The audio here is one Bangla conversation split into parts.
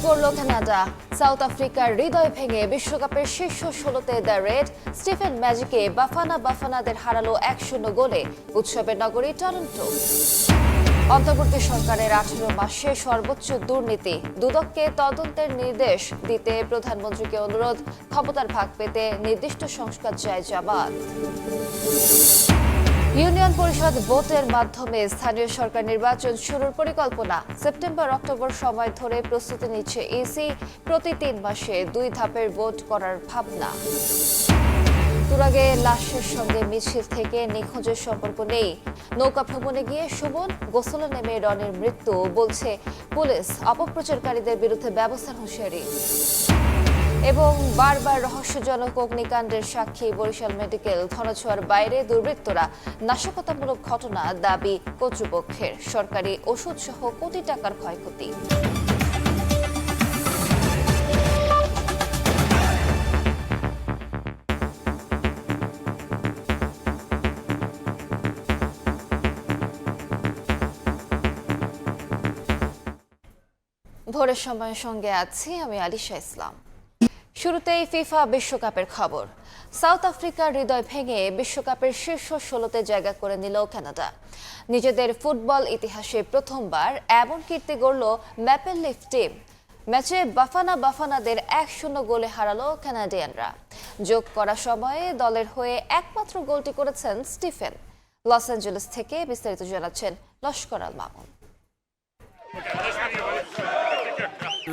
করল কানাডা। সাউথ আফ্রিকার হৃদয় ভেঙে বিশ্বকাপের শীর্ষ ১৬তে দ্য রেড স্টিফেন ম্যাজিকে বাফানাদের হারালো ১-০ গোলে উৎসবের নগরী টরন্টো। অন্তর্বর্তী সরকারের ১৮ মাসে সর্বোচ্চ দুর্নীতি, দুদককে তদন্তের নির্দেশ দিতে প্রধানমন্ত্রীকে অনুরোধ, ক্ষমতার ভাগ পেতে নির্দিষ্ট সংস্কার চায় জামাত। ইউনিয়ন পরিষদ ভোটের মাধ্যমে স্থানীয় সরকার নির্বাচন শুরুর পরিকল্পনা। সেপ্টেম্বর-অক্টোবর সময় ধরে প্রস্তুতি নিচ্ছে ইসি, প্রতি ৩ মাসে ২ ধাপের ভোট করার ভাবনা। তুরাগে লাশের সঙ্গে মিছিল থেকে নিখোঁজের সম্পর্ক নেই। নৌকা ভ্রমণে গিয়ে সুমন, গোসলে নেমে রনির মৃত্যু, বলছে পুলিশ। অপপ্রচারকারীদের বিরুদ্ধে ব্যবস্থার হুঁশিয়ারি। এবং বারবার রহস্যজনক অগ্নিকাণ্ডের সাক্ষী বরিশাল মেডিকেল, ধরাছোঁয়ার বাইরে দুর্বৃত্তরা, নাশকতামূলক ঘটনা, দাবি কর্তৃপক্ষের। সরকারি ওষুধ সহ কোটি টাকার ক্ষয়ক্ষতি। ভোরের সময়ের সঙ্গে আছি আমি আলিশা ইসলাম। শুরুতেই ফিফা বিশ্বকাপের খবর। সাউথ আফ্রিকার হৃদয় ভেঙে বিশ্বকাপের শীর্ষ ১৬তে জায়গা করে নিল কানাডা। নিজেদের ফুটবল ইতিহাসে প্রথমবার এমন কীর্তি গড়ল ম্যাপেল লিফ টিম। ম্যাচে বাফানাদের ১-০ গোলে হারালো কানাডিয়ানরা। যোগ করা সময়ে দলের হয়ে একমাত্র গোলটি করেছেন স্টিফেন। লস অ্যাঞ্জেলেস থেকে বিস্তারিত জানাচ্ছেন লস্কর আল মামুন।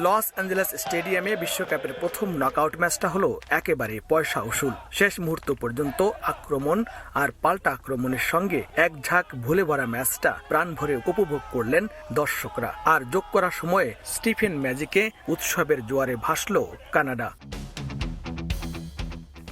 লস অ্যাঞ্জেলেস স্টেডিয়ামে বিশ্বকাপের প্রথম নকআউট ম্যাচটা হলো একেবারে পয়সা উসুল। শেষ মুহূর্ত পর্যন্ত আক্রমণ আর পাল্টা আক্রমণের সঙ্গে এক ঝাঁক ভুলে ভরা ম্যাচটা প্রাণ ভরে উপভোগ করলেন দর্শকরা। আর যোগ করার সময়ে স্টিফেন ম্যাজিকে উৎসবের জোয়ারে ভাসল কানাডা।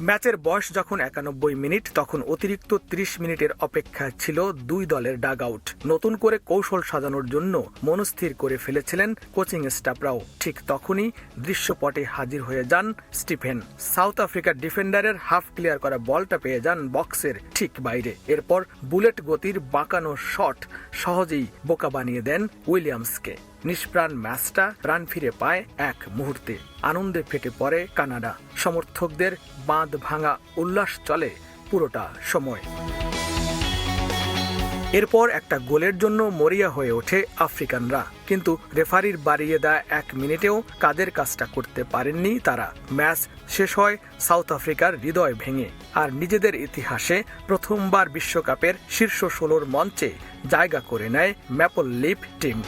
ম্যাচের বয়স যখন ৯১ মিনিট, তখন অতিরিক্ত ৩০ মিনিটের অপেক্ষা ছিল দুই দলের ডাগ আউট। নতুন করে কৌশল সাজানোর জন্য মনস্থির করে ফেলেছিলেন কোচিং স্টাফরাও। ঠিক তখনই দৃশ্যপটে হাজির হয়ে যান স্টিফেন। সাউথ আফ্রিকার ডিফেন্ডারের হাফ ক্লিয়ার করা বলটা পেয়ে যান বক্সের ঠিক বাইরে। এরপর বুলেট গতির বাঁকানো শট সহজেই বোকা বানিয়ে দেন উইলিয়ামসকে। নিষ্প্রাণ ম্যাচটা প্রাণ ফিরে পায় এক মুহূর্তে। আনন্দে ফেটে পড়ে কানাডা। সমর্থকদের বাঁধ ভাঙা উল্লাস চলে পুরোটা সময়। এরপর একটা গোলের জন্য মরিয়া হয়ে ওঠে আফ্রিকানরা, কিন্তু রেফারির বাড়িয়ে দেয়া ১ মিনিটেও কাদের কাজটা করতে পারেননি তারা। ম্যাচ শেষ হয় সাউথ আফ্রিকার হৃদয় ভেঙে, আর নিজেদের ইতিহাসে প্রথমবার বিশ্বকাপের শীর্ষ ১৬র মঞ্চে জায়গা করে নেয় ম্যাপল লিফ টিম।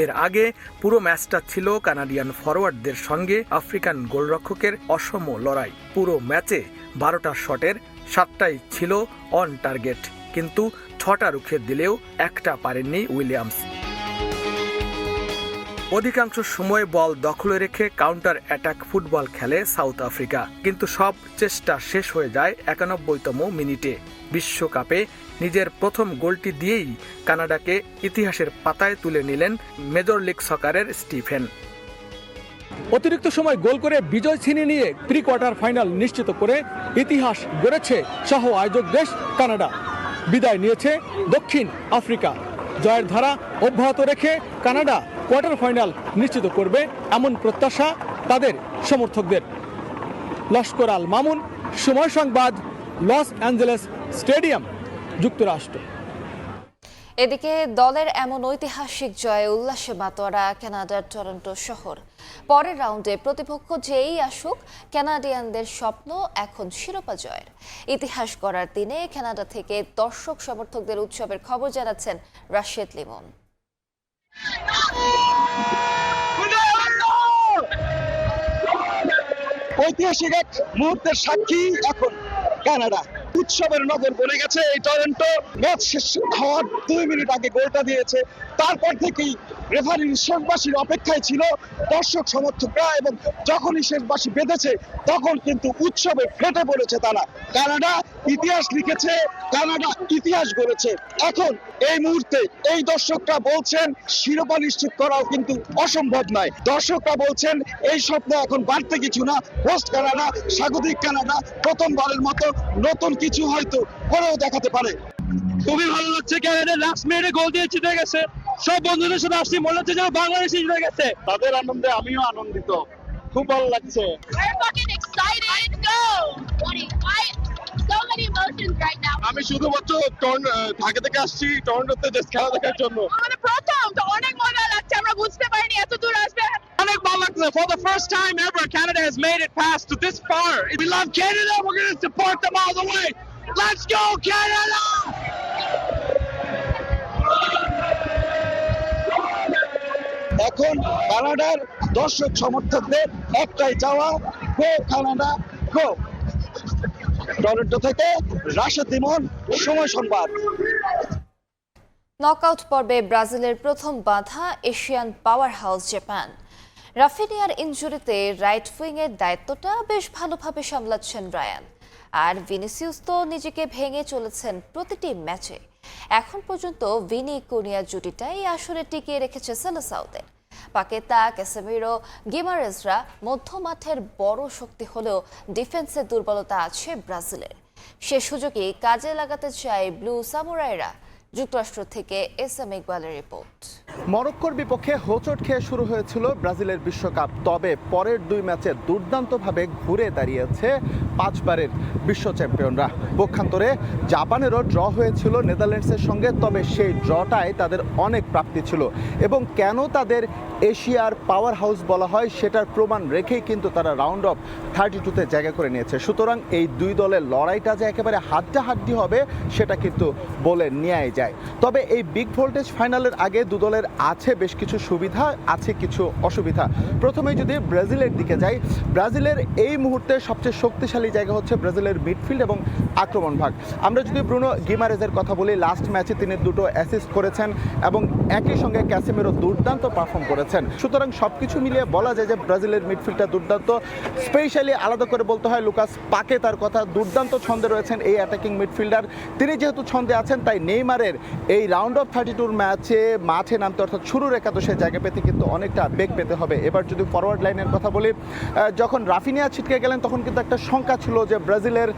এর আগে পুরো ম্যাচটা ছিল কানাডিয়ান ফরওয়ার্ডদের সঙ্গে আফ্রিকান গোলরক্ষকের অসম লড়াই। পুরো ম্যাচে ১২টা শটের ৭টাই ছিল অন টার্গেট, কিন্তু ৬টা রুখে দিলেও একটা পারেননি উইলিয়ামস। অধিকাংশ সময় বল দখলে রেখে কাউন্টার অ্যাটাক ফুটবল খেলে সাউথ আফ্রিকা, কিন্তু সব চেষ্টা শেষ হয়ে যায় ৯১তম মিনিটে। বিশ্বকাপে নিজের প্রথম গোলটি দিয়েই কানাডাকে ইতিহাসের পাতায় তুলে নিলেন মেজর লিগ সকারের স্টিফেন। অতিরিক্ত সময় গোল করে বিজয় ছিনিয়ে নিয়ে প্রি কোয়ার্টার ফাইনাল নিশ্চিত করে ইতিহাস গড়েছে সহ আয়োজক দেশ কানাডা। বিদায় নিয়েছে দক্ষিণ আফ্রিকা। জয়ের ধারা অব্যাহত রেখে কানাডা কোয়ার্টার ফাইনাল নিশ্চিত করবে এমন প্রত্যাশা তাদের সমর্থকদের। লস্কর আল মামুন, সময় সংবাদ, লস অ্যাঞ্জেলেস স্টেডিয়াম, যুক্তরাষ্ট্র। এদিকে দলের এমন ঐতিহাসিক জয়ে উল্লাসে মাতোয়ারা কানাডার টরন্টো শহর। পরের রাউন্ডে প্রতিপক্ষ যেই আসুক, কানাডিয়ানদের স্বপ্ন এখন শিরোপা জয়ের। ইতিহাস গড়ার দিনে কানাডা থেকে দর্শক সমর্থকদের উৎসবের খবর জানাচ্ছেন রাশেদ লিমন। ঐতিহাসিক এক মুহূর্তের সাক্ষী এখন কানাডা। উৎসবের নগর বলে গেছে এই টরন্টো। ম্যাচ শেষ হওয়ার ২ মিনিট আগে গোলটা দিয়েছে। তারপর থেকেই রেফারির শেষবাসীর অপেক্ষায় ছিল দর্শক সমর্থকরা, এবং যখনই শেষবাসী বেঁধেছে তখন কিন্তু উৎসবে ফেটে পড়েছে তারা। কানাডা ইতিহাস লিখেছে, কানাডা ইতিহাস গড়েছে। এখন এই মুহূর্তে এই দর্শকরা বলছেন শিরোপা নিশ্চিত করাও কিন্তু অসম্ভব নয়। দর্শকরা বলছেন এই স্বপ্ন এখন বাড়তে কিছু না। হোস্ট কানাডা, স্বাগতিক কানাডা প্রথমবারের মতো নতুন কিছু হয়তো করেও দেখাতে পারে। খুবই ভালো লাগছে। ক্যানাডা লাস্ট মিনিটে গোল দিয়ে জিতে গেছে। সব বন্ধুদের সাথে আসছি, মনে হচ্ছে যেন বাংলাদেশে জিতে গেছে। তাদের আনন্দে আমিও আনন্দিত, খুব ভালো লাগছে। We're fucking excited. Go! So many emotions right now. আমি শুধুমাত্র ঢাকা থেকে আসছি টরন্টোতে জাস্ট খেলা দেখার জন্য। আমাদের প্রথম তো অনেক মজা লাগছে, আমরা বুঝতে পারিনি এত দূর আসবে। অনেক ভালো লাগছে। For the first time ever, Canada has made it past to this far. We love Canada. We're going to support them all the way. Let's go, Canada! এখন কানাডার দর্শক সমর্থকদের একটাই চাওয়া, গো কানাডা গো। টরন্টো থেকে রাশেদ ইমন, সময় সংবাদ। নকআউট পর্বে ব্রাজিলের প্রথম বাধা এশিয়ান পাওয়ার হাউস জাপান। রাফিনিয়ার ইনজুরিতে রাইট উইংয়ের দায়িত্বটা বেশ ভালোভাবে সামলাচ্ছেন রায়ান, আর ভিনিসিয়াস তো নিজেকে ভেঙে চলেছেন প্রতিটি ম্যাচে। এখন পর্যন্ত ভিনি কুনিয়া জুটিটাই আসলে টিকিয়ে রেখেছে সেলেসাওদের। পাকেতা, ক্যাসেমিরো, গিমারেজরা মধ্যমাঠের বড় শক্তি হলেও ডিফেন্সে দুর্বলতা আছে ব্রাজিলের। সে সুযোগই কাজে লাগাতে চায় ব্লু সামুরাইরা। যুক্তরাষ্ট্র থেকে এস এম ইকবালের রিপোর্ট। মরক্কোর বিপক্ষে হোঁচট খেয়ে শুরু হয়েছিল ব্রাজিলের বিশ্বকাপ, তবে পরের 2 ম্যাচে দুর্দান্তভাবে ঘুরে দাঁড়িয়েছে 5 বারের বিশ্ব চ্যাম্পিয়নরা। পক্ষান্তরে জাপানেরও ড্র হয়েছিল নেদারল্যান্ডসের সঙ্গে, তবে সেই ড্রটায় তাদের অনেক প্রাপ্তি ছিল এবং কেন তাদের এশিয়ার পাওয়ার হাউস বলা হয় সেটার প্রমাণ রেখেই কিন্তু তারা রাউন্ড অফ 32-তে জায়গা করে নিয়েছে। সুতরাং এই 2 দলের লড়াইটা যে একেবারে হাড্ডাহাড্ডি হবে সেটা কিন্তু বলে নেওয়াই যায়। তবে এই বিগ ভোল্টেজ ফাইনালের আগে 2 দলের আছে বেশ কিছু সুবিধা, আছে কিছু অসুবিধা। প্রথমে যদি ব্রাজিলের দিকে যাই, ব্রাজিলের এই মুহূর্তে সবচেয়ে শক্তিশালী জায়গা হচ্ছে ব্রাজিলের মিডফিল্ড এবং আক্রমণ ভাগ। আমরা যদি ব্রুনো গিমারেজের কথা বলি, লাস্ট ম্যাচে তিনি 2টো অ্যাসিস্ট করেছেন এবং একই সঙ্গে ক্যাসেমিরো দুর্দান্ত পারফর্ম করেছেন। সুতরাং সবকিছু মিলিয়ে বলা যায় যে ব্রাজিলের মিডফিল্ডটা দুর্দান্ত। স্পেশালি আলাদা করে বলতে হয় লুকাস পাকেতার কথা, দুর্দান্ত ছন্দে রয়েছেন এই অ্যাটাকিং মিডফিল্ডার। তিনি যেহেতু ছন্দে আছেন, তাই নেইমারের এই রাউন্ড অফ 32 ম্যাচে মাঠে নামতে অর্থাৎ শুরুর একাদশে জায়গা পেতে কিন্তু অনেকটা বেগ পেতে হবে। এবার যদি ফরওয়ার্ড লাইনের কথা বলি, যখন রাফিনিয়া ছিটকে গেলেন তখন কিন্তু একটা শঙ্কা ছিল যে ব্রাজিলের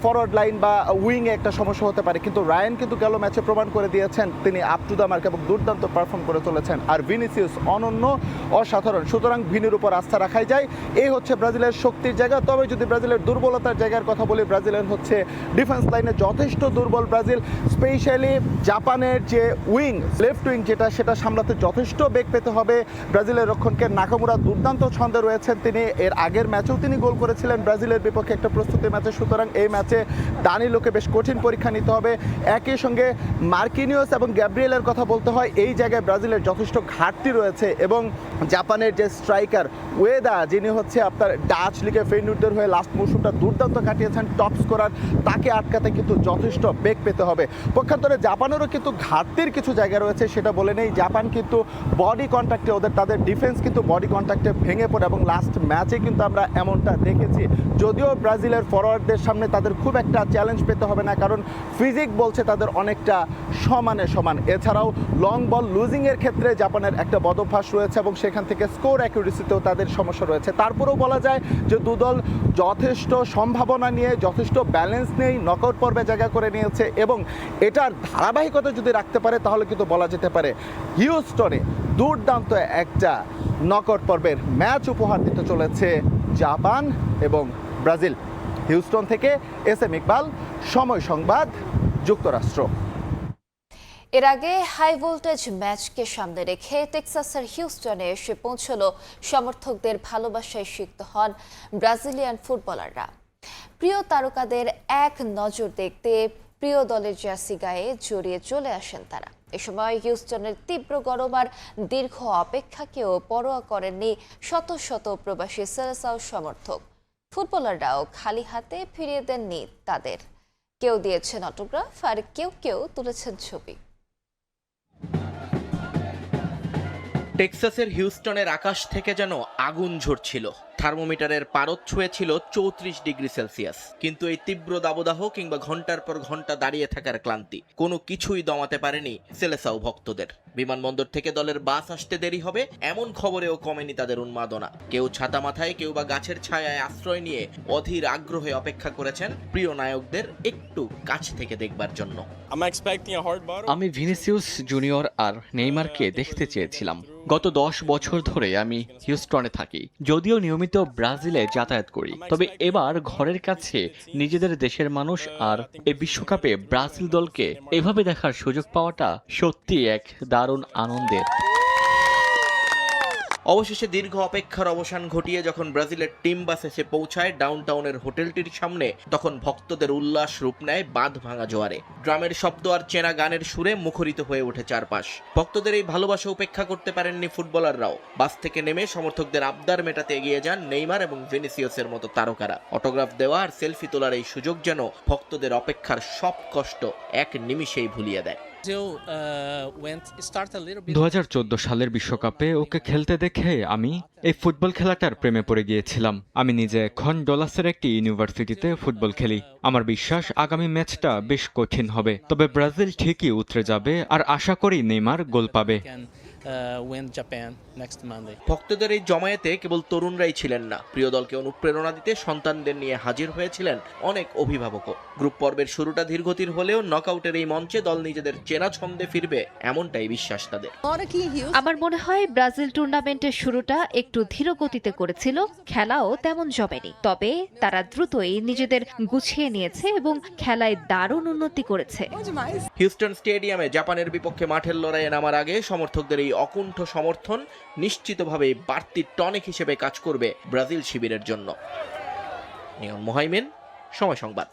ফরওয়ার্ড লাইন বা উইংয়ে একটা সমস্যা হতে পারে, কিন্তু রায়ান কিন্তু গেল ম্যাচে প্রমাণ করে দিয়েছেন তিনি আপ টু দ্য মার্ক এবং দুর্দান্ত পারফর্ম করে চলেছেন। আর ভিনিসিয়াস অনন্য, অসাধারণ। সুতরাং ভিনির উপর আস্থা রাখাই যায়। এই হচ্ছে ব্রাজিলের শক্তির জায়গা। তবে যদি ব্রাজিলের দুর্বলতার জায়গার কথা বলি, ব্রাজিলের হচ্ছে ডিফেন্স লাইনে যথেষ্ট দুর্বল ব্রাজিল। স্পেশালি জাপানের যে উইং, লেফট উইং যেটা, সেটা সামলাতে যথেষ্ট বেগ পেতে হবে। ব্রাজিলের রক্ষণকে নাকামুরা দুর্দান্ত ছন্দে রয়েছেন তিনি। এর আগের ম্যাচেও তিনি গোল করেছিলেন ব্রাজিলের বিপক্ষে একটা প্রস্তুতি ম্যাচে। সুতরাং এই ম্যাচে দানিলোকে বেশ কঠিন পরীক্ষা নিতে হবে। একই সঙ্গে মার্কিনিওস এবং গ্যাব্রিয়েলের কথা বলতে হয়, এই জায়গায় ব্রাজিলের যথেষ্ট ঘাটতি রয়েছে এবং জাপানের যে স্ট্রাইকার ওয়েদা, যিনি হচ্ছে আপনার ডাচ লিগে ফেইনুর্ডের হয়ে লাস্ট মৌসুমটা দুর্দান্ত কাটিয়েছেন, টপ স্কোরার, তাকে আটকাতে কিন্তু যথেষ্ট বেগ পেতে হবে। পক্ষান্তরে জাপানেরও কিন্তু ঘাটতির কিছু জায়গা রয়েছে, সেটা বলে নেই। জাপান কিন্তু বডি কন্ট্যাক্টে, তাদের ডিফেন্স কিন্তু বডি কন্ট্যাক্টে ভেঙে পড়ে এবং লাস্ট ম্যাচে কিন্তু আমরা এমনটা দেখেছি। যদিও ব্রাজিলের ফরওয়ার্ডদের সামনে তাদের খুব একটা চ্যালেঞ্জ পেতে হবে না, কারণ ফিজিক বলছে তাদের অনেকটা সমানে সমান। এছাড়াও লং বল লুজিংয়ের ক্ষেত্রে জাপানের একটা বদভ্যাস রয়েছে এবং সেখান থেকে স্কোর অ্যাকুরেসিতেও তাদের সমস্যা রয়েছে। তারপরেও বলা যায় যে 2 দল যথেষ্ট সম্ভাবনা নিয়ে, যথেষ্ট ব্যালেন্স নিয়েই নকআউট পর্বে জায়গা করে নিয়েছে এবং এটার ধারাবাহিকতা যদি রাখতে পারে তাহলে কিন্তু বলা যেতে পারে হিউস্টনে দুর্দান্ত একটা নকআউট পর্বের ম্যাচ উপহার দিতে চলেছে জাপান এবং ব্রাজিল। হিউস্টন থেকে এস এম ইকবাল, সময় সংবাদ, যুক্তরাষ্ট্র। এর আগে হাই ভোল্টেজ ম্যাচকে সামনে রেখে টেক্সাসের হিউস্টনে এসে পৌঁছল সমর্থকদের ভালোবাসায় সিক্ত হন ব্রাজিলিয়ান ফুটবলাররা। প্রিয় তারকাদের এক নজর দেখতে প্রিয় দলের জার্সি গায়ে জড়িয়ে চলে আসেন তারা। এ সময় হিউস্টনের তীব্র গরম আর দীর্ঘ অপেক্ষাকেও পরোয়া করেননি শত শত প্রবাসী সেলেসাও সমর্থক। ফুটবলাররাও খালি হাতে ফিরিয়ে দেননি তাদের। কেউ দিয়েছেন অটোগ্রাফ আর কেউ কেউ তুলেছেন ছবি। টেক্সাসের হিউস্টনের আকাশ থেকে যেন আগুন ঝরছিল। থার্মোমিটারের পারদ ছুঁয়েছিল 34 ডিগ্রি সেলসিয়াস। কিন্তু এই তীব্র দাবদাহ কিংবা ঘন্টার পর ঘন্টা দাঁড়িয়ে থাকার ক্লান্তি কোনো কিছুই দমাতে পারেনি সেলেসাও ভক্তদের। বিমানবন্দর থেকে দলের বাস আসতে দেরি হবে এমন খবরেও কমেনি তাদের উন্মাদনা। কেউ ছাতা মাথায়, কেউ বা গাছের ছায়ায় আশ্রয় নিয়ে অধীর আগ্রহে অপেক্ষা করেছেন প্রিয় নায়কদের একটু কাছ থেকে দেখবার জন্য। আমি ভিনিসিয়াস জুনিয়র আর নেইমারকে দেখতে চেয়েছিলাম। গত 10 বছর ধরে আমি হিউস্টনে থাকি, যদিও নিয়মিত ব্রাজিলে যাতায়াত করি। তবে এবার ঘরের কাছে নিজেদের দেশের মানুষ আর এই বিশ্বকাপে ব্রাজিল দলকে এভাবে দেখার সুযোগ পাওয়াটা সত্যি এক দারুণ আনন্দের। অবশেষে দীর্ঘ অপেক্ষার অবসান ঘটিয়ে যখন ব্রাজিলের টিম বাস এসে পৌঁছায় ডাউনটাউনের হোটেলটির সামনে, তখন ভক্তদের উল্লাস রূপ নেয় বাঁধ ভাঙা জোয়ারে। ড্রামের শব্দ আর চেনা গানের সুরে মুখরিত হয়ে ওঠে চারপাশ। ভক্তদের এই ভালোবাসা উপেক্ষা করতে পারেননি ফুটবলাররাও। বাস থেকে নেমে সমর্থকদের আবদার মেটাতে এগিয়ে যান নেইমার এবং ভিনিসিয়াসের মতো তারকারা। অটোগ্রাফ দেওয়া আর সেলফি তোলার এই সুযোগ যেন ভক্তদের অপেক্ষার সব কষ্ট এক নিমিষেই ভুলিয়ে দেয়। 2014 সালের বিশ্বকাপে ওকে খেলতে দেখে আমি এই ফুটবল খেলাটার প্রেমে পড়ে গিয়েছিলাম। আমি নিজে এখন ডলাসের একটি ইউনিভার্সিটিতে ফুটবল খেলি। আমার বিশ্বাস আগামী ম্যাচটা বেশ কঠিন হবে, তবে ব্রাজিল ঠিকই উতরে যাবে আর আশা করি নেইমার গোল পাবে। ভক্তদের এই জমায়েতে কেবল তরুণরাই ছিলেন না, প্রিয় দলকে অনুপ্রেরণা দিতে সন্তানদের নিয়ে হাজির হয়েছিলেন অনেক অভিভাবকও। গ্রুপ পর্বের শুরুটা ধীরগতির হলেও নকআউটের এই মঞ্চে দল নিজেদের চেনা ছন্দে ফিরবে এমনটাই বিশ্বাস তাদের। আমার মনে হয় ব্রাজিল টুর্নামেন্টের শুরুটা একটু ধীর গতিতে করেছিল, খেলাও তেমন জমেনি। তবে তারা দ্রুতই নিজেদের গুছিয়ে নিয়েছে এবং খেলায় দারুণ উন্নতি করেছে। হিউস্টন স্টেডিয়ামে জাপানের বিপক্ষে মাঠের লড়াইয়ে নামার আগে সমর্থকদের এই অকুণ্ঠ সমর্থন নিশ্চিতভাবে বাড়তি টনিক হিসেবে কাজ করবে ব্রাজিল শিবিরের জন্য। নিয়ন মোহাইমিন, সময় সংবাদ।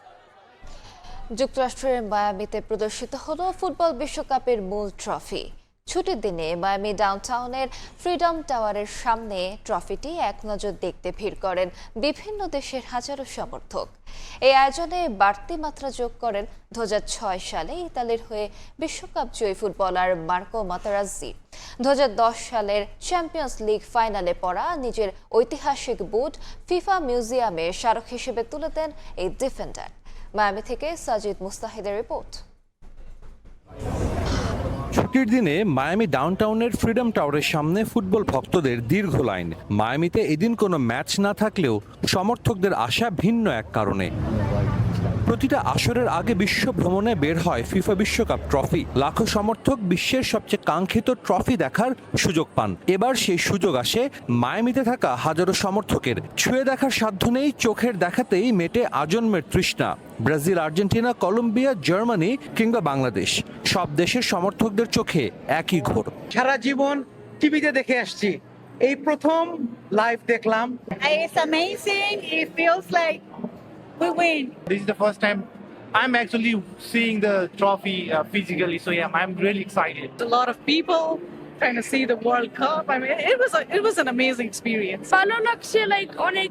যুক্তরাষ্ট্রের মায়ামিতে প্রদর্শিত হলো ফুটবল বিশ্বকাপের মূল ট্রফি। ছুটির দিনে মায়ামি ডাউনটাউনের ফ্রিডম টাওয়ারের সামনে ট্রফিটি এক নজর দেখতে ভিড় করেন বিভিন্ন দেশের হাজারো সমর্থক। এই আয়োজনে বাড়তি মাত্রা যোগ করেন 2006 সালে ইতালির হয়ে বিশ্বকাপ জয়ী ফুটবলার মার্কো মাতেরাজ্জি। 2010 সালের চ্যাম্পিয়ন্স লিগ ফাইনালে পড়া নিজের ঐতিহাসিক বুট ফিফা মিউজিয়ামে স্মারক হিসেবে তুলে দেন এই ডিফেন্ডার। মায়ামি থেকে সাজিদ মুস্তাহিদের রিপোর্ট। ছুটির দিনে মায়ামি ডাউনটাউনের ফ্রিডম টাওয়ারের সামনে ফুটবল ভক্তদের দীর্ঘ লাইন। মায়ামিতে এদিন কোনো ম্যাচ না থাকলেও সমর্থকদের আশা ভিন্ন এক কারণে। প্রতিটা আসরের আগে বিশ্ব ভ্রমণে বের হয় ফিফা বিশ্বকাপ ট্রফি। লাখো সমর্থক বিশ্বের সবচেয়ে কাঙ্ক্ষিত ট্রফি দেখার সুযোগ পান। এবার সেই সুযোগ আসে মায়ামিতে থাকা হাজারো সমর্থকের। ছুঁয়ে দেখার সাধ্য নেই, চোখের দেখাতেই মেটে আজন্মের তৃষ্ণা। ব্রাজিল, আর্জেন্টিনা, কলম্বিয়া, জার্মানি কিংবা বাংলাদেশ, সব দেশের সমর্থকদের চোখে একই ঘোর। সারা জীবন টিভিতে দেখে আসছি, এই প্রথম লাইভ দেখলাম। It's amazing. It feels like we win. This is the first time I'm actually seeing the trophy physically, so yeah, I'm really excited. A lot of people trying to see the World Cup. I mean, it was an amazing experience. ভালো লাগছে, like অনেক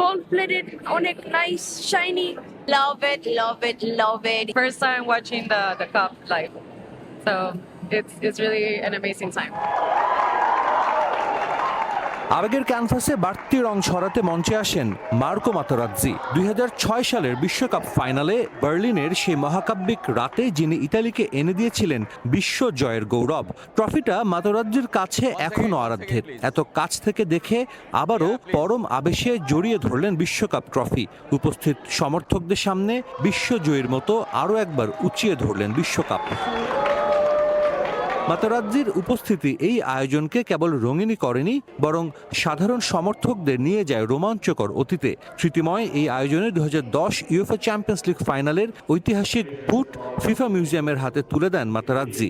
gold plated, অনেক nice, shiny. Love it, love it, love it. First time watching the cup live, so it's really an amazing time. আবেগের ক্যানভাসে বাড়তি রং ছড়াতে মঞ্চে আসেন মার্কো মাতেরাজ্জি। 2006 সালের বিশ্বকাপ ফাইনালে বার্লিনের সেই মহাকাব্যিক রাতে যিনি ইতালিকে এনে দিয়েছিলেন বিশ্ব জয়ের গৌরব। ট্রফিটা মাতেরাজ্জির কাছে এখনো আরাধ্যের। এত কাছ থেকে দেখে আবারও পরম আবেশে জড়িয়ে ধরলেন বিশ্বকাপ ট্রফি। উপস্থিত সমর্থকদের সামনে বিশ্বজয়ীর মতো আরও একবার উঁচিয়ে ধরলেন বিশ্বকাপ। মাতেরাজ্জির উপস্থিতি এই আয়োজনকে কেবল রঙিনই করেনি, বরং সাধারণ সমর্থকদের নিয়ে যায় রোমাঞ্চকর অতীতে। স্মৃতিময় এই আয়োজনে 2010 ইউএফএ চ্যাম্পিয়ন্স লিগ ফাইনালের ঐতিহাসিক বুট ফিফা মিউজিয়ামের হাতে তুলে দেন মাতেরাজ্জি।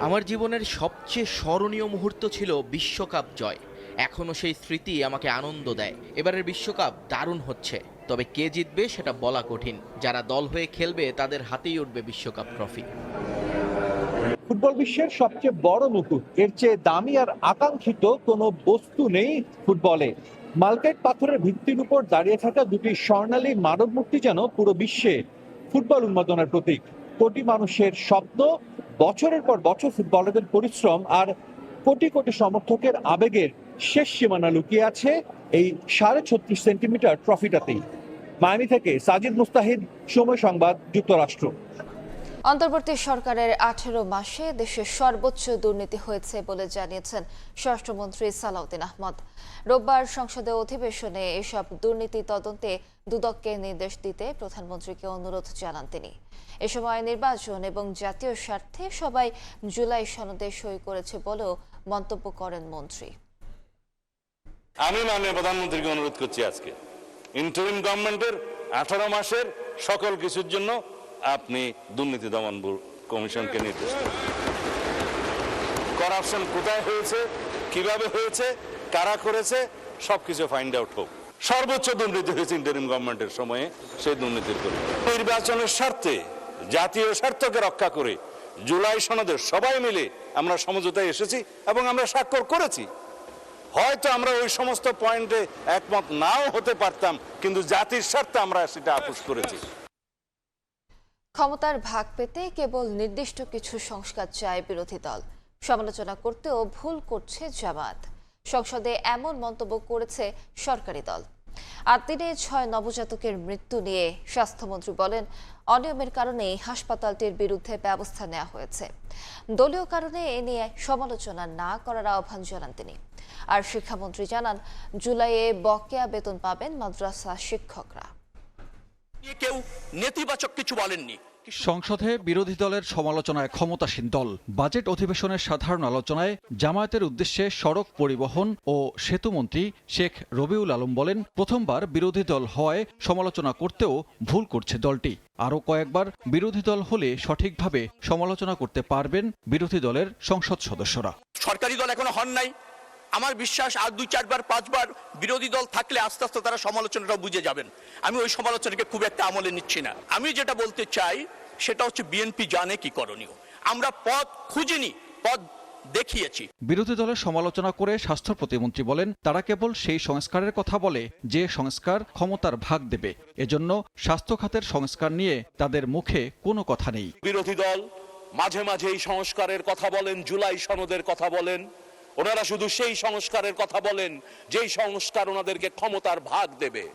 আমার জীবনের সবচেয়ে স্মরণীয় মুহূর্ত ছিল বিশ্বকাপ জয়। এখনো সেই স্মৃতি আমাকে আনন্দ দেয়। এবারের বিশ্বকাপ দারুণ হচ্ছে, তবে কে জিতবে সেটা বলা কঠিন। যারা দল হয়ে খেলবে তাদের হাতেই উঠবে বিশ্বকাপ ট্রফি। ফুটবল বিশ্বের সবচেয়ে বড় মুকুট, এর চেয়ে দামি আর আকাঙ্ক্ষিত কোনো বস্তু নেই ফুটবলে। মালকাইট পাথরের ভিত্তির উপর দাঁড়িয়ে থাকা দুটি স্বর্ণালী মানব মূর্তি যেন পুরো বিশ্বে ফুটবল উন্মাদনার প্রতীক। কোটি মানুষের স্বপ্ন, বছরের পর বছর ফুটবলারদের পরিশ্রম আর কোটি কোটি সমর্থকের আবেগের শেষ সীমানা লুকিয়ে আছে এই 36.5 সেন্টিমিটার ট্রফিটাতেই। মায়ামি থেকে সাজিদ মুস্তাহিদ, সময় সংবাদ, যুক্তরাষ্ট্র। অন্তর্বর্তী সরকারের 18 মাসে দেশের সর্বোচ্চ দুর্নীতি হয়েছে বলে জানিয়েছেন স্বরাষ্ট্রমন্ত্রী সালাউদ্দিন আহমদ। রোববার সংসদে অধিবেশনে এসব দুর্নীতি তদন্তে দুদককে নির্দেশ দিতে প্রধানমন্ত্রীকে অনুরোধ জানান তিনি। এ সময় নির্বাচন এবং জাতীয় স্বার্থে সবাই জুলাই সনদে সই করেছে বলেও মন্তব্য করেন মন্ত্রী। আমি মাননীয় প্রধানমন্ত্রীকে অনুরোধ করছি, আজকে ইন্টারিম গভর্নমেন্টের 18 মাসের সকল কিছুর জন্য আপনি দুর্নীতি দমন কমিশনকে নির্দেশ দেন। করাপশন কোথায় হয়েছে, কিভাবে হয়েছে, কারা করেছে, সবকিছু ফাইন্ড আউট হোক। সর্বোচ্চ দুর্নীতি হয়েছে ইন্টারিম গভর্নমেন্টের সময়ে, সেই দুর্নীতির করে নির্বাচনের স্বার্থে, জাতীয় স্বার্থকে রক্ষা করে জুলাই সনদে সবাই মিলে আমরা সমঝোতায় এসেছি এবং আমরা স্বাক্ষর করেছি। হয়তো আমরা ওই সমস্ত পয়েন্টে একমত নাও হতে পারতাম, কিন্তু জাতির স্বার্থে আমরা সেটা আপোস করেছি। ক্ষমতার ভাগ পেতে কেবল নির্দিষ্ট কিছু সংস্কার চায় বিরোধী দল, সমালোচনা করতেও ভুল করছে জামায়াত। সংসদে এমন মন্তব্য করেছে সরকারি দল। 8 দিনে 6 নবজাতকের মৃত্যু নিয়ে স্বাস্থ্যমন্ত্রী বলেন, অনিয়মের কারণে হাসপাতালটির বিরুদ্ধে ব্যবস্থা নেওয়া হয়েছে। দলীয় কারণে এ নিয়ে সমালোচনা না করার আহ্বান জানান তিনি। আর শিক্ষামন্ত্রী জানান, জুলাইয়ে বকেয়া বেতন পাবেন মাদ্রাসা শিক্ষকরা। কেউ নেতিবাচক কিছু বলেননি। সংসদে বিরোধী দলের সমালোচনায় ক্ষমতাসীন দল। বাজেট অধিবেশনের সাধারণ আলোচনায় জামায়াতের উদ্দেশ্যে সড়ক পরিবহন ও সেতুমন্ত্রী শেখ রবিউল আলম বলেন, প্রথমবার বিরোধী দল হওয়ায় সমালোচনা করতেও ভুল করছে দলটি। আরও কয়েকবার বিরোধী দল হলে সঠিকভাবে সমালোচনা করতে পারবেন বিরোধী দলের সংসদ সদস্যরা। সরকারি দল এখনো হন নাই। আমার বিশ্বাস আর 2, 4 বার 5 বার বিরোধী দল থাকলে আস্তে আস্তে তারা সমালোচনাটা বুঝে যাবেন। আমি ওই সমালোচনাকে খুব একটা আমলে নিচ্ছি না। আমি যেটা বলতে চাই সেটা হচ্ছে বিএনপি জানে কি করণীয়। আমরা পথ খুঁজিনি, পথ দেখিয়েছি। বিরোধী দলের সমালোচনা করে স্বাস্থ্য প্রতিমন্ত্রী বলেন, তারা কেবল সেই সংস্কারের কথা বলে যে সংস্কার ক্ষমতার ভাগ দেবে। এজন্য স্বাস্থ্য খাতের সংস্কার নিয়ে তাদের মুখে কোনো কথা নেই। বিরোধী দল মাঝে মাঝে এই সংস্কারের কথা বলেন, জুলাই সনদের কথা বলেন। ওনারা শুধু সেই সংস্কারের কথা বলেন যেই সংস্কার ওনাদেরকে ক্ষমতার ভাগ দেবে।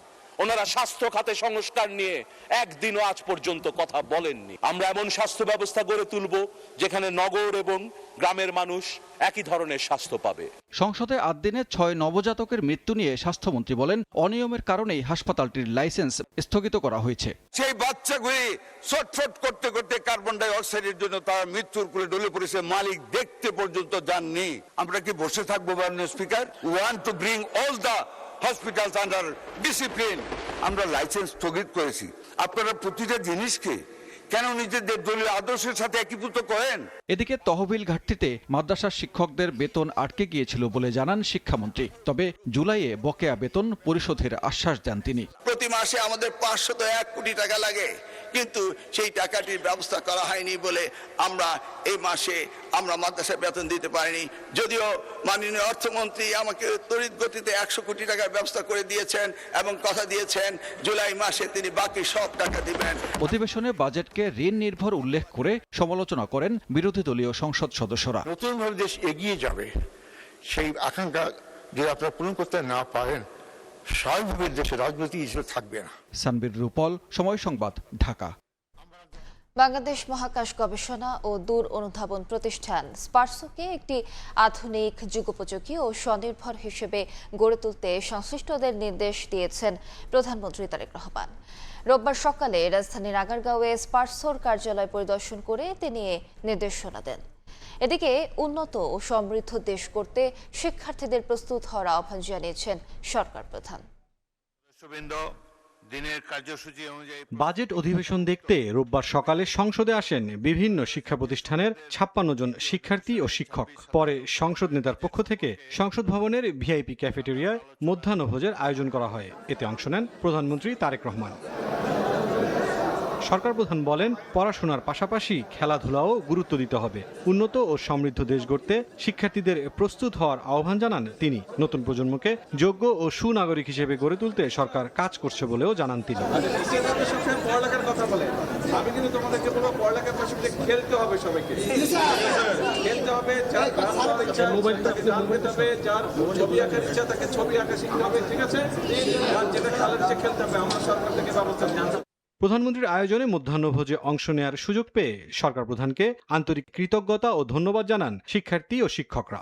ওনারা স্বাস্থ্য খাতে সংস্কার নিয়ে একদিনও আজ পর্যন্ত কথা বলেননি। আমরা এমন স্বাস্থ্য ব্যবস্থা গড়ে তুলব যেখানে নগর এবং গ্রামের মানুষ একই ধরনের স্বাস্থ্য পাবে। সংসদে 8 দিনে 6 নবজাতকের মৃত্যু নিয়ে স্বাস্থ্যমন্ত্রী বলেন, অনিয়মের কারণেই হাসপাতালটির লাইসেন্স স্থগিত করা হয়েছে। সেই বাচ্চাগুলি ছটফট করতে করতে কার্বন ডাই অক্সাইডের জন্য তারা মৃত্যুর কোলে ঢলে পড়েছে, মালিক দেখতে পর্যন্ত যাননি। আমরা কি বসে থাকবো মাননীয় speaker? We want to bring all the hospitals under discipline. আমরা লাইসেন্স স্থগিত করেছি। আপনারা প্রতিটা জিনিসকে কেন নিজেদের দলীয় আদর্শের সাথে একীভূত করেন? এদিকে তহবিল ঘাটতিতে মাদ্রাসার শিক্ষকদের বেতন আটকে গিয়েছিল বলে জানান শিক্ষামন্ত্রী। তবে জুলাইয়ে বকেয়া বেতন পরিশোধের আশ্বাস দেন তিনি। প্রতি মাসে আমাদের 501 কোটি টাকা লাগে, কিন্তু সেই টাকাটির ব্যবস্থা করা হয়নি বলে আমরা এই মাসে আমরা মাদ্রাসার বেতন দিতে পারিনি। যদিও মাননীয় অর্থমন্ত্রী আমাকে তড়িৎ গতিতে 100 কোটি টাকার ব্যবস্থা করে দিয়েছেন এবং কথা দিয়েছেন জুলাই মাসে তিনি বাকি সব টাকা দিবেন। অধিবেশনে বাজেটকে ঋণ নির্ভর উল্লেখ করে সমালোচনা করেন বিরোধী দলীয় সংসদ সদস্যরা। নতুনভাবে দেশ এগিয়ে যাবে, সেই আকাঙ্ক্ষা যদি আপনারা পূরণ করতে না পারেন, স্বাভাবিকভাবে দেশের রাজনীতি হিসেবে থাকবে না। সানবীর রূপল, সময় সংবাদ, ঢাকা। বাংলাদেশ মহাকাশ গবেষণা ও দূর অনুধাবন প্রতিষ্ঠান স্পারসোকে একটি আধুনিক, যুগোপযোগী ও স্বনির্ভর হিসেবে গড়ে তুলতে সংশ্লিষ্টদের নির্দেশ দিয়েছেন প্রধানমন্ত্রী তারেক রহমান। রোববার সকালে রাজধানীর আগারগাঁওয়ে স্পারসোর কার্যালয় পরিদর্শন করে তিনি নির্দেশনা দেন। এদিকে উন্নত ও সমৃদ্ধ দেশ করতে শিক্ষার্থীদের প্রস্তুত হওয়ার আহ্বান জানিয়েছেন সরকার প্রধান। বাজেট অধিবেশন দেখতে রোববার সকালে সংসদে আসেন বিভিন্ন শিক্ষা প্রতিষ্ঠানের 56 জন শিক্ষার্থী ও শিক্ষক। পরে সংসদ নেতার পক্ষ থেকে সংসদ ভবনের ভিআইপি ক্যাফেটেরিয়ায় মধ্যাহ্নভোজের আয়োজন করা হয়। এতে অংশ নেন প্রধানমন্ত্রী তারেক রহমান। সরকার প্রধান বলেন, পড়াশোনার পাশাপাশি খেলাধুলাও গুরুত্ব দিতে হবে। উন্নত ও সমৃদ্ধ দেশ গড়তে শিক্ষার্থীদের প্রস্তুত হওয়ার আহ্বান জানান তিনি। নতুন প্রজন্মকে যোগ্য ও সুনাগরিক হিসেবে গড়ে তুলতে সরকার কাজ করছে বলেও জানান তিনি। পড়ালেখার কথা বলে আমি কিন্তু তোমাদেরকে বলবো পড়ালেখার পাশাপাশি খেলতে হবে, সবাইকে খেলতে হবে। যার গান গাওয়ার ইচ্ছা তাকে গান গাইতে হবে, যার ছবি আঁকার ইচ্ছা তাকে ছবি আঁকা শিখতে হবে, ঠিক আছে? আর যেটা খেলার ইচ্ছা খেলতে হবে। আমরা সরকার থেকে ব্যবস্থা নিই। প্রধানমন্ত্রীর আয়োজনে মধ্যাহ্নভোজে অংশ নেয়ার সুযোগ পেয়ে সরকার প্রধানকে আন্তরিক কৃতজ্ঞতা ও ধন্যবাদ জানান শিক্ষার্থী ও শিক্ষকরা।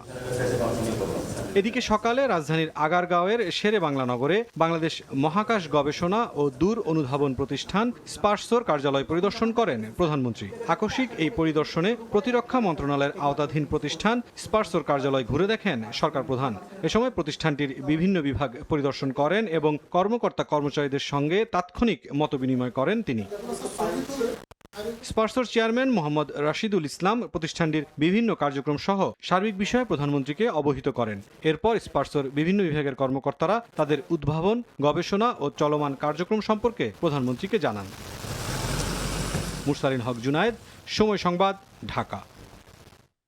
এদিকে সকালে রাজধানীর আগারগাঁওয়ের শেরে বাংলা নগরে বাংলাদেশ মহাকাশ গবেষণা ও দূর অনুধাবন প্রতিষ্ঠান স্পারসোর কার্যালয় পরিদর্শন করেন প্রধানমন্ত্রী। আকস্মিক এই পরিদর্শনে প্রতিরক্ষা মন্ত্রণালয়ের আওতাধীন প্রতিষ্ঠান স্পারসোর কার্যালয় ঘুরে দেখেন সরকার প্রধান। এ সময় প্রতিষ্ঠানটির বিভিন্ন বিভাগ পরিদর্শন করেন এবং কর্মকর্তা কর্মচারীদের সঙ্গে তাৎক্ষণিক মতবিনিময় করেন তিনি। স্পারসোর চেয়ারম্যান মোহাম্মদ রাশিদুল ইসলাম প্রতিষ্ঠানটির বিভিন্ন কার্যক্রম সহ সার্বিক বিষয়ে প্রধানমন্ত্রীকে অবহিত করেন। এরপর স্পারসোর বিভিন্ন বিভাগের কর্মকর্তারা তাদের উদ্ভাবন, গবেষণা ও চলমান কার্যক্রম সম্পর্কে প্রধানমন্ত্রীকে জানান। মুরসালিন হক জুনায়েদ, সময় সংবাদ, ঢাকা।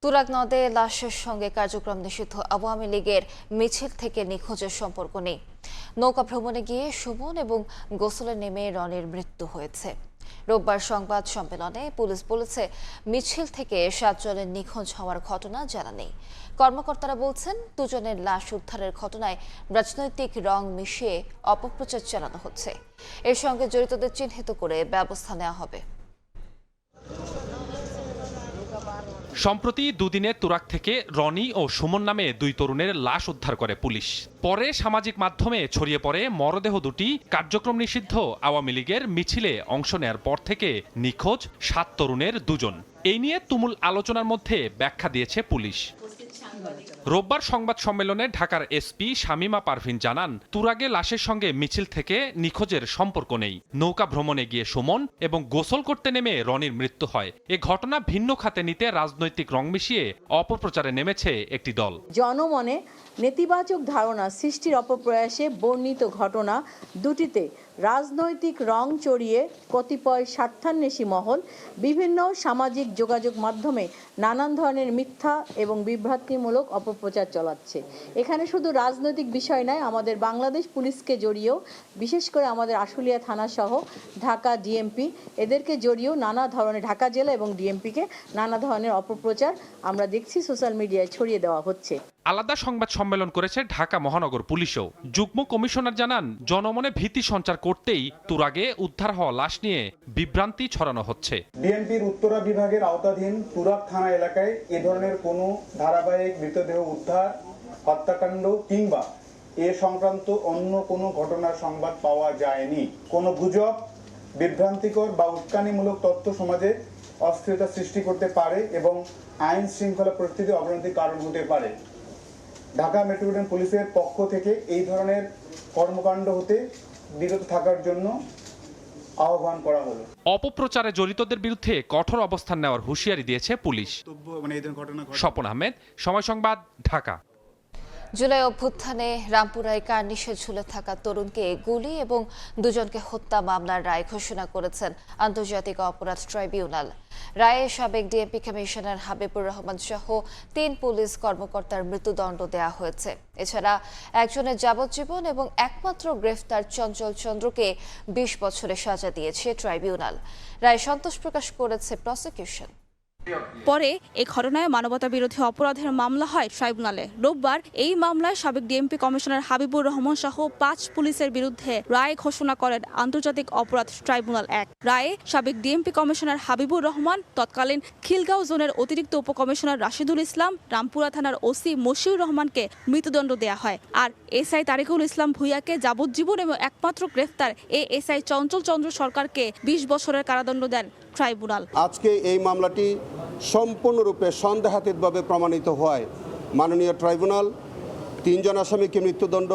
তুরাগ নদে লাশের সঙ্গে কার্যক্রম নিষিদ্ধ আওয়ামী লীগের মিছিল থেকে নিখোঁজের সম্পর্ক নেই। নৌকা ভ্রমণে গিয়ে সুমন এবং গোসলে নেমে রনির মৃত্যু হয়েছে। রোববার সংবাদ সম্মেলনে পুলিশ বলেছে, মিছিল থেকে 7 জনের নিখোঁজ হওয়ার ঘটনা জানা নেই। কর্মকর্তারা বলছেন, 2 জনের লাশ উদ্ধারের ঘটনায় রাজনৈতিক রং মিশিয়ে অপপ্রচার চালানো হচ্ছে। এর সঙ্গে জড়িতদের চিহ্নিত করে ব্যবস্থা নেওয়া হবে। সম্প্রতি দুদিনের তুরাগ থেকে রনি ও সুমন নামে 2 তরুণের লাশ উদ্ধার করে পুলিশ। পরে সামাজিক মাধ্যমে ছড়িয়ে পড়ে মরদেহ দুটি কার্যক্রম নিষিদ্ধ আওয়ামী লীগের মিছিলে অংশ নেয়ার পর থেকে নিখোঁজ 7 তরুণের 2 জন। এই নিয়ে তুমুল আলোচনার মধ্যে ব্যাখ্যা দিয়েছে পুলিশ। রোববার সংবাদ সম্মেলনে ঢাকার এসপি শামীমা পারভিন জানান, তুরাগে লাশের সঙ্গে মিছিল থেকে নিখোঁজের সম্পর্ক নেই। নৌকা ভ্রমণে গিয়ে সুমন এবং গোসল করতে নেমে রনির মৃত্যু হয়। এ ঘটনা ভিন্ন খাতে নিতে রাজনৈতিক রং মিশিয়ে অপপ্রচারে নেমেছে একটি দল। জনমনে নেতিবাচক ধারণা সৃষ্টির অপপ্রয়াসে বর্ণিত ঘটনা দুটিতে রাজনৈতিক রং চড়িয়ে কতিপয় স্বার্থান্বেষী মহল বিভিন্ন সামাজিক যোগাযোগ মাধ্যমে নানান ধরনের মিথ্যা এবং বিভ্রান্তিমূলক অপপ্রচার চালাচ্ছে। এখানে শুধু রাজনৈতিক বিষয় নয়, আমাদের বাংলাদেশ পুলিশকে জড়িয়েও, বিশেষ করে আমাদের আশুলিয়া থানা সহ ঢাকা ডিএমপি এদেরকে জড়িয়েও নানা ধরনের, ঢাকা জেলা এবং ডিএমপিকে নানা ধরনের অপপ্রচার আমরা দেখছি সোশ্যাল মিডিয়ায় ছড়িয়ে দেওয়া হচ্ছে। আলাদা সংবাদ সম্মেলন করেছে ঢাকা মহানগর পুলিশও। যুগ্ম কমিশনার জানান, জনমনে ভীতি সঞ্চার করতেই তুরাগে উদ্ধার হওয়া লাশ নিয়ে বিভ্রান্তি ছড়ানো হচ্ছে। ডিএমপির উত্তরা বিভাগের আওতাধীন তুরাগ থানা এলাকায় এ ধরনের কোনো ধারাবাহিক মৃতদেহ উদ্ধার, হত্যাকাণ্ড কিংবা এ সংক্রান্ত অন্য কোনো ঘটনার সংবাদ পাওয়া যায়নি। কোনো গুজব, বিভ্রান্তিকর বা উস্কানিমূলক তথ্য সমাজে অস্থিরতা সৃষ্টি করতে পারে এবং আইন শৃঙ্খলা পরিস্থিতি অবনতির কারণ হতে পারে। ঢাকা মেট্রোপলিটন পুলিশের পক্ষ থেকে এই ধরনের কর্মকাণ্ড হতে বিরত থাকার জন্য আহ্বান করা হলো। অপপ্রচারে জড়িতদের বিরুদ্ধে কঠোর অবস্থান নেওয়ার হুঁশিয়ারি দিয়েছে পুলিশ। স্বপন আহমেদ, সময় সংবাদ, ঢাকা। জুলাই অভ্যুত্থানে রামপুরায় কার্নিশে ঝুলে থাকা তরুণকে গুলি এবং 2 জনকে হত্যা মামলার রায় ঘোষণা করেছেন আন্তর্জাতিক অপরাধ ট্রাইব্যুনাল। রায়ে সাবেক ডিএমপি কমিশনার হাবিবুর রহমান সহ 3 পুলিশ কর্মকর্তার মৃত্যুদণ্ড দেওয়া হয়েছে। এছাড়া একজনের যাবজ্জীবন এবং একমাত্র গ্রেফতার চঞ্চল চন্দ্রকে 20 বছরের সাজা দিয়েছে ট্রাইব্যুনাল। রায়ে সন্তোষ প্রকাশ করেছে প্রসিকিউশন। পরে এ ঘটনায় মানবতাবিরোধী অপরাধের মামলা হয় ট্রাইব্যুনালে। রোববার এই মামলায় সাবেক ডিএমপি কমিশনার হাবিবুর রহমান সহ 5 পুলিশের বিরুদ্ধে রায় ঘোষণা করেন আন্তর্জাতিক অপরাধ ট্রাইব্যুনাল 1। রায়ে সাবেক ডিএমপি কমিশনার হাবিবুর রহমান, তৎকালীন খিলগাঁও জোনের অতিরিক্ত উপকমিশনার রাশিদুল ইসলাম, রামপুরা থানার ওসি মশিউর রহমানকে মৃত্যুদণ্ড দেওয়া হয়। আর এসআই তারিকুল ইসলাম ভুইয়াকে যাবজ্জীবন এবং একমাত্র গ্রেফতার এএসআই চঞ্চল চন্দ্র সরকারকে 20 বছরের কারাদণ্ড দেন ট্রাইব্যুনাল। আজকে এই মামলাটি সম্পূর্ণরূপে সন্দেহাতীতভাবে প্রমাণিত হয়। মাননীয় ট্রাইব্যুনাল 3 জন আসামিকে মৃত্যুদণ্ড,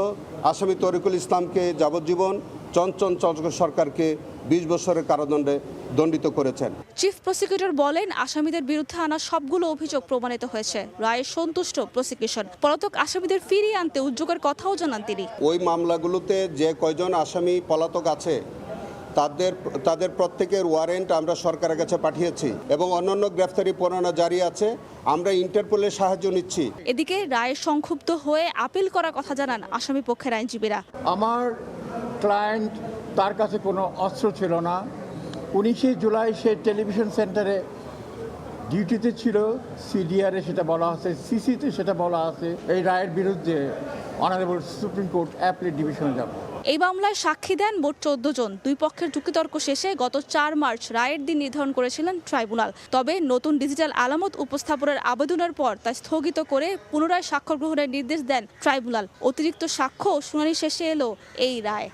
আসামি তরিকুল ইসলামকে যাবজ্জীবন, চঞ্চল চন্দ্র সরকারকে 20 বছরের কারাদণ্ডে দণ্ডিত করেছেন। চিফ প্রসিকিউটর বলেন, আসামিদের বিরুদ্ধে আনা সবগুলো অভিযোগ প্রমাণিত হয়েছে। রায়ে সন্তুষ্ট প্রসিকিউশন। পলাতক আসামিদের ফিরিয়ে আনতে উদ্যোগের কথাও জানান তিনি। ওই মামলাগুলোতে যে কয়জন আসামি পলাতক আছে তাদের প্রত্যেকের ওয়ারেন্ট আমরা সরকারের কাছে পাঠিয়েছি এবং অন্যান্য গ্রেফতারি পরোয়ানা জারি আছে। আমরা ইন্টারপোলের সাহায্য নিচ্ছি। এদিকে রায়ে সংক্ষুব্ধ হয়ে আপিল করার কথা জানান আসামি পক্ষের আইনজীবীরা। আমার ক্লায়েন্ট, তার কাছে কোনো অস্ত্র ছিল না। 19 জুলাই সে টেলিভিশন সেন্টারে ডিউটিতে ছিল, সিডিআরে সেটা বলা আছে, সিসিতে সেটা বলা আছে। এই রায়ের বিরুদ্ধে অনারেবল সুপ্রিম কোর্ট অ্যাপিলেট ডিভিশনে যাব। এই মামলায় সাক্ষী দেন মোট 14 জন। দুই পক্ষের যুক্তিতর্ক শেষে গত 4 মার্চ রায়ের দিন নির্ধারণ করেছিলেন ট্রাইব্যুনাল। তবে নতুন ডিজিটাল আলামত উপস্থাপনের আবেদনের পর তা স্থগিত করে পুনরায় স্বাক্ষর গ্রহণের নির্দেশ দেন ট্রাইব্যুনাল। অতিরিক্ত সাক্ষ্য শুনানি শেষে এলো এই রায়।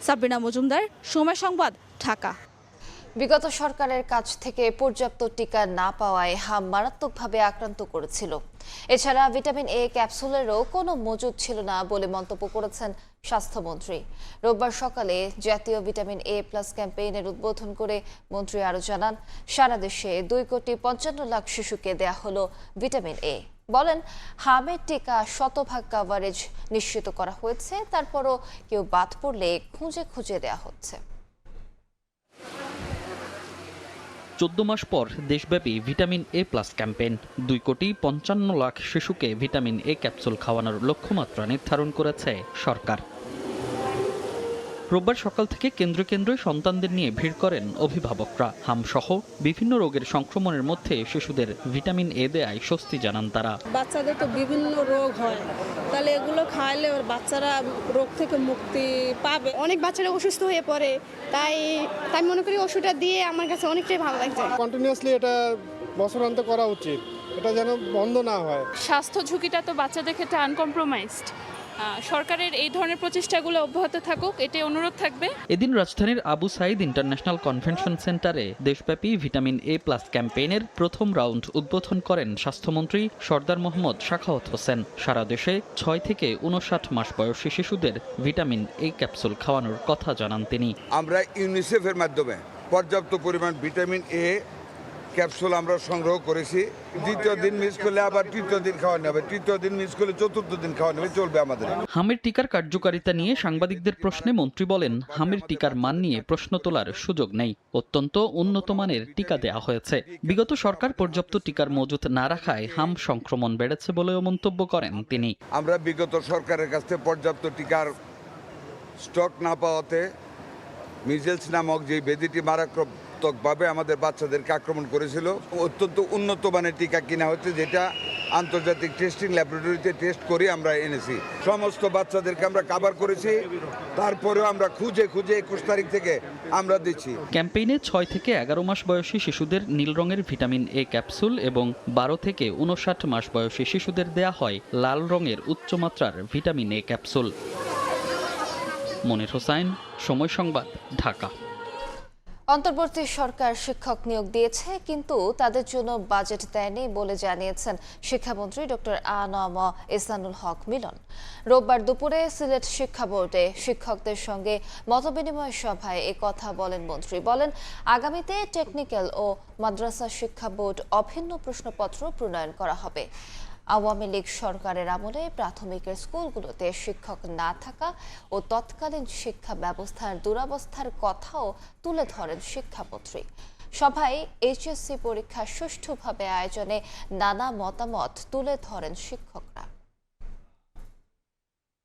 সাবরিনা মজুমদার, সময় সংবাদ, ঢাকা। বিগত সরকারের কাছ থেকে পর্যাপ্ত টিকা না পাওয়ায় হাম মারাত্মকভাবে আক্রান্ত করেছিল। এছাড়া ভিটামিন এ ক্যাপসুলেরও কোনো মজুদ ছিল না বলে মন্তব্য করেছেন স্বাস্থ্যমন্ত্রী। রোববার সকালে জাতীয় ভিটামিন এ প্লাস ক্যাম্পেইনের উদ্বোধন করে মন্ত্রী আরও জানান, সারা দেশে 2,55,00,000 শিশুকে দেয়া হলো ভিটামিন এ। বলেন, হামের টিকা 100% কভারেজ নিশ্চিত করা হয়েছে, তারপরও কেউ বাদ পড়লে খুঁজে খুঁজে দেয়া হচ্ছে। 14 মাস পর দেশব্যাপী ভিটামিন এ প্লাস ক্যাম্পেইন, 2,55,00,000 শিশুকে ভিটামিন এ ক্যাপসুল খাওয়ানোর লক্ষ্যমাত্রা নির্ধারণ করেছে সরকার। রোববার সকাল থেকে কেন্দ্রে কেন্দ্রে সন্তানদের নিয়ে ভিড় করেন অভিভাবকরা। হামসহ বিভিন্ন রোগের সংক্রমণের মধ্যে শিশুদের ভিটামিন এ দেয়ায় স্বস্তি জানান তারা। বাচ্চাদের তো বিভিন্ন রোগ হয়, তাহলে এগুলো খাইলে ওর বাচ্চারা রোগ থেকে মুক্তি পাবে। অনেক বাচ্চারা অসুস্থ হয়ে পড়ে, তাই মনে করি ওষুধটা দিয়ে আমার কাছে অনেকটাই ভালো লাগছে। কন্টিনিউয়াসলি এটা বছরান্ত করা উচিত, এটা যেন বন্ধ না হয়। স্বাস্থ্য ঝুঁকিটা তো বাচ্চাদের ক্ষেত্রে আনকম্প্রোমাইজড। সরকারের এই ধরনের প্রচেষ্টাগুলো অব্যাহত থাকুক, এটাই অনুরোধ থাকবে। এদিন রাজধানীর আবু সাইদ ইন্টারন্যাশনাল কনভেনশন সেন্টারে দেশব্যাপী ভিটামিন এ প্লাস ক্যাম্পেইনের প্রথম রাউন্ড উদ্বোধন করেন স্বাস্থ্যমন্ত্রী সরদার মোহাম্মদ সাখাওয়াত হোসেন। সারা দেশে 6 থেকে 59 মাস বয়সী শিশুদের ভিটামিন এ ক্যাপসুল খাওয়ানোর কথা জানান তিনি। আমরা ইউনিসেফের মাধ্যমে পর্যাপ্ত পরিমাণ ভিটামিন এ ক্যাপসুল আমরা সংগ্রহ করেছি। দ্বিতীয় দিন মিস করলে আবার তৃতীয় দিন খাওয়ানো হবে, তৃতীয় দিন মিস করলে চতুর্থ দিন খাওয়ানো হবে, চলবে আমাদের। হামের টিকার কার্যকারিতা নিয়ে সাংবাদিকদের প্রশ্নে মন্ত্রী বলেন, হামের টিকার মান নিয়ে প্রশ্ন তোলার সুযোগ নেই, অত্যন্ত উন্নত মানের টিকা দেয়া হয়েছে। বিগত সরকার পর্যাপ্ত টিকার মজুত না রাখায় হাম সংক্রমণ বেড়েছে বলেও মন্তব্য করেন তিনি। আমরা বিগত সরকারের কাছ থেকে পর্যাপ্ত টিকার স্টক না পাওয়াতে মিজেলস নামক যে ব্যাধিটি মারাত্মকভাবে আমাদের বাচ্চাদেরকে আক্রমণ করেছিল, অত্যন্ত উন্নত মানের টিকা কিনা হচ্ছে, যেটা আন্তর্জাতিক টেস্টিং ল্যাবরেটরিতে টেস্ট করে আমরা এনেছি। সমস্ত বাচ্চাদেরকে আমরা কভার করেছি, তারপরেও আমরা খুঁজে 21 তারিখ থেকে আমরা দিচ্ছি। ক্যাম্পেইনে 6 থেকে 11 মাস বয়সী শিশুদের নীল রঙের ভিটামিন এ ক্যাপসুল এবং 12 থেকে 59 মাস বয়সী শিশুদের দেয়া হয় লাল রঙের উচ্চমাত্রার ভিটামিন এ ক্যাপসুল। মনির হোসাইন, সময় সংবাদ, ঢাকা। অন্তর্বর্তী সরকার শিক্ষক নিয়োগ দিয়েছে, কিন্তু তাদের জন্য বাজেট দেয়নি বলে জানিয়েছেন শিক্ষামন্ত্রী ডক্টর আ.ন.ম ইহসানুল হক মিলন। রোববার দুপুরে সিলেট শিক্ষা বোর্ডে শিক্ষকদের সঙ্গে মতবিনিময় সভায় এ কথা বলেন মন্ত্রী। বলেন, আগামীতে টেকনিক্যাল ও মাদ্রাসা শিক্ষা বোর্ড অভিন্ন প্রশ্নপত্র প্রণয়ন করা হবে। আওয়ামী লীগ সরকারের আমলে প্রাথমিকের স্কুলগুলোতে শিক্ষক না থাকা ও তৎকালীন শিক্ষা ব্যবস্থার দুরবস্থার কথাও তুলে ধরেন শিক্ষামন্ত্রী। সভায় এইচএসসি পরীক্ষা সুষ্ঠুভাবে আয়োজনে নানা মতামত তুলে ধরেন শিক্ষকরা।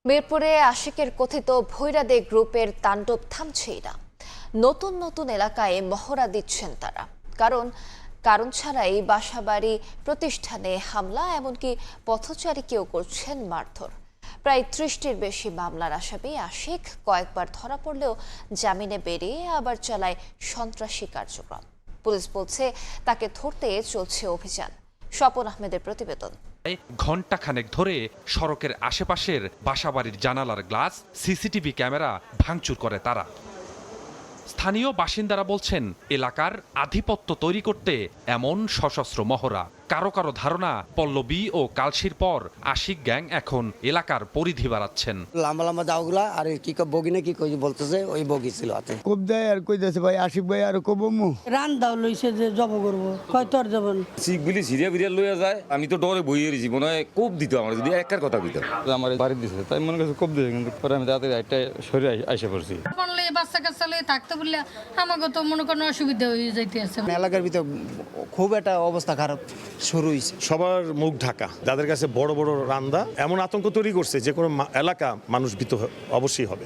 মিরপুরে আশিকের কথিত ভৈরাদে গ্রুপের তাণ্ডব থামছেই না। নতুন নতুন এলাকায় মহড়া দিচ্ছেন তারা, কারণ ছাড়াই বাসাবাড়ি, প্রতিষ্ঠানে হামলা, এমনকি পথচারীকেও করছেন মারধর। প্রায় 30টির বেশি মামলার আসামি আশিক কয়েকবার ধরা পড়লেও জামিনে বেরিয়ে আবার চালায় সন্ত্রাসী কার্যক্রম। পুলিশ বলছে তাকে ধরতে চলছে অভিযান। স্বপন আহমেদের প্রতিবেদন। ঘণ্টাখানেক ধরে সড়কের আশেপাশের বাসাবাড়ির জানালার গ্লাস, সিসিটিভি ক্যামেরা ভাঙচুর করে তারা। স্থানীয় বাসিন্দারা বলছেন, এলাকার আধিপত্য তৈরি করতে এমন সশস্ত্র মহড়া কারো কারো ধারণা পল্লবী ও কালশির পর আশিক গ্যাং এখন এলাকার পরিধি বাড়াচ্ছেন। লম্বা লম্বা দাওগুলা আর কি বগি না কি কই বলতেছে ওই বগি ছিল হাতে। কোপ দেয় আর কই দেছে ভাই আশিক ভাই আর কোবমু রান দাও লইছে যে জব করব কয় তোর যাবেন শিখগুলি সিরিয়া বিরিয়া লইয়া যায়। আমি তো ডরে বইয়ে রয়েছি, মনে হয় কোপ দিত আমার যদি একার কথা কইতো। আমার বাড়ি দিছে তাই মনে করছে কোপ দিবে, কিন্তু পরে আমি তাড়াতাড়ি একটা সরে আইসা পড়ছি। বাচ্চা কাচ্চা লয়ে থাকতে বললে আমাকে তো মনে করেন অসুবিধা হয়ে যাইতে আছে। এলাকার ভিতর খুব একটা অবস্থা খারাপ শুরু হয়েছে। সবার মুখ ঢাকা, যাদের কাছে বড় বড় রান্দা এমন আতঙ্ক তৈরি করছে যে কোনো এলাকা মানুষ ভীত অবশ্যই হবে।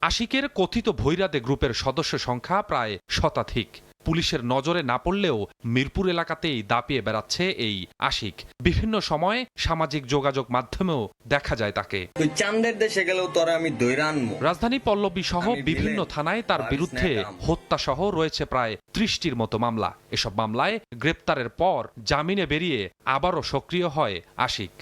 আশিকের কথিত ভৈরাদে গ্রুপের সদস্য সংখ্যা প্রায় শতাধিক। পুলিশের নজরে না পড়লেও মিরপুর এলাকাতেই দাপিয়ে বেড়াচ্ছে এই আশিক। বিভিন্ন সময় সামাজিক যোগাযোগ মাধ্যমেও দেখা যায় তাকে। চান্দের দেশে গেলেও তোরা আমি দৈরা আনবো। রাজধানী পল্লবী সহ বিভিন্ন থানায় তার বিরুদ্ধে হত্যা সহ রয়েছে প্রায় ৩০টির মতো মামলা। এসব মামলায় গ্রেপ্তারের পর জামিনে বেরিয়ে আবারও সক্রিয় হয় আশিক।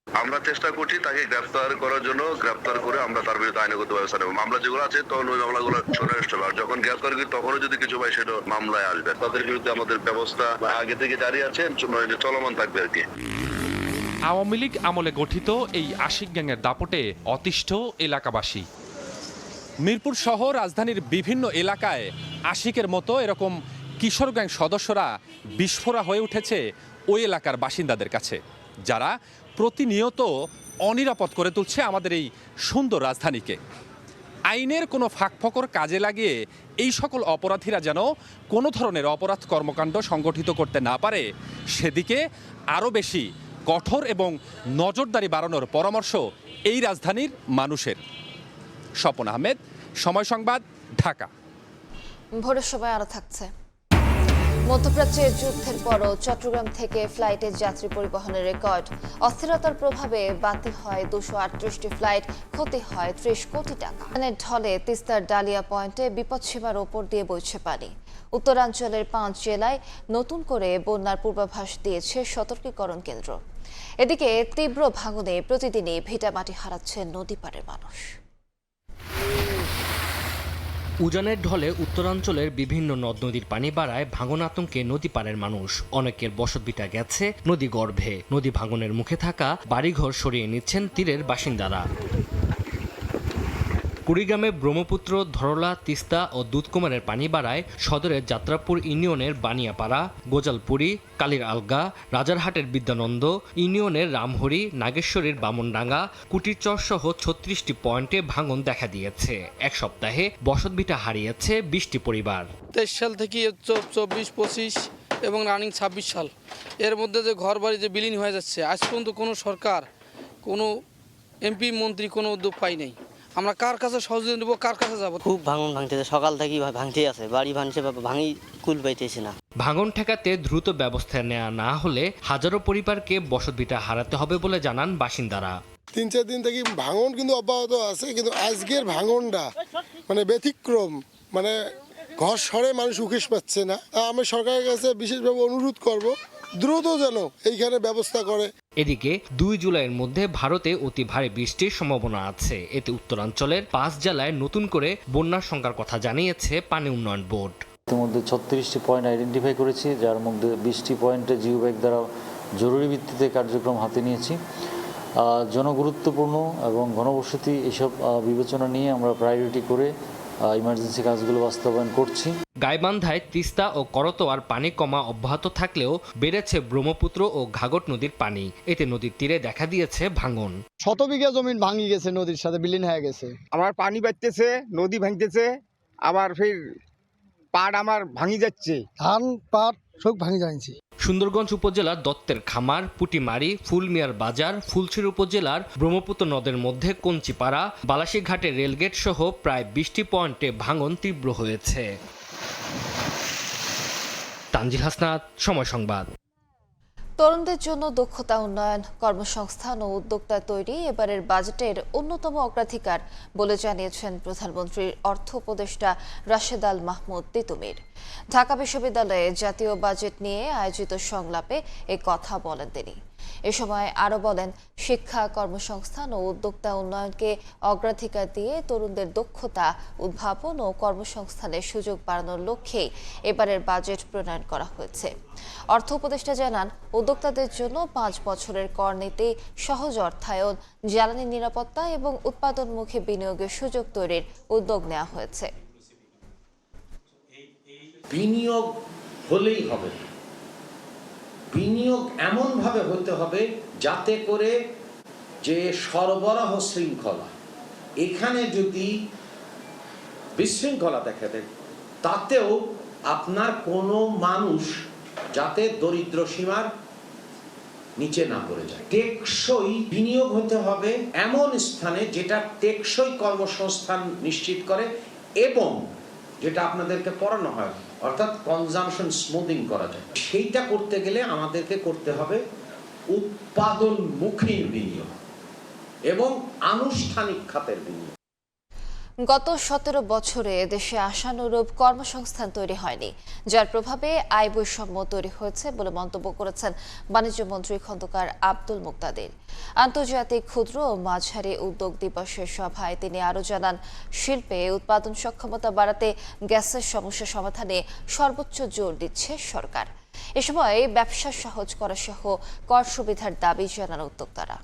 আমরা চেষ্টা করছি তাকে গ্রেফতার করার জন্য, গ্রেফতার করে আমরা তার বিরুদ্ধে আইনগত ব্যবস্থা নেব। মামলা যেগুলো আছে তখন ওই মামলাগুলো শুনে আসতে হবে, আর যখন গ্রেফতার করি তখনও যদি কিছু পাই সেটা মামলায় আসবে। তাদের বিরুদ্ধে আমাদের ব্যবস্থা আগে থেকে জারি আছে, চলমান থাকবে আর কি। আওয়ামী লীগ আমলে গঠিত এই আশিক গ্যাংয়ের দাপটে অতিষ্ঠ এলাকাবাসী। মিরপুর সহ রাজধানীর বিভিন্ন এলাকায় আশিকের মতো এরকম কিশোর গ্যাং সদস্যরা বিস্ফোরা হয়ে উঠেছে ওই এলাকার বাসিন্দাদের কাছে, যারা প্রতিনিয়ত অনিরাপদ করে তুলছে আমাদের এই সুন্দর রাজধানীকে। আইনের কোনো ফাঁকফোকর কাজে লাগিয়ে এই সকল অপরাধীরা যেন কোনো ধরনের অপরাধ কর্মকাণ্ড সংগঠিত করতে না পারে, সেদিকে আরও বেশি কঠোর এবং নজরদারি বাড়ানোর পরামর্শ এই রাজধানীর মানুষের। স্বপন আহমেদ, সময় সংবাদ, ঢাকা। ভোরের সময় আরো থাকছে। মধ্যপ্রাচ্যে যুদ্ধের পরও চট্টগ্রাম থেকে ফ্লাইটে যাত্রী পরিবহনের রেকর্ড। অস্থিরতার প্রভাবে বাতিল হয় 238টি ফ্লাইট, ক্ষতি হয় 30 কোটি টাকা। ঢলে তিস্তার ডালিয়া পয়েন্টে বিপদসীমার ওপর দিয়ে বইছে পানি। উত্তরাঞ্চলের 5 জেলায় নতুন করে বন্যার পূর্বাভাস দিয়েছে সতর্কীকরণ কেন্দ্র। এদিকে তীব্র ভাঙনে প্রতিদিনই ভিটামাটি হারাচ্ছে নদীপাড়ের মানুষ। উজানের ঢলে উত্তরাঞ্চলের বিভিন্ন নদ নদীর পানি বাড়ায় ভাঙন আতঙ্কে নদী পাড়ের মানুষ। অনেকের বসতভিটা গেছে নদী গর্ভে। নদী ভাঙনের মুখে থাকা বাড়িঘর সরিয়ে নিচ্ছেন তীরের বাসিন্দারা। কুড়িগ্রামে ব্রহ্মপুত্র, ধরলা, তিস্তা ও দুধকুমারের পানি বাড়ায় সদরের যাত্রাপুর ইউনিয়নের বানিয়াপাড়া, গোজালপুরি, কালীর আলগা, রাজারহাটের বিদ্যানন্দ, ইউনিয়নের রামহরি, নাগেশ্বরীর বামনডাঙ্গা, কুটিরচর সহ 36টি পয়েন্টে ভাঙন দেখা দিয়েছে। এক সপ্তাহে বসতভিটা হারিয়েছে 20টি পরিবার। 23 সাল থেকে 24, 25 এবং রানিং 26 সাল এর মধ্যে যে ঘর বাড়ি যে বিলীন হয়ে যাচ্ছে, আজ পর্যন্ত কোনো সরকার, কোনো এমপি মন্ত্রী কোনো উদ্যোগ পাই নাই। আমরা কার কাছে সহযোগিতা নেব, কার কাছে যাব? খুব ভাঙন ভাঙতেছে, সকাল থেকেই ভাঙতেই আছে, বাড়ি ভাঙছে, ভাঙি কুল পাইতেছে না। ভাঙন ঠেকাতে দ্রুত ব্যবস্থা নেওয়া না হলে হাজারো পরিবারকে বসতভিটা হারাতে হবে বলে জানান বাসিন্দারা। 3-4 দিন থেকে ভাঙন কিন্তু অব্যাহত আছে, কিন্তু আজকের ভাঙনটা মানে ব্যতিক্রম, মানে ঘর সরে মানুষ উকেশ পাচ্ছে না। আমি সরকারের কাছে বিশেষভাবে অনুরোধ করব দ্রুত যেন এইখানে ব্যবস্থা করে। এদিকে 2 জুলাইয়ের মধ্যে ভারতে অতি ভারী বৃষ্টির সম্ভাবনা আছে। এতে উত্তরাঞ্চলের 5 জেলায় নতুন করে বন্যার সংখ্যার কথা জানিয়েছে পানি উন্নয়ন বোর্ড। ইতিমধ্যে 36টি পয়েন্ট আইডেন্টিফাই করেছি, যার মধ্যে 20টি পয়েন্টে জিও ব্যাগ দ্বারা জরুরি ভিত্তিতে কার্যক্রম হাতে নিয়েছি। জনগুরুত্বপূর্ণ এবং ঘনবসতি এসব বিবেচনা নিয়ে আমরা প্রায়োরিটি করে ইমার্জেন্সি কাজগুলো বাস্তবায়ন করছি। গাইবান্ধায় তিস্তা ও করতোয়ার পানি কমা অব্যাহত থাকলেও বেড়েছে ব্রহ্মপুত্র ও ঘাঘট নদীর পানি। এতে নদীর তীরে দেখা দিয়েছে ভাঙন। 100 বিঘা জমি ভাঙি গেছে, নদীর সাথে বিলীন হয়ে গেছে। আমার পানি বাড়তেছে, নদী ভাঙতেছে, আবার ফের পাট আমার ভাঙি যাচ্ছে, ধান পাট সব ভাঙি যাচ্ছে। সুন্দরগঞ্জ উপজেলার দত্তের খামার, পুটিমারি, ফুলমিয়ার বাজার, ফুলছড়ি উপজেলার ব্রহ্মপুত্র নদের মধ্যে কঞ্চিপাড়া, বালাসীঘাটের রেলগেট সহ প্রায় 20টি পয়েন্টে ভাঙন তীব্র হয়েছে। তানজিল হাসনাত, সময় সংবাদ। তরুণদের জন্য দক্ষতা উন্নয়ন, কর্মসংস্থান ও উদ্যোক্তা তৈরি এবারের বাজেটের অন্যতম অগ্রাধিকার বলে জানিয়েছেন প্রধানমন্ত্রীর অর্থ উপদেষ্টা রাশেদ আল মাহমুদ তিতুমির। ঢাকা বিশ্ববিদ্যালয়ে জাতীয় বাজেট নিয়ে আয়োজিত সংলাপে এ কথা বলেন তিনি। এ সময় আরও বলেন, শিক্ষা, কর্মসংস্থান ও উদ্যোক্তা উন্নয়নকে অগ্রাধিকার দিয়ে তরুণদের দক্ষতা, উদ্ভাবন ও কর্মসংস্থানের সুযোগ বাড়ানোর লক্ষ্যেই এবারের বাজেট প্রণয়ন করা হয়েছে। অর্থ উপদেষ্টা জানান, উদ্যোক্তাদের জন্য 5 বছরের কর নীতি, সহজ অর্থায়ন, জ্বালানি নিরাপত্তা এবং উৎপাদনমুখী বিনিয়োগের সুযোগ তৈরির উদ্যোগ নেওয়া হয়েছে। বিনিয়োগ হলেই হবে, বিনিয়োগ এমনভাবে হতে হবে যাতে করে যে সরবরাহ শৃঙ্খলা, এখানে যদি বিশৃঙ্খলা দেখা দেয় তাতেও আপনার কোনো মানুষ যাতে দরিদ্র সীমার নিচে না পড়ে যায়। টেকসই বিনিয়োগ হতে হবে এমন স্থানে যেটা টেকসই কর্মসংস্থান নিশ্চিত করে এবং যেটা আপনাদেরকে পড়ানো হয়, অর্থাৎ কনজাম্পশন স্মুথিং করা যায়। সেইটা করতে গেলে আমাদেরকে করতে হবে উৎপাদনমুখী বিনিয়োগ এবং আনুষ্ঠানিক খাতের বিনিয়োগ। গত 17 বছরে দেশে আশানুরূপ কর্মসংস্থান তৈরি হয়নি, যার প্রভাবে আয় বৈষম্য তৈরি হয়েছে বলে মন্তব্য করেছেন বাণিজ্য মন্ত্রী খন্দকার আব্দুল মুক্তাদির। আন্তর্জাতিক ক্ষুদ্র ও মাঝারি উদ্যোগ দিবসের সভায় তিনি আরও জানান, শিল্পে উৎপাদন সক্ষমতা বাড়াতে গ্যাসের সমস্যা সমাধানে সর্বোচ্চ জোর দিচ্ছে সরকার। এ সময় ব্যবসা সহজ করা সহ কর সুবিধার দাবি জানান উদ্যোক্তারা।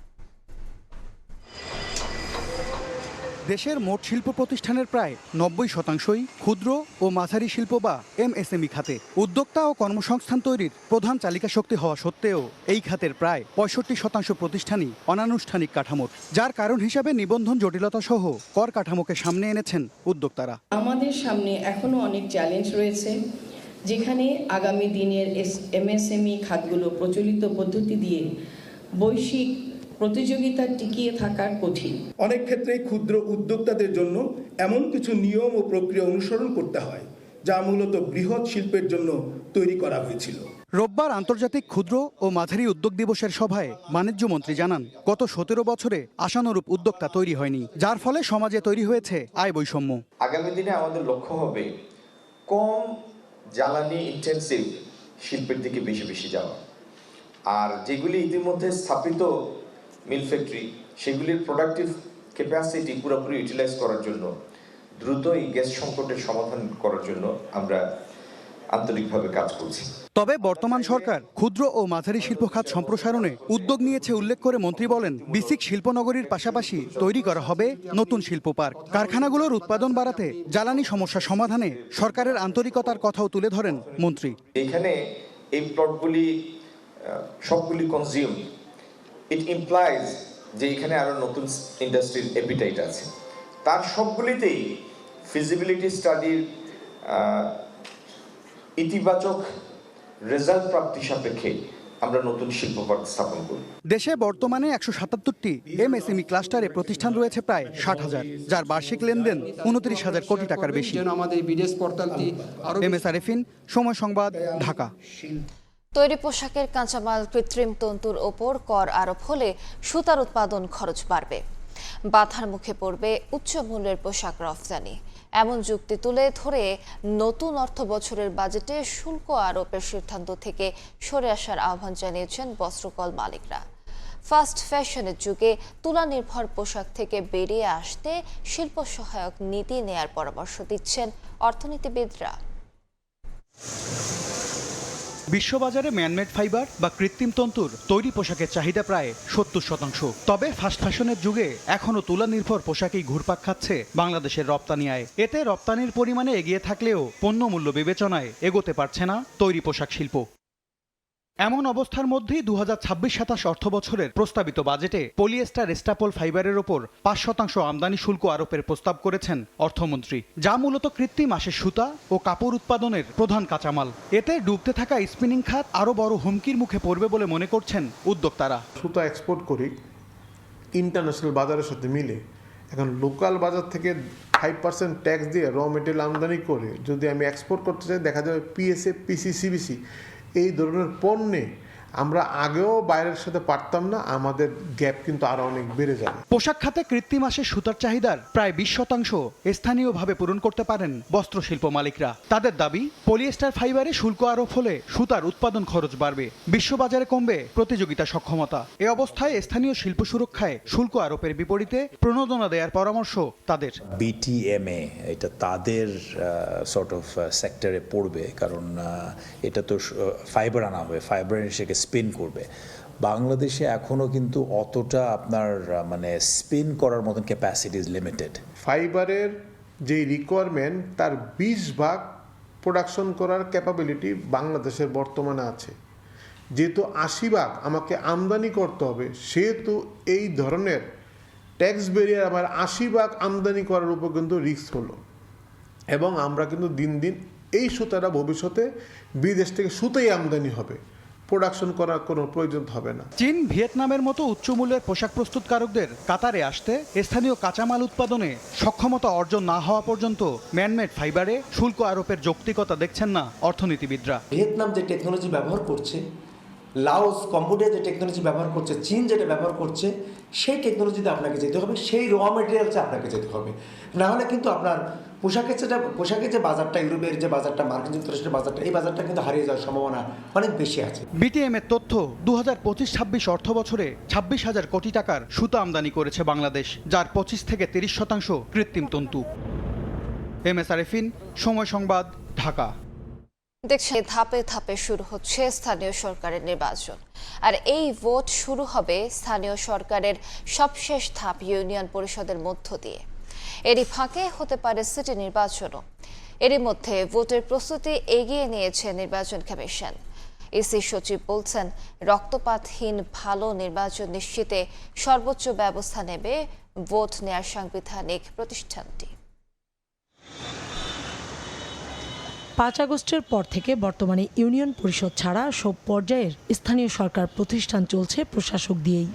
দেশের মোট শিল্প প্রতিষ্ঠানের প্রায় 90% ক্ষুদ্র ও মাঝারি শিল্প বা এমএসএমই খাতে। উদ্যোক্তা ও কর্মসংস্থান তৈরির প্রধান চালিকা শক্তি হওয়া সত্ত্বেও এই খাতের প্রায় 65% প্রতিষ্ঠানই অনানুষ্ঠানিক কাঠামোর, যার কারণ হিসাবে নিবন্ধন জটিলতা সহ কর কাঠামোকে সামনে এনেছেন উদ্যোক্তারা। আমাদের সামনে এখনো অনেক চ্যালেঞ্জ রয়েছে, যেখানে আগামী দিনের এমএসএমই খাতগুলো প্রচলিত পদ্ধতি দিয়ে বৈশ্বিক প্রতিযোগিতা টিকিয়ে থাকার কঠিন। অনেক ক্ষেত্রে ক্ষুদ্র উদ্যোক্তাদের জন্য এমন কিছু নিয়ম ও প্রক্রিয়া অনুসরণ করতে হয় যা মূলত বৃহৎ শিল্পের জন্য তৈরি করা হয়েছিল। রোববার আন্তর্জাতিক ক্ষুদ্র ও মাঝারি উদ্যোগ দিবসের সভায় বাণিজ্য মন্ত্রী জানান, গত 17 বছরে আশানুরূপ উদ্যোক্তা তৈরি হয়নি, যার ফলে সমাজে তৈরি হয়েছে আয় বৈষম্য। আগামী দিনে আমাদের লক্ষ্য হবে কম জ্বালানি ইন্টেন্সিভ শিল্পের দিকে বেশি বেশি যাওয়া, আর যেগুলি ইতিমধ্যে স্থাপিত মিল ফ্যাক্টরি সেগুলির প্রোডাক্টিভ ক্যাপাসিটি পুরোপুরি ইউটিলাইজ করার জন্য দ্রুত এই গ্যাস সংকটের সমাধান করার জন্য আমরা আন্তরিকভাবে কাজ করছি। তবে বর্তমান সরকার ক্ষুদ্র ও মাঝারি শিল্প খাত সম্প্রসারণে উদ্যোগ নিয়েছে উল্লেখ করে মন্ত্রী বলেন, বিসিক শিল্পনগরীর পাশাপাশি তৈরি করা হবে নতুন শিল্প পার্ক। কারখানাগুলোর উৎপাদন বাড়াতে জ্বালানি সমস্যা সমাধানে সরকারের আন্তরিকতার কথাও তুলে ধরেন মন্ত্রী। এখানে এই প্লটগুলি সবগুলি কনজিউম, ইট ইমপ্লাইজ যে এখানে আরো নতুন ইন্ডাস্ট্রির অ্যাপিটাইট আছে। তার সবগুলিতেই ফিজিবিলিটি স্টাডির ইতিবাচক রেজাল্ট প্রাপ্তি সাপেক্ষে আমরা নতুন শিল্প পার্ক স্থাপন করি। দেশে বর্তমানে 177টি এমএসএমই ক্লাস্টারে প্রতিষ্ঠান রয়েছে প্রায় 60,000, যার বার্ষিক লেনদেন 29,000 কোটি টাকার বেশি। এমএস আরেফিন, সময় সংবাদ, ঢাকা। তৈরি পোশাকের কাঁচামাল কৃত্রিম তন্তুর ওপর কর আরোপ হলে সুতার উৎপাদন খরচ বাড়বে, বাধার মুখে পড়বে উচ্চ মূল্যের পোশাক রফতানি। এমন যুক্তি তুলে ধরে নতুন অর্থ বছরের বাজেটে শুল্ক আরোপের সিদ্ধান্ত থেকে সরে আসার আহ্বান জানিয়েছেন বস্ত্রকল মালিকরা। ফাস্ট ফ্যাশনের যুগে তুলা নির্ভর পোশাক থেকে বেরিয়ে আসতে শিল্প সহায়ক নীতি নেয়ার পরামর্শ দিচ্ছেন অর্থনীতিবিদরা। বিশ্ববাজারে ম্যানমেড ফাইবার বা কৃত্রিম তন্তুর তৈরি পোশাকের চাহিদা প্রায় 70%। তবে ফাস্ট ফ্যাশনের যুগে এখনও তুলা নির্ভর পোশাকেই ঘুরপাক খাচ্ছে বাংলাদেশের রপ্তানি আয়। এতে রপ্তানির পরিমাণে এগিয়ে থাকলেও পণ্য মূল্য বিবেচনায় এগোতে পারছে না তৈরি পোশাক শিল্প। এমন অবস্থার মধ্যেই 2026-27 অর্থ বছরের প্রস্তাবিত বাজেটে পলিয়েস্টার স্টাপল ফাইবারের ওপর 5% আমদানি শুল্ক আরোপের প্রস্তাব করেছেন অর্থমন্ত্রী, যা মূলত কৃত্রিম আঁশের সুতা ও কাপড় উৎপাদনের প্রধান কাঁচামাল। এতে ডুবতে থাকা স্পিনিং খাত আরও বড় হুমকির মুখে পড়বে বলে মনে করছেন উদ্যোক্তারা। সুতা এক্সপোর্ট করি ইন্টারন্যাশনাল বাজারের সাথে মিলে, এখন লোকাল বাজার থেকে 5% ট্যাক্স দিয়ে র মেটেরিয়াল আমদানি করে যদি আমি এক্সপোর্ট করতে চাই, দেখা যাবে পিএসএ, পিসি, সিবিসি এই ধরনের পণ্যে আমরা আগেও বাইরের সাথে পারতাম না, আমাদের গ্যাপ কিন্তু আরো অনেক বেড়ে যাবে। পোশাক খাতে কৃত্রিম মাসে সুতার চাহিদার প্রায় 20% স্থানীয়ভাবে পূরণ করতে পারেন বস্ত্রশিল্প মালিকরা। তাদের দাবি, পলিয়েস্টার ফাইবারে শুল্ক আরোপ হলে সুতার উৎপাদন খরচ বাড়বে, বিশ্ববাজারে কমবে প্রতিযোগিতা সক্ষমতা। এ অবস্থায় স্থানীয় শিল্প সুরক্ষায় শুল্ক আরোপের বিপরীতে প্রণোদনা দেওয়ার পরামর্শ তাদের। বিটিএমএ এটা তাদের সর্ট অফ সেক্টরে পড়বে, কারণ এটা তো ফাইবার আনা হবে, ফাইবার সেটাকে স্পিন করবে। বাংলাদেশে এখনো কিন্তু অতটা আপনার মানে স্পিন করার মতন ক্যাপাসিটি ইজ লিমিটেড। ফাইবারের যে রিকোয়ারমেন্ট তার 20% প্রোডাকশন করার ক্যাপাবিলিটি বাংলাদেশের বর্তমানে আছে। যেহেতু 80% আমাকে আমদানি করতে হবে, সেহেতু এই ধরনের ট্যাক্স ব্যারিয়ার আমার 80% আমদানি করার উপর কিন্তু রিস্ক হলো, এবং আমরা কিন্তু দিন দিন এই সুতাটা ভবিষ্যতে বিদেশ থেকে সুতাই আমদানি হবে, প্রোডাকশন করার কোনো প্রয়োজন হবে না। চীন, ভিয়েতনামের মতো উচ্চমূল্যের পোশাক প্রস্তুতকারকদের কাতারে আসতে স্থানীয় কাঁচামাল উৎপাদনে সক্ষমতা অর্জন না হওয়া পর্যন্ত ম্যানমেড ফাইবারে শুল্ক আরোপের যৌক্তিকতা দেখছেন না অর্থনীতিবিদরা। ভিয়েতনাম যে টেকনোলজি ব্যবহার করছে, লাওস, কম্বোডিয়া যে টেকনোলজি ব্যবহার করছে, চীন যেটা ব্যবহার করছে, সেই টেকনোলজিতে আপনাকে যেতে হবে, সেই র মেটেরিয়ালসে আপনাকে যেতে হবে। না হলে কিন্তু আপনার পোশাকের যে বাজারটা, ইউরোপের যে বাজারটা, মার্কিন যুক্তরাষ্ট্রের বাজারটা, এই বাজারটা কিন্তু হারিয়ে যাওয়ার সম্ভাবনা অনেক বেশি আছে। বিটিএম এর তথ্য, 2025-26 অর্থ বছরে 26,000 কোটি টাকার সুতা আমদানি করেছে বাংলাদেশ, যার 25 থেকে 30% কৃত্রিম তন্তু। MS আরেফিন, সময় সংবাদ, ঢাকা। দেখছেন, ধাপে ধাপে শুরু হচ্ছে স্থানীয় সরকারের নির্বাচন, আর এই ভোট শুরু হবে স্থানীয় সরকারের সবশেষ ধাপ ইউনিয়ন পরিষদের মধ্য দিয়ে। এরই ফাঁকে হতে পারে সিটি নির্বাচনও। এরই মধ্যে ভোটের প্রস্তুতি এগিয়ে নিয়েছে নির্বাচন কমিশন। ইসি সচিব বলছেন, রক্তপাতহীন ভালো নির্বাচন নিশ্চিতে সর্বোচ্চ ব্যবস্থা নেবে ভোট নেয়ার সাংবিধানিক প্রতিষ্ঠানটি। 5 আগস্টের পর থেকে বর্তমানে ইউনিয়ন পরিষদ ছাড়া সব পর্যায়ের স্থানীয় সরকার প্রতিষ্ঠান চলছে প্রশাসক দিয়েই।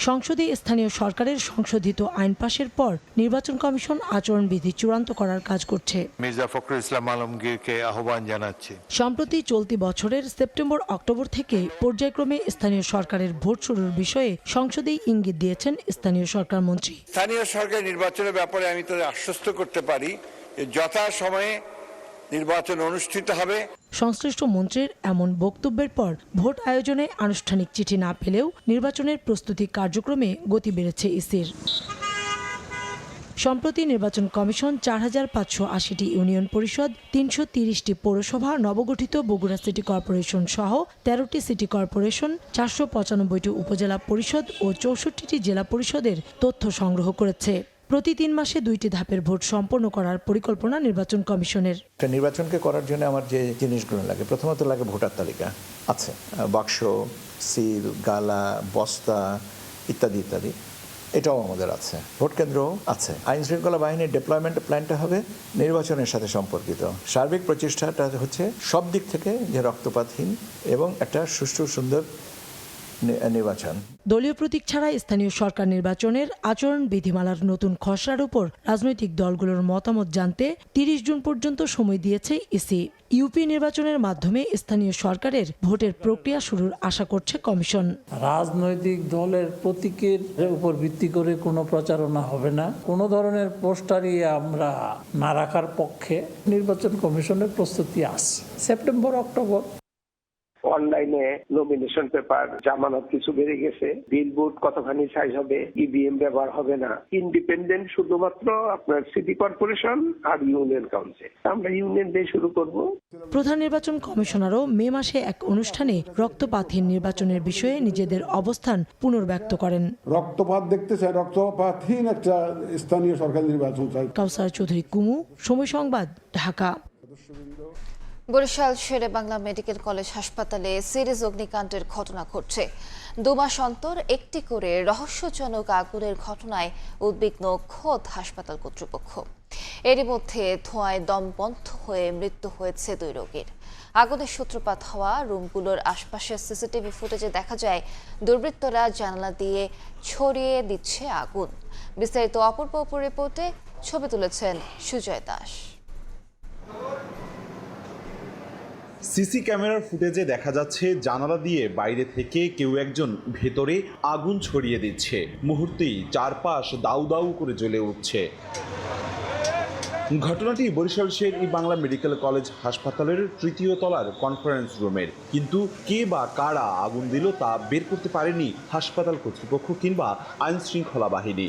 সংসদে স্থানীয় সরকারের সংশোধিত আইন পাশের পর নির্বাচন কমিশন আচরণবিধি চূড়ান্ত করার কাজ করছে। মির্জা ফখরুল ইসলাম আলমগীরকে আহ্বান জানাচ্ছি। সম্প্রতি চলতি বছরের সেপ্টেম্বর-অক্টোবর থেকে পর্যায়ক্রমে স্থানীয় সরকারের ভোট শুরুর বিষয়ে সংসদেই ইঙ্গিত দিয়েছেন স্থানীয় সরকার মন্ত্রী। স্থানীয় সরকার নির্বাচনের ব্যাপারে আমি তাদের আশ্বস্ত করতে পারি যে যথাসময়ে নির্বাচন অনুষ্ঠিত হবে। সংশ্লিষ্ট মন্ত্রীর এমন বক্তব্যের পর ভোট আয়োজনে আনুষ্ঠানিক চিঠি না পেলেও নির্বাচনের প্রস্তুতি কার্যক্রমে গতি বেড়েছে ইসির। সম্প্রতি নির্বাচন কমিশন 4,580টি ইউনিয়ন পরিষদ, 330টি পৌরসভা, নবগঠিত বগুড়া সিটি কর্পোরেশন সহ 13টি সিটি কর্পোরেশন, 495টি উপজেলা পরিষদ ও 64টি জেলা পরিষদের তথ্য সংগ্রহ করেছে। প্রতি 3 মাসে 2টি ধাপের ভোট সম্পন্ন করার পরিকল্পনা নির্বাচন কমিশনের। নির্বাচনকে করার জন্য আমার যে জিনিসগুলো লাগে, প্রথমত লাগে ভোটার তালিকা আছে, বাক্স, সিল, গালা, বস্তা ইত্যাদি ইত্যাদি, এটাও আমাদের আছে। ভোট কেন্দ্রও আছে। আইন শৃঙ্খলা বাহিনীর ডেপ্লয়মেন্ট প্ল্যানটা হবে নির্বাচনের সাথে সম্পর্কিত। সার্বিক প্রচেষ্টাটা হচ্ছে সব দিক থেকে যে রক্তপাতহীন এবং একটা সুষ্ঠু সুন্দর নির্বাচন। দলীয় প্রতীক ছাড়া স্থানীয় সরকার নির্বাচনের আচরণ বিধিমালার নতুন খসড়ার উপর রাজনৈতিক দলগুলোর মতামত জানতে 30 জুন পর্যন্ত সময় দিয়েছে ইসি। ইউপি নির্বাচনের মাধ্যমে স্থানীয় সরকারের ভোটের প্রক্রিয়া শুরুর আশা করছে কমিশন। রাজনৈতিক দলের প্রতীকের উপর ভিত্তি করে কোনো প্রচারণা হবে না, কোনো ধরনের পোস্টারই আমরা না রাখার পক্ষে নির্বাচন কমিশনের প্রস্তুতি আছে। সেপ্টেম্বর-অক্টোবর অনলাইনে নমিনেশন পেপার, জামানত কিছু বেড়ে গেছে, বিলবোর্ড কতখানি সাইজ হবে, ইভিএম ব্যবহার হবে না, ইন্ডিপেন্ডেন্ট শুধুমাত্র আপনার সিটি কর্পোরেশন আর ইউনিয়ন কাউন্সিল। আমরা ইউনিয়ন দিয়ে শুরু করব। প্রধান নির্বাচন কমিশনারও মে মাসে এক অনুষ্ঠানে রক্তপাতহীন নির্বাচনের বিষয়ে নিজেদের অবস্থান পুনর্ব্যক্ত করেন। রক্তপাত দেখতে চাই, রক্তপাতহীন একটা স্থানীয় সরকার নির্বাচন চাই। কাউসার চৌধুরী কুমু, সময় সংবাদ, ঢাকা। বরিশাল শেরে বাংলা মেডিকেল কলেজ হাসপাতালে সিরিজ অগ্নিকাণ্ডের ঘটনা ঘটছে। 2 মাস অন্তর একটি করে রহস্যজনক আগুনের ঘটনায় উদ্বিগ্ন খোদ হাসপাতাল কর্তৃপক্ষ। এরই মধ্যে ধোঁয়ায় দম বন্ধ হয়ে মৃত্যু হয়েছে 2 রোগীর। আগুনের সূত্রপাত হওয়া রুমগুলোর আশপাশের সিসিটিভি ফুটেজে দেখা যায় দুর্বৃত্তরা জানালা দিয়ে ছড়িয়ে দিচ্ছে আগুন। বিস্তারিত অপূর্ব রিপোর্টে ছবি তুলেছেন সুজয় দাস। সিসি ক্যামেরার ফুটেজে দেখা যাচ্ছে জানালা দিয়ে বাইরে থেকে কেউ একজন ভেতরে আগুন ছড়িয়ে দিচ্ছে। মুহূর্তেই চারপাশ দাউ দাউ করে জ্বলে উঠছে। ঘটনাটি বরিশাল শের-ই বাংলা মেডিকেল কলেজ হাসপাতালের ৩য় তলার কনফারেন্স রুমের। কিন্তু কে বা কারা আগুন দিল তা বের করতে পারেনি হাসপাতাল কর্তৃপক্ষ কিংবা আইন শৃঙ্খলা বাহিনী।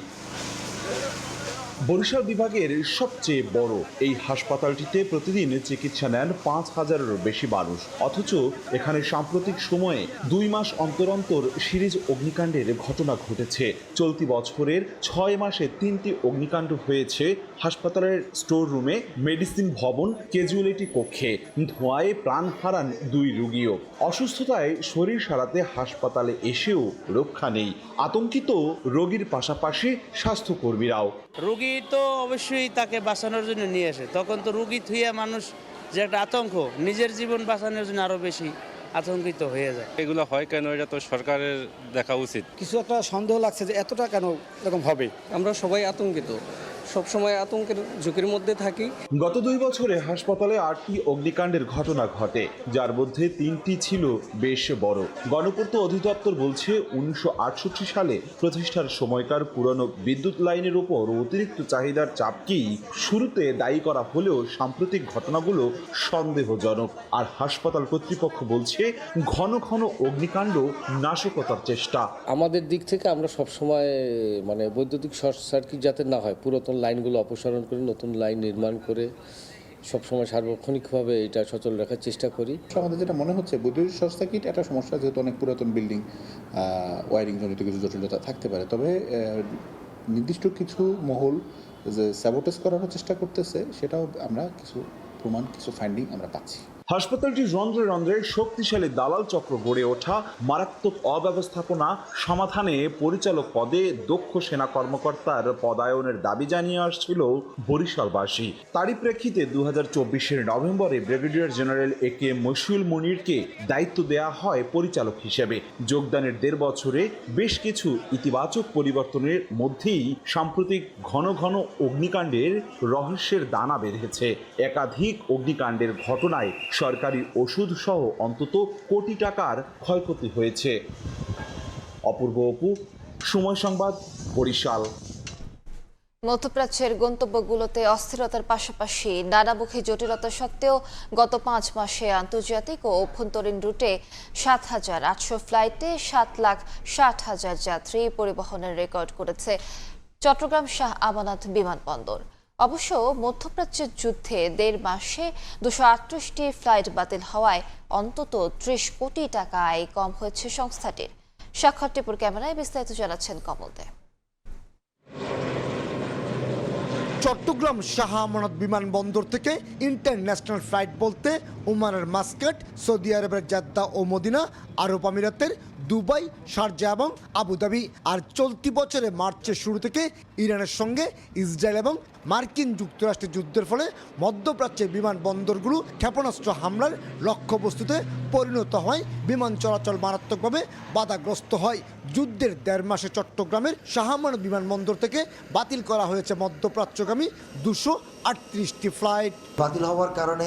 বরিশাল বিভাগের সবচেয়ে বড় এই হাসপাতালটিতে প্রতিদিন চিকিৎসা নেন ৫,০০০-এরও বেশি মানুষ। অথচ এখানে সাম্প্রতিক সময়ে ২ মাস অন্তর অন্তর সিরিজ অগ্নিকাণ্ডের ঘটনা ঘটেছে। চলতি বছরের ৬ মাসে ৩টি অগ্নিকাণ্ড হয়েছে হাসপাতালের স্টোর রুমে, মেডিসিন ভবন, ক্যাজুয়ালিটি কক্ষে। ধোঁয়ায় প্রাণ হারান ২ রোগীও। অসুস্থতায় শরীর সারাতে হাসপাতালে এসেও রক্ষা নেই। আতঙ্কিত রোগীর পাশাপাশি স্বাস্থ্যকর্মীরাও। রোগী তো অবশ্যই তাকে বাঁচানোর জন্য নিয়ে আসে, তখন তো রোগী থুইয়া মানুষ যে একটা আতঙ্ক, নিজের জীবন বাঁচানোর জন্য আরো বেশি আতঙ্কিত হয়ে যায়। এগুলো হয় কেন, এটা তো সরকারের দেখা উচিত। কিছু একটা সন্দেহ লাগছে যে এতটা কেন এরকম হবে। আমরা সবাই আতঙ্কিত, সবসময় আতঙ্কের ঝুঁকির মধ্যে থাকি। গত 2 বছরে হাসপাতালে 8টি অগ্নিকাণ্ডের ঘটনা ঘটে, যার মধ্যে 3টি ছিল বেশ বড়। গণপূর্ত অধিদপ্তর বলছে 1968 সালে প্রতিষ্ঠার সময়কার পুরনো বিদ্যুৎ লাইনের উপর অতিরিক্ত চাহিদার চাপকেই শুরুতে দায়ী করা হলেও সাম্প্রতিক ঘটনাগুলো সন্দেহজনক। আর হাসপাতাল কর্তৃপক্ষ বলছে ঘন ঘন অগ্নিকাণ্ড নাশকতার চেষ্টা। আমাদের দিক থেকে আমরা সবসময় বৈদ্যুতিক শর্ট সার্কিট যাতে না হয়, পুরাতন লাইনগুলো অপসারণ করে নতুন লাইন নির্মাণ করে সবসময় সার্বক্ষণিকভাবে এটা সচল রাখার চেষ্টা করি। আমাদের যেটা মনে হচ্ছে বৈদ্যুতিক শর্ট সার্কিট একটা সমস্যা, যেহেতু অনেক পুরাতন বিল্ডিং, ওয়ারিং জনিত কিছু জটিলতা থাকতে পারে। তবে নির্দিষ্ট কিছু মহল যে স্যাবোটেজ করার চেষ্টা করতেছে, সেটাও আমরা কিছু প্রমাণ, কিছু ফাইন্ডিং আমরা পাচ্ছি। হাসপাতালটি রন্ধ্রে রন্ধ্রে শক্তিশালী দালাল চক্র গড়ে ওঠা, মারাত্মক অব্যবস্থাপনা সমাধানে পরিচালক পদে দক্ষ সেনা কর্মকর্তার পদায়নের দাবি জানিয়ে আসছিল বরিশালবাসী। তারই প্রেক্ষিতে 2024-এর নভেম্বরে ব্রিগেডিয়ার জেনারেল AK মশিউল মনিরকে দায়িত্ব দেওয়া হয় পরিচালক হিসেবে। যোগদানের 1.5 বছরে বেশ কিছু ইতিবাচক পরিবর্তনের মধ্যেই সাম্প্রতিক ঘন ঘন অগ্নিকাণ্ডের রহস্যের দানা বেঁধেছে। একাধিক অগ্নিকাণ্ডের ঘটনায় সরকারি ওষুধ সহ অন্তত কোটি টাকার ক্ষয়ক্ষতি হয়েছে। অপূর্ব অপু, সময় সংবাদ, বরিশাল। মধ্যপ্রাচ্যের গন্তব্যগুলোতে অস্থিরতার পাশাপাশি নানামুখী জটিলতা সত্ত্বেও গত 5 মাসে আন্তর্জাতিক ও অভ্যন্তরীণ রুটে 7,800 ফ্লাইটে 7,60,000 যাত্রী পরিবহনের রেকর্ড করেছে চট্টগ্রাম শাহ আমানত বিমানবন্দর। অবশ্য মধ্যপ্রাচ্যের যুদ্ধে 1.5 মাসে 228টি ফ্লাইট বাতিল হওয়ায় অন্তত 30 কোটি টাকা আয় কম হয়েছে সংস্থাটির। স্বাক্ষর টিপুর ক্যামেরায় বিস্তারিত জানাচ্ছেন কমল দে। চট্টগ্রাম শাহ আমানত বিমানবন্দর থেকে ইন্টারন্যাশনাল ফ্লাইট বলতে ওমানের মাস্কাট, সৌদি আরবের জেদ্দা ও মদিনা, আরব আমিরাতের দুবাই, শারজা এবং আবুধাবি। আর চলতি বছরে মার্চের শুরু থেকে ইরানের সঙ্গে ইসরায়েল এবং মার্কিন যুক্তরাষ্ট্রের যুদ্ধের ফলে মধ্যপ্রাচ্যের বিমানবন্দরগুলো ক্ষেপণাস্ত্র হামলার লক্ষ্যবস্তুতে পরিণত হয়, বিমান চলাচল মারাত্মকভাবে বাধাগ্রস্ত হয়। যুদ্ধের 1.5 মাসে চট্টগ্রামের শাহ আমানত বিমানবন্দর থেকে বাতিল করা হয়েছে মধ্যপ্রাচ্যগামী 238টি ফ্লাইট। বাতিল হওয়ার কারণে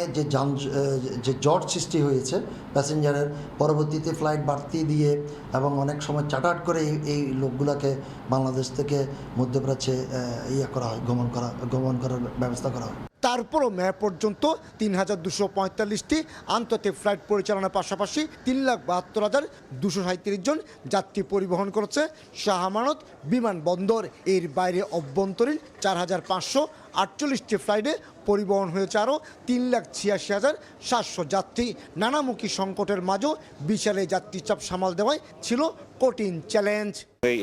যে জট সৃষ্টি হয়েছে প্যাসেঞ্জারের, পরবর্তীতে ফ্লাইট বাড়তি দিয়ে এবং অনেক সময় চার্টার করে এই লোকগুলোকে বাংলাদেশ থেকে মধ্যপ্রাচ্যে গমন করার ব্যবস্থা করা হয়। তারপরও মে পর্যন্ত 3,245টি আন্তর্জাতিক ফ্লাইট পরিচালনার পাশাপাশি 3,72,237 জন যাত্রী পরিবহন করেছে শাহ আমানত বিমানবন্দর। এর বাইরে অভ্যন্তরীণ 4,548টি ফ্লাইটে পরিবহন হয়েছে আরও 3,86,700 যাত্রী। নানামুখী সংকটের মাঝেও বিশাল এই যাত্রী চাপ সামাল দেওয়ায় ছিল কঠিন চ্যালেঞ্জ।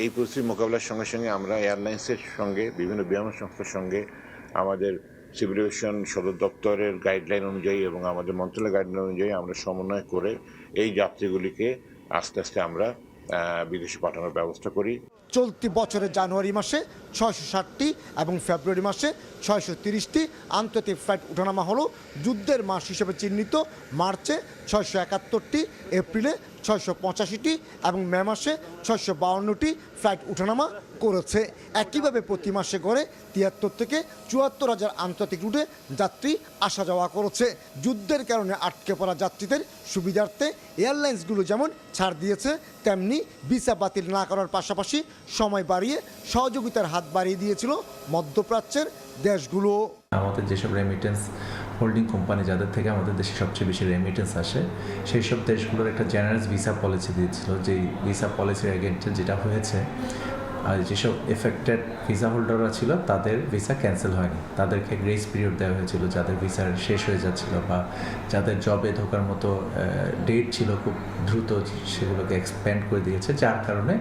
এই পরিস্থিতি মোকাবেলার সঙ্গে সঙ্গে আমরা এয়ারলাইন্সের সঙ্গে, বিভিন্ন বিমান সংস্থার সঙ্গে, আমাদের সিভিল এভিয়েশন সদর দপ্তরের গাইডলাইন অনুযায়ী এবং আমাদের মন্ত্রণালয়ের গাইডলাইন অনুযায়ী আমরা সমন্বয় করে এই যাত্রীগুলিকে আস্তে আস্তে আমরা বিদেশে পাঠানোর ব্যবস্থা করি। চলতি বছরের জানুয়ারি মাসে 660টি এবং ফেব্রুয়ারি মাসে 630টি আন্তর্জাতিক ফ্লাইট ওঠানামা হলো। যুদ্ধের মাস হিসেবে চিহ্নিত মার্চে 671টি, এপ্রিলে 685টি এবং মে মাসে 652টি ফ্লাইট ওঠানামা করেছে। একইভাবে প্রতি মাসে গড়ে 73 থেকে 74,000 আন্তর্জাতিক রুটে যাত্রী আসা যাওয়া করেছে। যুদ্ধের কারণে আটকে পড়া যাত্রীদের সুবিধার্থে এয়ারলাইন্সগুলো যেমন ছাড় দিয়েছে, তেমনি ভিসা বাতিল না করার পাশাপাশি সময় বাড়িয়ে সহযোগিতার হাত বাড়িয়ে দিয়েছিল মধ্যপ্রাচ্যের দেশগুলো। আমাদের যেসব রেমিটেন্স হোল্ডিং কোম্পানি যাদের থেকে আমাদের দেশে সবচেয়ে বেশি রেমিটেন্স আসে, সেই সব দেশগুলোর একটা জেনারেস ভিসা পলিসি দিয়েছিল। যেই ভিসা পলিসির এগেইনস্টে যেটা হয়েছে, আর যেসব এফেক্টেড ভিসা হোল্ডাররা ছিল তাদের ভিসা ক্যান্সেল হয়নি, তাদেরকে গ্রেস পিরিয়ড দেওয়া হয়েছিল। যাদের ভিসা শেষ হয়ে যাচ্ছিল বা যাদের জবে ঢোকার মতো ডেট ছিল খুব দ্রুত, সেগুলোকে এক্সপ্যান্ড করে দিয়েছে, যার কারণে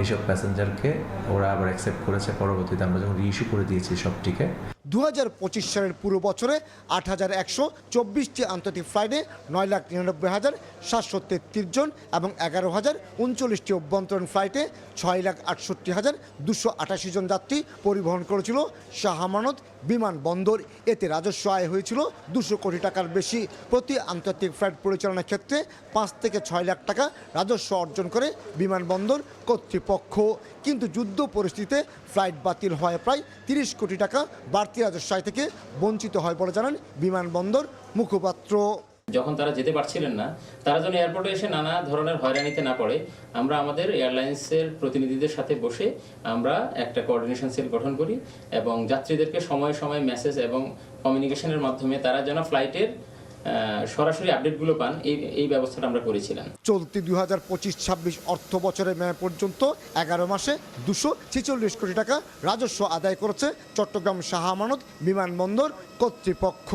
এইসব প্যাসেঞ্জারকে ওরা আবার অ্যাকসেপ্ট করেছে। পরবর্তীতে আমরা যখন রিইস্যু করে দিয়েছি সবটিকে। 2025 সালের পুরো বছরে 8,124টি আন্তর্জাতিক ফ্লাইটে 9,99,733 জন এবং 11,039টি অভ্যন্তরীণ ফ্লাইটে 6,68,288 জন যাত্রী পরিবহন করেছিল শাহ আমানত বিমানবন্দর। এতে রাজস্ব আয় হয়েছিল 200 কোটি টাকার বেশি। প্রতি আন্তর্জাতিক ফ্লাইট পরিচালনার ক্ষেত্রে 5 থেকে 6 লাখ টাকা রাজস্ব অর্জন করে বিমানবন্দর কর্তৃপক্ষ। কিন্তু যুদ্ধ পরিস্থিতিতে ফ্লাইট বাতিল হয় প্রায় 30 কোটি টাকা বাড়তি রাজস্ব আয় থেকে বঞ্চিত হয় বলে জানান বিমানবন্দর মুখপাত্র। যখন তারা যেতে পারছিলেন না, তারা যেন এয়ারপোর্টে এসে নানা ধরনের হয়রানিতে না পড়ে, আমরা আমাদের এয়ারলাইন্সের প্রতিনিধিদের সাথে বসে আমরা একটা কোঅর্ডিনেশন সেল গঠন করি এবং যাত্রীদেরকে সময়ে সময়ে মেসেজ এবং কমিউনিকেশনের মাধ্যমে তারা যেন ফ্লাইটের সরাসরি আপডেটগুলো পান, এই ব্যবস্থাটা আমরা করেছিলাম। চলতি 2025-26 অর্থ বছরের মে পর্যন্ত 11 মাসে 246 কোটি টাকা রাজস্ব আদায় করেছে চট্টগ্রাম শাহ আমানত বিমানবন্দর কর্তৃপক্ষ।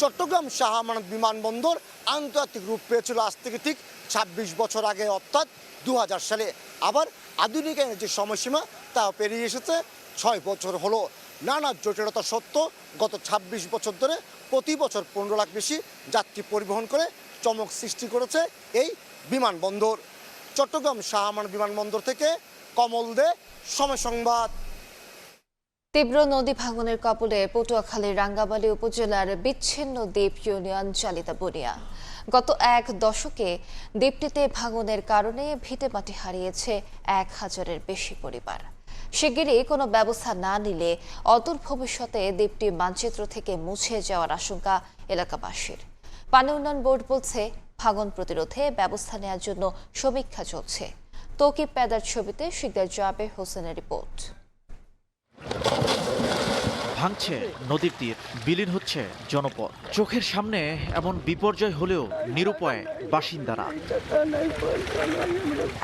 চট্টগ্রাম শাহ আমানত বিমানবন্দর আন্তর্জাতিক রূপ পেয়েছিল আজ থেকে ঠিক 26 বছর আগে, অর্থাৎ 2000 সালে। আবার আধুনিকায়নের যে সময়সীমা তা পেরিয়ে এসেছে 6 বছর হলো। নানা জটিলতা সত্ত্বেও গত 26 বছর ধরে প্রতি বছর 15 লাখ বেশি যাত্রী পরিবহন করে চমক সৃষ্টি করেছে এই বিমানবন্দর। চট্টগ্রাম শাহ আমানত বিমানবন্দর থেকে কমল দে, সময় সংবাদ। তীব্র নদী ভাঙনের কবলে পটুয়াখালীর রাঙ্গামালী উপজেলার বিচ্ছিন্ন দ্বীপ ইউনিয়ন চালিতাবনিয়া। গত 1 দশকে দ্বীপটিতে ভাঙনের কারণে ভিটেমাটি হারিয়েছে 1000-এর বেশি পরিবার। শিগগিরই কোনো ব্যবস্থা না নিলে অদূর ভবিষ্যতে দ্বীপটি মানচিত্র থেকে মুছে যাওয়ার আশঙ্কা এলাকাবাসীর। পানি উন্নয়ন বোর্ড বলছে, ভাঙন প্রতিরোধে ব্যবস্থা নেওয়ার জন্য সমীক্ষা চলছে। তৌকিব পেদার ছবিতে শিকদার জাবের হোসেনের রিপোর্ট। ভাঙছে নদীর তীর, বিলীন হচ্ছে জনপদ। চোখের সামনে এমন বিপর্যয় হলেও নিরুপায় বাসিন্দারা।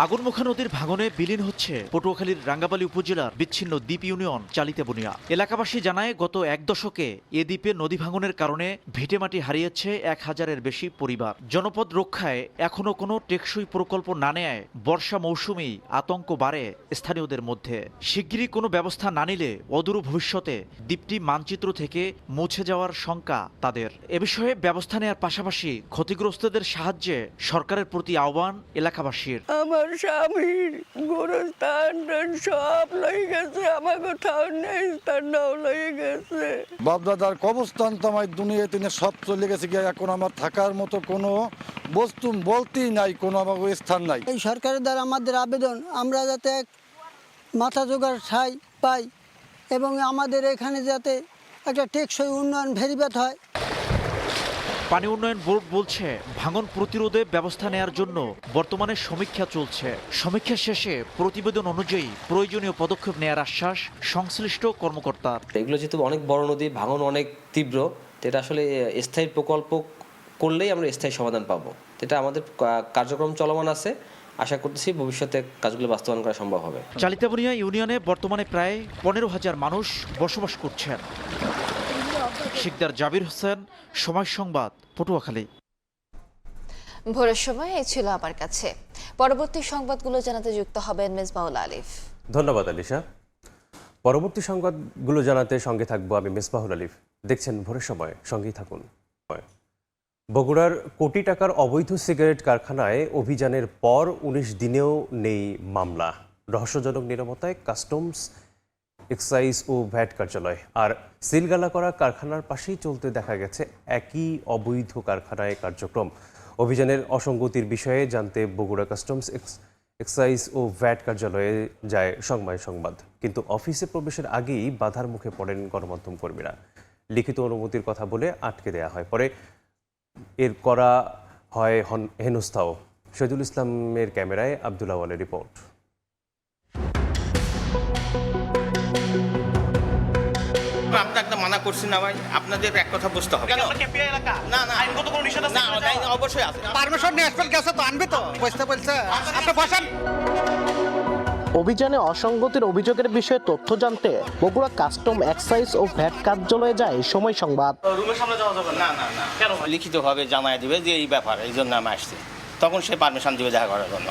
আগুনমুখা নদীর ভাঙনে বিলীন হচ্ছে পটুয়াখালীর রাঙ্গামালী উপজেলার বিচ্ছিন্ন দ্বীপ ইউনিয়ন চালিতাবনিয়া। এলাকাবাসী জানায়, গত 1 দশকে এ দ্বীপে নদী ভাঙনের কারণে ভিটেমাটি হারিয়েছে 1000-এর বেশি পরিবার। জনপদ রক্ষায় এখনো কোনো টেকসই প্রকল্প না নেয় বর্ষা মৌসুমেই আতঙ্ক বাড়ে স্থানীয়দের মধ্যে। শিগগিরই কোনো ব্যবস্থা না নিলে অদূর ভবিষ্যতে দ্বীপটি মানচিত্র থেকে মুছে যাওয়ার শঙ্কা তাদের। এ বিষয়ে ব্যবস্থা নেওয়ার পাশাপাশি ক্ষতিগ্রস্তদের সাহায্যে সরকারের প্রতি আহ্বান এলাকাবাসীর। আমার স্বামীর গোরস্থান সব লয়ে গেছে, আমার কোথাও নেই, স্থানটাও লয়ে গেছে। বাপদাদার কবরস্থান তো আমার দুনিয়াতে সব চলে গেছে গিয়ে, এখন আমার থাকার মতো কোনো বস্তু বলতেই নাই, কোনো আমার স্থান নাই। এই সরকারের দ্বারা আমাদের আবেদন, আমরা যাতে মাথা জোগাড় ঠাঁই পাই এবং আমাদের এখানে যাতে একটা টেকসই উন্নয়ন ভেরিফাইড হয়। পানি উন্নয়ন বোর্ড বলছে, ভাঙন প্রতিরোধে ব্যবস্থা নেওয়ার জন্য বর্তমানে সমীক্ষা চলছে। সমীক্ষা শেষে প্রতিবেদন অনুযায়ী প্রয়োজনীয় পদক্ষেপ নেওয়ার আশ্বাস সংশ্লিষ্ট কর্মকর্তার। এগুলো যেহেতু অনেক বড় নদী, ভাঙন অনেক তীব্র, এটা আসলে স্থায়ী প্রকল্প করলেই আমরা স্থায়ী সমাধান পাবো। এটা আমাদের কার্যক্রম চলমান আছে, আশা করতেছি ভবিষ্যতে কাজগুলো বাস্তবায়ন করা সম্ভব হবে। চালিতাবনিয়া ইউনিয়নে বর্তমানে প্রায় 15,000 মানুষ বসবাস করছেন। শিকদার জাবির হোসেন, সময় সংবাদ, পটুয়াখালী। ভোরের সময় এই ছিল আমার কাছে। পরবর্তী সংবাদগুলো জানাতে যুক্ত হবেন মেজবাউল আলিফ। ধন্যবাদ আলিশা। পরবর্তী সংবাদগুলো জানাতে সঙ্গে থাকবো আমি মেজবাহুল আলিফ। দেখছেন ভোরের সময়, সঙ্গেই থাকুন। বগুড়ার কোটি টাকার অবৈধ সিগারেট কারখানায় অভিযানের পর 19 দিনেও নেই মামলা। রহস্যজনক নিরাপত্তায় কাস্টমস, এক্সাইজ ও ভ্যাট কার্যালয়। আর সিলগালা করা কারখানার পাশেই চলতে দেখা গেছে একই অবৈধ কারখানায় কার্যক্রম। অভিযানের অসঙ্গতির বিষয়ে জানতে বগুড়া কাস্টমস এক্সাইজ ও ভ্যাট কার্যালয়ে যায় সংবাদ, কিন্তু অফিসে প্রবেশের আগেই বাধার মুখে পড়েন গণমাধ্যম কর্মীরা। লিখিত অনুমতির কথা বলে আটকে দেয়া হয়, পরে এর করা হয় হেনস্থাও। শহীদুল ইসলামের ক্যামেরায় আব্দুল আওয়ালের রিপোর্ট। আপনাকে মানা করছি না ভাই, আপনাদের এক কথা বুঝতে হবে। না না, আইনগত কোনো নিষেধ আছে? না, অবশ্যই আছে। পারমিশন নিয়ে আসবেন, গেছে তো আনবে তো, বুঝতে বলছে। আপনি বসেন। অভিযানে অসঙ্গতির অভিযোগের বিষয়ে তথ্য জানতে বগুড়া কাস্টম এক্সাইজ ও ভ্যাট কার্যালয়ে যায় সময় সংবাদ। রুমের সামনে যাওয়া যাবে না? না না, কেন? লিখিতভাবে জানাই দিবে যে এই ব্যাপার, এই জন্য আমি আসছি, তখন সে পারমিশন দিবে দেখা করার জন্য।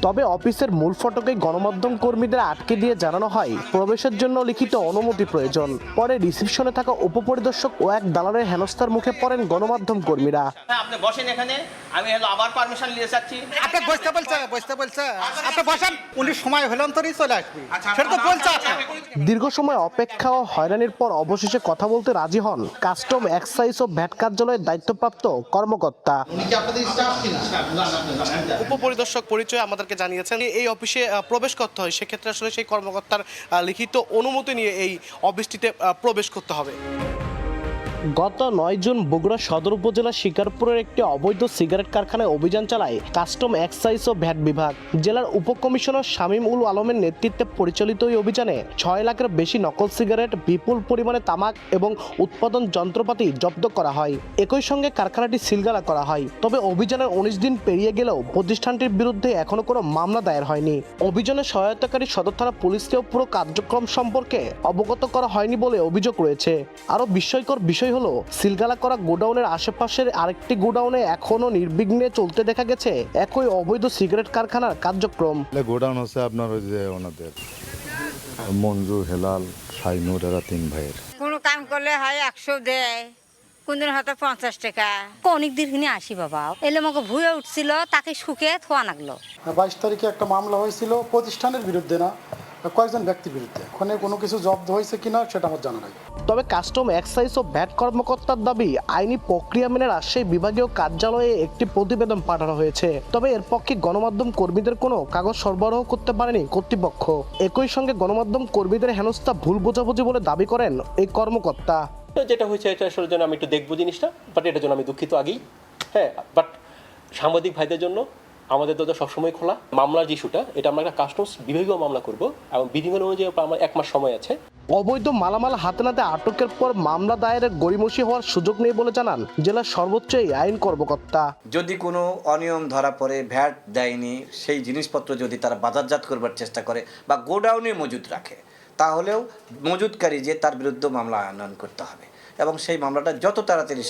তবে অফিসের মূল ফটকে গণমাধ্যম কর্মীদের আটকে দিয়ে জানানো হয় প্রবেশের জন্য লিখিত অনুমতি প্রয়োজন। পরে রিসিপশনে থাকা উপপরিদর্শক ও এক দালালের হেনস্থার মুখে পড়েন গণমাধ্যম কর্মীরা। আপনি বসেন এখানে, আমি আবার পারমিশন নিয়ে যাচ্ছি। আপনি বসতে বলছে, আপনি বসেন, উনি সময় হলেন তরই চলে আসবে, সেটা তো বলছে। দীর্ঘ সময় অপেক্ষা ও হয়রানির পর অবশেষে কথা বলতে রাজি হন কাস্টম এক্সাইজ ও ভ্যাট কার্যালয়ের দায়িত্বপ্রাপ্ত কর্মকর্তা। উপপরিদর্শক পরিচয় আমাদেরকে জানিয়েছেন এই অফিসে প্রবেশ করতে হয়, সেক্ষেত্রে আসলে সেই কর্মকর্তার লিখিত অনুমতি নিয়ে এই অফিসটিতে প্রবেশ করতে হবে। গত 9 জুন বগুড়া সদর উপজেলার শিকারপুরের একটি অবৈধ সিগারেট কারখানায় অভিযান চালায় কাস্টম এক্সাইজ ও ভ্যাট বিভাগ। জেলার উপকমিশনার শামীম উল আলমের নেতৃত্বে পরিচালিত এই অভিযানে 6 লাখের বেশি নকল সিগারেট, বিপুল পরিমাণে তামাক এবং উৎপাদন যন্ত্রপাতি জব্দ করা হয়। একই সঙ্গে কারখানাটি সিলগালা করা হয়। তবে অভিযানের 19 দিন পেরিয়ে গেলেও প্রতিষ্ঠানটির বিরুদ্ধে এখনো কোনো মামলা দায়ের হয়নি। অভিযানে সহায়তাকারী সদর থানা পুলিশকেও পুরো কার্যক্রম সম্পর্কে অবগত করা হয়নি বলে অভিযোগ রয়েছে। আরও বিস্ময়কর বিষয় হলো সিলগালা করা গোডাউনের আশেপাশের আরেকটি গোডাউনে এখনো নির্বিঘ্নে চলতে দেখা গেছে একই অবৈধ সিগারেট কারখানার কার্যক্রম। গোডাউন হচ্ছে আপনার ওই যে ওনাদের মঞ্জু, হেলাল, শাইনুর, এরা 3 ভাইয়ের। কোনো কাম করলে হয় 100 দেয়, কোনদিন হয়তো 50 টাকা। অনেক দিন আসি বাবা এলে আমাকে ভুয়ে উঠছিল, তাকে শুকে থোয়া লাগলো। 22 তারিখে একটা মামলা হয়েছিল প্রতিষ্ঠানের বিরুদ্ধে না, কয়েকজন ব্যক্তির বিরুদ্ধে। ওখানে কোনো কিছু জব্দ হয়েছে কিনা সেটা আমার জানা নাই। তবে কাস্টম এক্সাইজ ও ভ্যাট কর্মকর্তার দাবি আইনি প্রক্রিয়া মেনে রাজশাহী বিভাগীয় কার্যালয়ে একটি প্রতিবেদন পাঠানো হয়েছে। তবে এর পক্ষে গণমাধ্যম কর্মীদের কোনো কাগজ সরবরাহ করতে পারেনি কর্তৃপক্ষ। একই সঙ্গে গণমাধ্যম কর্মীদের হেনস্থা ভুল বোঝাবুঝি বলে দাবি করেন এই কর্মকর্তা। যেটা হয়েছে এটা আসলে জন্য আমি একটু দেখবো জিনিসটা, বাট এটার জন্য আমি দুঃখিত আগেই। হ্যাঁ, বাট সাংবাদিক ভাইদের জন্য আমাদের দরজা সবসময় খোলা। মামলার যে ইস্যুটা, এটা আমরা একটা কাস্টমস বিভাগীয় মামলা করব এবং বিধিমালা অনুযায়ী আমার 1 মাস সময় আছে। অবৈধ মালামাল হাতে নাতে আটকের পর মামলা দায়েরের গড়িমসি হওয়ার সুযোগ নেই বলে জানান জেলার সর্বোচ্চ এই আইন কর্মকর্তা। যদি কোনো অনিয়ম ধরা পড়ে, ভ্যাট দেয়নি, সেই জিনিসপত্র যদি তারা বাজারজাত করবার চেষ্টা করে বা গোডাউনে মজুদ রাখে, তাহলেও মজুদকারী যে তার বিরুদ্ধে মামলা আনয়ন করতে হবে এবং সেই মামলাটা যত তাড়াতাড়ি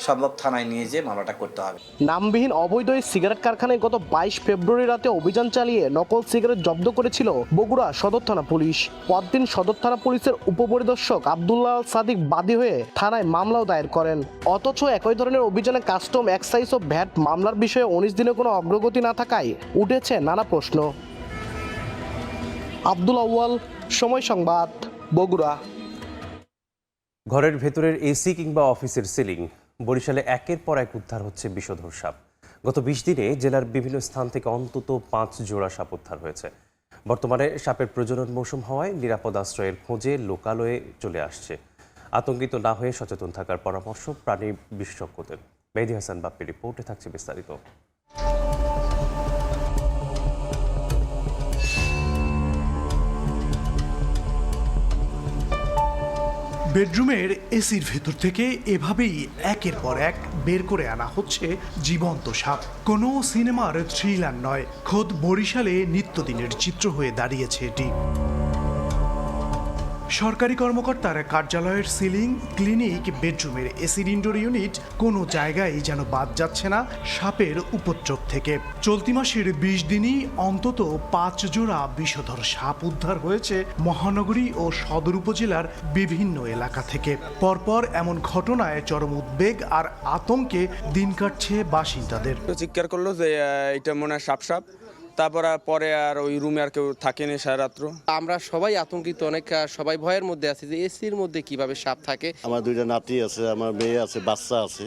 সম্ভব থানায় নিয়ে যেয়ে মামলাটা করতে হবে। নামবিহীন অবৈধ এই সিগারেট কারখানায় গত 22 ফেব্রুয়ারি রাতে অভিযান চালিয়ে নকল সিগারেট জব্দ করেছিল বগুড়া সদর থানা পুলিশ। পরদিন সদর থানা পুলিশের উপপরিদর্শক আব্দুল্লাহ সাদিক বাদী হয়ে থানায় মামলাও দায়ের করেন। অথচ একই ধরনের অভিযানে কাস্টম এক্সাইজ ও ভ্যাট মামলার বিষয়ে 19 দিনে কোনো অগ্রগতি না থাকায় উঠেছে নানা প্রশ্ন। আব্দুল আউয়াল, সময় সংবাদ, বগুড়া। ঘরের ভেতরের এসি কিংবা অফিসের সিলিং, বরিশালে একের পর এক উদ্ধার হচ্ছে বিষধর সাপ। গত 20 দিনে জেলার বিভিন্ন স্থান থেকে অন্তত 5 জোড়া সাপ উদ্ধার হয়েছে। বর্তমানে সাপের প্রজনন মৌসুম হওয়ায় নিরাপদ আশ্রয়ের খোঁজে লোকালয়ে চলে আসছে। আতঙ্কিত না হয়ে সচেতন থাকার পরামর্শ প্রাণী বিশেষজ্ঞদের। মেহেদী হাসান বাপ্পির রিপোর্টে থাকছে বিস্তারিত। বেডরুমের এসির ভেতর থেকে এভাবেই একের পর এক বের করে আনা হচ্ছে জীবন্ত সাপ। কোনো সিনেমার থ্রিলার নয়, খোদ বরিশালে নিত্যদিনের চিত্র হয়ে দাঁড়িয়েছে এটি। সরকারি কর্মকর্তার কার্যালয়ের সিলিং, ক্লিনিক, বেডরুমের এসির ইনডোর ইউনিট, কোনো জায়গায় যেন বাদ যাচ্ছে না সাপের উপদ্রব থেকে। চলতি মাসের 20 দিনই অন্তত 5 জোড়া বিষধর সাপ উদ্ধার হয়েছে মহানগরী ও সদর উপজেলার বিভিন্ন এলাকা থেকে। পরপর এমন ঘটনায় চরম উদ্বেগ আর আতঙ্কে দিন কাটছে বাসিন্দাদের। চিৎকার করলো যে এটা মনে হয় সাপ, তারপরে পরে আর ওই রুমে আর কেউ থাকেনি সারা রাত্র। আমরা সবাই আতঙ্কিত, অনেক সবাই ভয়ের মধ্যে আছি যে এসির মধ্যে কিভাবে সাপ থাকে। আমার 2টা নাতি আছে, আমার মেয়ে আছে, বাচ্চা আছে,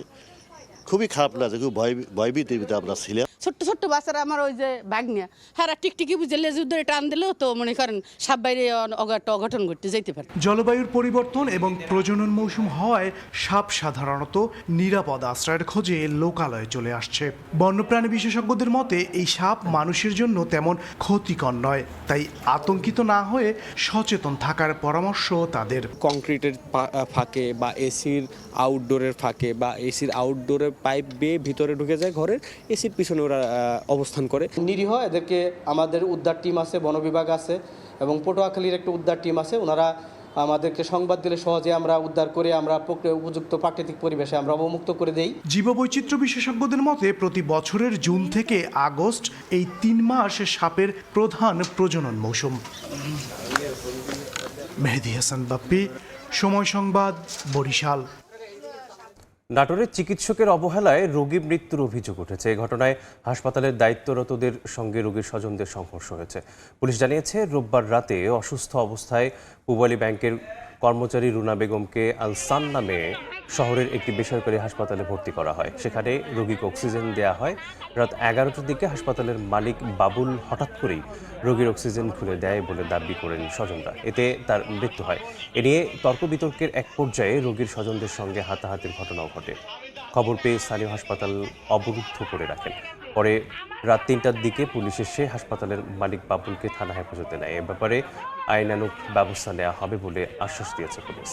খুবই খারাপ লাগে, খুব ভয়ভীতির ভিতরে আমরা ছিলাম। ছোট্ট ছোট্ট বাচ্চারা আমার ওই যে ভাগ্নিয়া হ্যাঁ টিকটিকি বুঝে লেজুর ধরে টান দিলেও তো মনে করেন সাপ বাইরে অঘটন ঘটতে যেতে পারে। জলবায়ুর পরিবর্তন এবং প্রজনন মৌসুম হওয়ায় সাপ সাধারণত নিরাপদ আশ্রয়ের খোঁজে লোকালয়ে চলে আসছে। বন্যপ্রাণী বিশেষজ্ঞদের মতে এই সাপ মানুষের জন্য তেমন ক্ষতিকর নয়, তাই আতঙ্কিত না হয়ে সচেতন থাকার পরামর্শ তাদের। কংক্রিটের ফাঁকে বা এসির আউটডোরের ফাঁকে বা এসির আউটডোরের পাইপ বেয়ে ভিতরে ঢুকে যায় ঘরের, এসির পিছনে ওরা অবস্থান করে। নিরীহ এদেরকে আমাদের উদ্ধার টিম আছে, বন বিভাগ আছে এবং পটুয়াখালীর একটা উদ্ধার টিম আছে, ওনারা আমাদেরকে সংবাদ দিলে সহজে আমরা উদ্ধার করে আমরা উপযুক্ত প্রাকৃতিক পরিবেশে আমরা অবমুক্ত করে দেই। জীববৈচিত্র্য বিশেষজ্ঞদের মতে প্রতি বছরের জুন থেকে আগস্ট এই 3 মাস সাপের প্রধান প্রজনন মৌসুম। মেহেদী হাসান বাপ্পি, সময় সংবাদ, বরিশাল। নাটোরের চিকিৎসকের অবহেলায় রোগী মৃত্যুর অভিযোগ উঠেছে। এই ঘটনায় হাসপাতালের দায়িত্বরতদের সঙ্গে রোগীর স্বজনদের সংঘর্ষ হয়েছে। পুলিশ জানিয়েছে রোববার রাতে অসুস্থ অবস্থায় পূবালী ব্যাংকের কর্মচারী রুনা বেগমকে আলসান নামে শহরের একটি বেসরকারি হাসপাতালে ভর্তি করা হয়। সেখানে রোগীকে অক্সিজেন দেওয়া হয়। রাত 11টার দিকে হাসপাতালের মালিক বাবুল হঠাৎ করেই রোগীর অক্সিজেন খুলে দেয় বলে দাবি করেন স্বজনরা। এতে তার মৃত্যু হয়। এ নিয়ে তর্ক বিতর্কের এক পর্যায়ে রোগীর স্বজনদের সঙ্গে হাতাহাতির ঘটনাও ঘটে। খবর পেয়ে স্থানীয় হাসপাতাল অবরুদ্ধ করে রাখেন। পরে রাত 3টার দিকে পুলিশ এসে হাসপাতালের মালিক বাবুলকে থানা হেফাজতে নেয়। এ ব্যাপারে আইনানুগ ব্যবস্থা নেওয়া হবে বলে আশ্বাস দিয়েছে পুলিশ।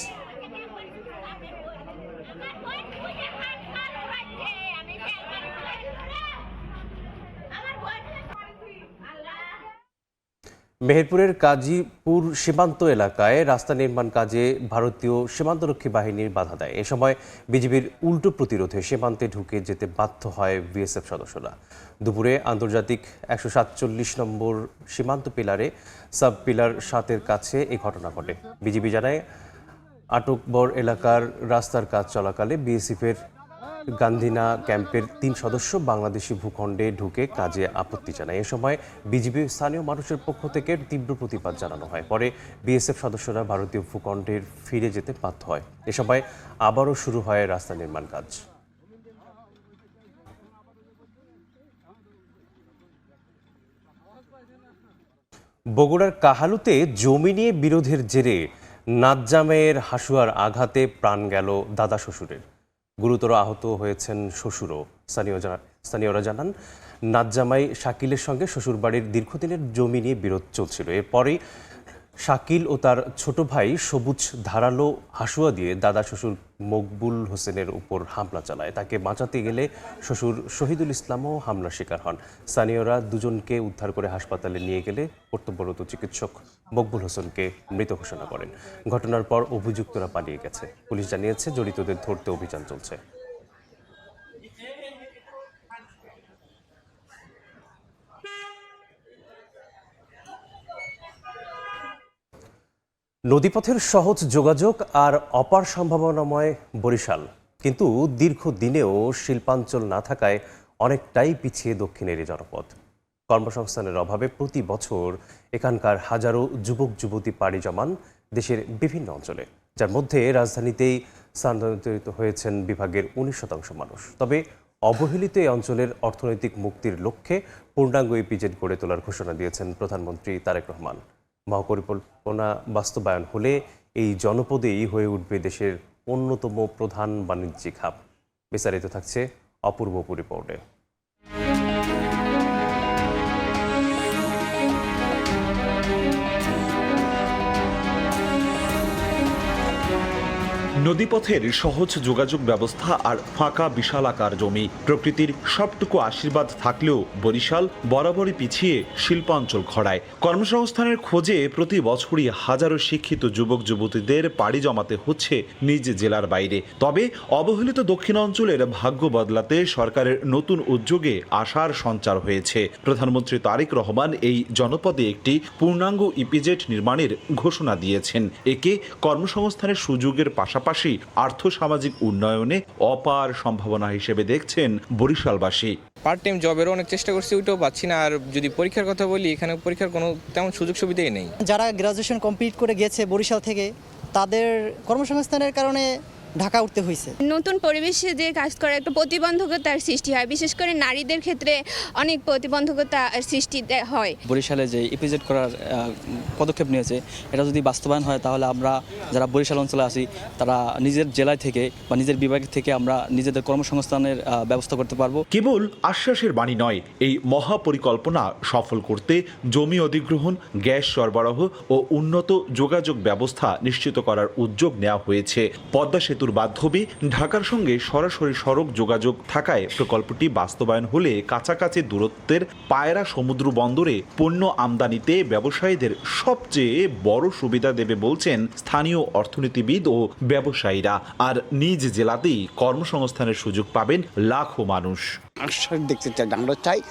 মেহেরপুরের কাজীপুর সীমান্ত এলাকায় রাস্তা নির্মাণ কাজে ভারতীয় সীমান্তরক্ষী বাহিনীর বাধা দেয়। এ সময় বিজিবির উল্টো প্রতিরোধে সীমান্তে ঢুকে যেতে বাধ্য হয় বিএসএফ সদস্যরা। দুপুরে আন্তর্জাতিক 147 নম্বর সীমান্ত পিলারে সাব পিলার 7-এর কাছে এই ঘটনা ঘটে। বিজিবি জানায় আটকবর এলাকার রাস্তার কাজ চলাকালে বিএসএফের গান্ধিনা ক্যাম্পের 3 সদস্য বাংলাদেশি ভূখণ্ডে ঢুকে কাজে আপত্তি জানায়। এ সময় বিজিবি স্থানীয় মানুষের পক্ষ থেকে তীব্র প্রতিবাদ জানানো হয়। পরে বিএসএফ সদস্যরা ভারতীয় ভূখণ্ডে ফিরে যেতে বাধ্য হয়। এ সময় আবারও শুরু হয় রাস্তা নির্মাণ কাজ। বগুড়ার কাহালুতে জমি নিয়ে বিরোধের জেরে নাজ্জামের হাসুয়ার আঘাতে প্রাণ গেল দাদা শ্বশুরের। গুরুতর আহত হয়েছেন শ্বশুরও। স্থানীয়রা জানান নাজ্জামাই শাকিলের সঙ্গে শ্বশুরবাড়ির দীর্ঘদিনের জমি নিয়ে বিরোধ চলছিল। এরপরেই শাকিল ও তার ছোট ভাই সবুজ ধারালো হাসুয়া দিয়ে দাদা শ্বশুর মকবুল হোসেনের উপর হামলা চালায়। তাকে বাঁচাতে গেলে শ্বশুর শহীদুল ইসলামও হামলার শিকার হন। স্থানীয়রা দুজনকে উদ্ধার করে হাসপাতালে নিয়ে গেলে কর্তব্যরত চিকিৎসক মকবুল হোসেনকে মৃত ঘোষণা করেন। ঘটনার পর অভিযুক্তরা পালিয়ে গেছে। পুলিশ জানিয়েছে জড়িতদের ধরতে অভিযান চলছে। নদীপথের সহজ যোগাযোগ আর অপার সম্ভাবনাময় বরিশাল, কিন্তু দীর্ঘদিনেও শিল্পাঞ্চল না থাকায় অনেকটাই পিছিয়ে দক্ষিণের এই জনপদ। কর্মসংস্থানের অভাবে প্রতি বছর এখানকার হাজারো যুবক যুবতী পাড়ি জমান দেশের বিভিন্ন অঞ্চলে, যার মধ্যে রাজধানীতেই স্থানান্তরিত হয়েছেন বিভাগের 19% মানুষ। তবে অবহেলিত এই অঞ্চলের অর্থনৈতিক মুক্তির লক্ষ্যে পূর্ণাঙ্গ ইপিজেড গড়ে তোলার ঘোষণা দিয়েছেন প্রধানমন্ত্রী তারেক রহমান। মহাপরিকল্পনা বাস্তবায়ন হলে এই জনপদেই হয়ে উঠবে দেশের অন্যতম প্রধান বাণিজ্যিক হাব। বিস্তারিত থাকছে অপূর্ব রিপোর্টে। নদীপথের সহজ যোগাযোগ ব্যবস্থা আর ফাঁকা বিশালাকার জমি, প্রকৃতির সবটুকু আশীর্বাদ থাকলেও বরিশাল বরাবরই পিছিয়ে শিল্পাঞ্চল খড়ায়। কর্মসংস্থানের খোঁজে প্রতি বছরই হাজারো শিক্ষিত যুবক যুবতীদের পাড়ি জমাতে হচ্ছে নিজ জেলার বাইরে। তবে অবহেলিত দক্ষিণাঞ্চলের ভাগ্য বদলাতে সরকারের নতুন উদ্যোগে আশার সঞ্চার হয়েছে। প্রধানমন্ত্রী তারেক রহমান এই জনপদে একটি পূর্ণাঙ্গ ইপিজেড নির্মাণের ঘোষণা দিয়েছেন। একে কর্মসংস্থানের সুযোগের পাশাপাশি আর্থসামাজিক উন্নয়নে অপার সম্ভাবনা হিসেবে দেখছেন বরিশালবাসী। পার্ট টাইম জবেরও অনেক চেষ্টা করছি, ওইটাও পাচ্ছি না। আর যদি পরীক্ষার কথা বলি, এখানে পরীক্ষার কোনো তেমন সুযোগ সুবিধাই নেই। যারা গ্রাজুয়েশন কমপ্লিট করে গেছে বরিশাল থেকে, তাদের কর্মসংস্থানের কারণে ঢাকা উঠতে হয়েছে। নতুন পরিবেশে যে কাজ করা একটা প্রতিবন্ধকতার সৃষ্টি হয়, বিশেষ করে নারীদের ক্ষেত্রে অনেক প্রতিবন্ধকতা সৃষ্টি হয়। বরিশালে যে ইপিজেড করার পদক্ষেপ নিয়েছে, এটা যদি বাস্তবায়ন হয় তাহলে আমরা যারা বরিশাল অঞ্চলে আছি তারা নিজের জেলায় থেকে বা নিজের বিভাগ থেকে আমরা নিজেদের কর্মসংস্থানের ব্যবস্থা করতে পারবো। কেবল আশ্বাসের বাণী নয়, এই মহাপরিকল্পনা সফল করতে জমি অধিগ্রহণ, গ্যাস সরবরাহ ও উন্নত যোগাযোগ ব্যবস্থা নিশ্চিত করার উদ্যোগ নেওয়া হয়েছে। পদ্মা সেতুর মাধ্যমে ঢাকার সঙ্গে সরাসরি সড়ক যোগাযোগ থাকায় প্রকল্পটি বাস্তবায়ন হলে কাছাকাছি দূরত্বের পায়রা সমুদ্র বন্দরে পণ্য আমদানিতে ব্যবসায়ীদের সবচেয়ে বড় সুবিধা দেবে বলছেন স্থানীয় অর্থনীতিবিদ ও ব্যবসায়ীরা। আর নিজ জেলাতেই কর্মসংস্থানের সুযোগ পাবেন লাখো মানুষ। আশ্বাস দেখতে চাই, আমরা চাই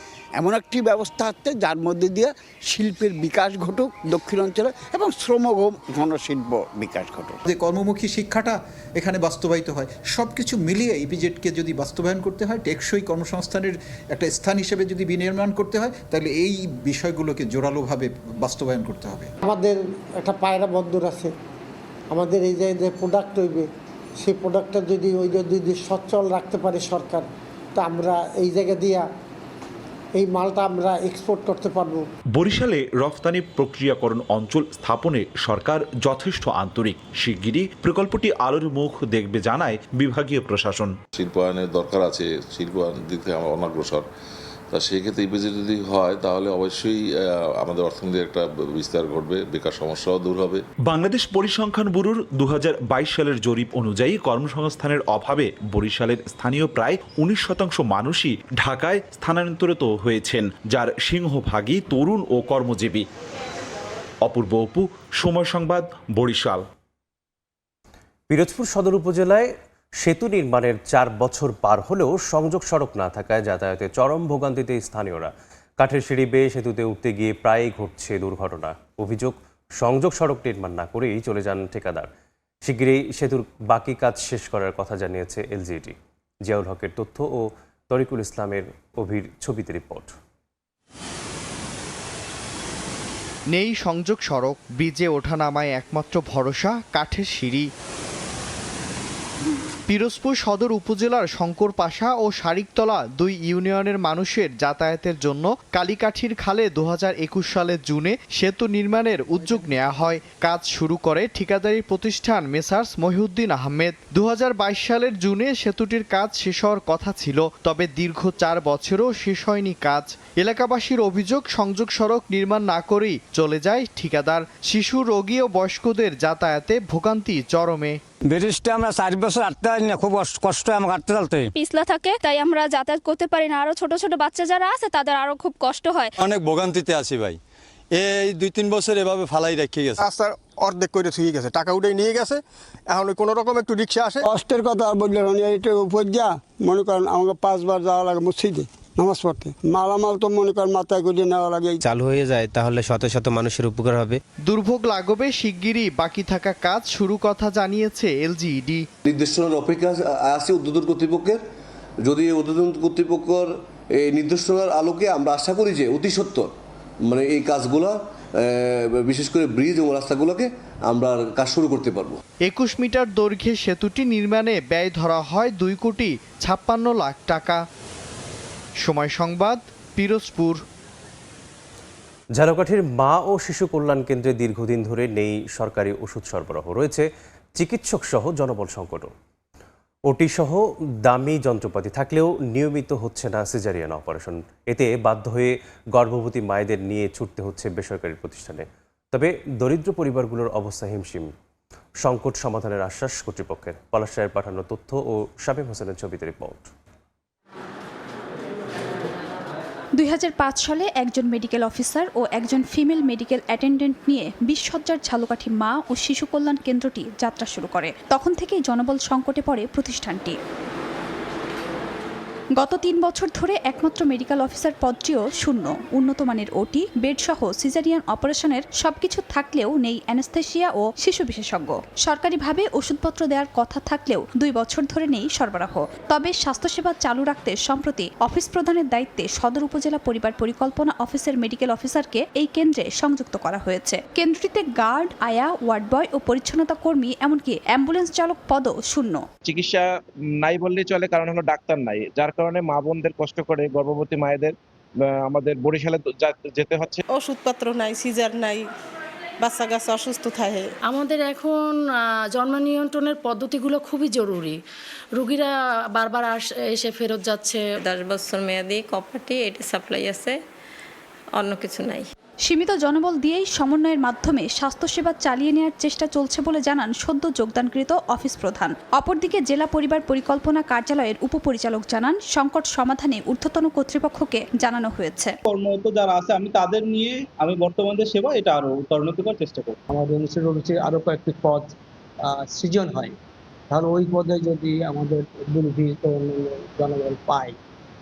এমন একটি ব্যবস্থা আছে যার মধ্যে দিয়ে শিল্পের বিকাশ ঘটুক দক্ষিণ অঞ্চলে এবং শ্রমঘন শিল্প বিকাশ ঘটুক। যে কর্মমুখী শিক্ষাটা এখানে বাস্তবায়িত হয়, সব কিছু মিলিয়ে ইপিজেডকে যদি বাস্তবায়ন করতে হয়, টেকসই কর্মসংস্থানের একটা স্থান হিসেবে যদি বিনির্মাণ করতে হয়, তাহলে এই বিষয়গুলোকে জোরালোভাবে বাস্তবায়ন করতে হবে। আমাদের একটা পায়রা বন্দর আছে, আমাদের এই যে প্রোডাক্ট হইবে সেই প্রোডাক্টটা যদি সচ্ছল রাখতে পারে সরকার, তা আমরা এই জায়গা দিয়া এই মালটা আমরা এক্সপোর্ট করতে পারবো। বরিশালে রফতানি প্রক্রিয়াকরণ অঞ্চল স্থাপনে সরকার যথেষ্ট আন্তরিক। শিগগিরই প্রকল্পটি আলোর মুখ দেখবে জানায় বিভাগীয় প্রশাসন। শিল্পায়নের দরকার আছে, শিল্পায়ন দিক থেকে আমরা অনগ্রসর। তা সেই ক্ষেত্রে ইপিজেড যদি হয় তাহলে অবশ্যই আমাদের অর্থনীতির একটা বিস্তার ঘটবে, বেকার সমস্যাও দূর হবে। বাংলাদেশ পরিসংখ্যান ব্যুরোর 2022 সালের জরিপ অনুযায়ী কর্মসংস্থানের অভাবে বরিশালের স্থানীয় প্রায় 19% মানুষই ঢাকায় স্থানান্তরিত হয়েছেন, যার সিংহভাগই তরুণ ও কর্মজীবী। অপূর্ব অপু, সময় সংবাদ, বরিশাল। পিরোজপুর সদর উপজেলায় সেতু নির্মাণের 4 বছর পার হলেও সংযোগ সড়ক না থাকায় যাতায়াতে চরম ভোগান্তিতে স্থানীয়রা। কাঠের সিঁড়ি বেয়ে সেতুতে উঠতে গিয়ে প্রায়ই ঘটছে দুর্ঘটনা। অভিযোগ, সংযোগ সড়ক নির্মাণ না করেই চলে যান ঠিকাদার। শিগগিরই সেতুর বাকি কাজ শেষ করার কথা জানিয়েছে এলজিইডি। জিয়াউল হকের তথ্য ও তরিকুল ইসলামের অভির ছবিতে রিপোর্ট। নেই সংযোগ সড়ক, ব্রিজে ওঠানামায় একমাত্র ভরসা কাঠের সিঁড়ি। পিরোজপুর সদর উপজেলার শঙ্করপাশা ও শারিকতলা 2 ইউনিয়নের মানুষের যাতায়াতের জন্য কালীকাঠির খালে 2021 সালের জুনে সেতু নির্মাণের উদ্যোগ নেওয়া হয়। কাজ শুরু করে ঠিকাদারি প্রতিষ্ঠান মেসার্স মহিউদ্দিন আহমেদ। 2022 সালের জুনে সেতুটির কাজ শেষ হওয়ার কথা ছিল, তবে দীর্ঘ 4 বছরও শেষ হয়নি কাজ। এলাকাবাসীর অভিযোগ, সংযোগ সড়ক নির্মাণ না করেই চলে যায় ঠিকাদার। শিশু, রোগী ও বয়স্কদের যাতায়াতে ভোগান্তি চরমে। ব্রিজটা আমরা 4 বছর আটতে পারি না, খুব কষ্ট আমাকে আটতে চলতে। পিছলা থাকে, তাই আমরা যাতায়াত করতে পারি না। আরো ছোট ছোট বাচ্চা যারা আছে তাদের আরো খুব কষ্ট হয়। অনেক ভোগান্তিতে আছি ভাই, এই 2-3 বছর এভাবে ফালাই রেখে গেছে। রাস্তার অর্ধেক করে থুয়ে গেছে, টাকা উঠে নিয়ে গেছে। এখন কোনো রকম একটু রিক্সা আসে। কষ্টের কথা আর বললেন, এটা উপর যা মনে করেন আমাকে 5 বার যাওয়া লাগে মসজিদে নামাজ পড়তে। মালামাল তো মনে করেন মাথায় করে নেওয়া লাগে। চালু হয়ে যায় তাহলে শত শত মানুষের উপকার হবে। দুর্ভোগ লাঘবে শিগগিরই বাকি থাকা কাজ শুরু কথা জানিয়েছে এলজিইডি। নির্দেশনার অপেক্ষা আছে উদ্বোধন কর্তৃপক্ষের। যদি উদ্বোধন কর্তৃপক্ষের এই নির্দেশনার আলোকে আমরা আশা করি যে অতি সত্বর মানে এই কাজগুলো, বিশেষ করে ব্রিজ এবং রাস্তাগুলোকে আমরা কাজ শুরু করতে পারবো। 21 মিটার দৈর্ঘ্যের সেতুটি নির্মাণে ব্যয় ধরা হয় 2,56 লাখ টাকা। সময় সংবাদ, পিরোজপুর। ঝালকাঠির মা ও শিশু কল্যাণ কেন্দ্রে দীর্ঘদিন ধরে নেই সরকারি ওষুধ সরবরাহ। রয়েছে চিকিৎসক সহ জনবল সংকটও। ওটি সহ দামি যন্ত্রপাতি থাকলেও নিয়মিত হচ্ছে না সিজারিয়ান অপারেশন। এতে বাধ্য হয়ে গর্ভবতী মায়েদের নিয়ে ছুটতে হচ্ছে বেসরকারি প্রতিষ্ঠানে। তবে দরিদ্র পরিবারগুলোর অবস্থা হিমশিম। সংকট সমাধানের আশ্বাস কর্তৃপক্ষের। পলাশ রায়ের পাঠানো তথ্য ও শামীম হোসেনের ছবিতে রিপোর্ট। 2005 সালে একজন মেডিকেল অফিসার ও একজন ফিমেল মেডিকেল অ্যাটেন্ডেন্ট নিয়ে 20 সজ্জার ঝালকাঠি মা ও শিশু কল্যাণ কেন্দ্রটি যাত্রা শুরু করে। তখন থেকেই জনবল সংকটে পড়ে প্রতিষ্ঠানটি। গত 3 বছর ধরে একমাত্র মেডিকেল অফিসার পদটিও শূন্য। উন্নত মানের ওটি, বেড সহ সিজারিয়ান অপারেশনের সবকিছু থাকলেও নেই অ্যানেস্থেসিয়া ও শিশু বিশেষজ্ঞ। সরকারিভাবে ওষুধপত্র দেওয়ার কথা থাকলেও 2 বছর ধরে নেই সরবরাহ। তবে স্বাস্থ্যসেবা চালু রাখতে সম্প্রতি অফিস প্রধানের দায়িত্বে সদর উপজেলা পরিবার পরিকল্পনা অফিসের মেডিকেল অফিসারকে এই কেন্দ্রে সংযুক্ত করা হয়েছে। কেন্দ্রটিতে গার্ড, আয়া, ওয়ার্ড বয় ও পরিচ্ছন্নতা কর্মী এমনকি অ্যাম্বুলেন্স চালক পদও শূন্য। চিকিৎসা নাই বললেই চলে, কারণ হলো ডাক্তার নাই, যার কারণে মা বোনদের কষ্ট করে গর্ভবতী মায়েদের আমাদের বরিশালে যেতে হচ্ছে। ওষুধপত্র নাই, সিজার নাই, বাচ্চা কাচ্চা অসুস্থ থাকে। আমাদের এখন জন্ম নিয়ন্ত্রণের পদ্ধতিগুলো খুবই জরুরি। রোগীরা বারবার এসে ফেরত যাচ্ছে। 10 বছর মেয়াদি কপাটি এটা সাপ্লাই আছে, অন্য কিছু নাই। সীমিত জনবল দিয়েই সমন্বয়ের মাধ্যমে স্বাস্থ্যসেবা চালিয়ে নেওয়ার চেষ্টা চলছে বলে জানান সদ্য যোগদানকৃত অফিস প্রধান। অপরদিকে জেলা পরিবার পরিকল্পনা কার্যালয়ের উপপরিচালক জানান, সংকট সমাধানে ঊর্ধ্বতন কর্তৃপক্ষকে জানানো হয়েছে। কর্মরত যারা আছে তাদের নিয়ে আমি বর্তমানে সেবা এটা আরো উন্নত করার চেষ্টা করব। আমাদের ইনস্টিটিউটে আরো কয়েকটি পদ সৃজন হয়, তাহলে ওই পদে যদি আমাদের জনবল পায়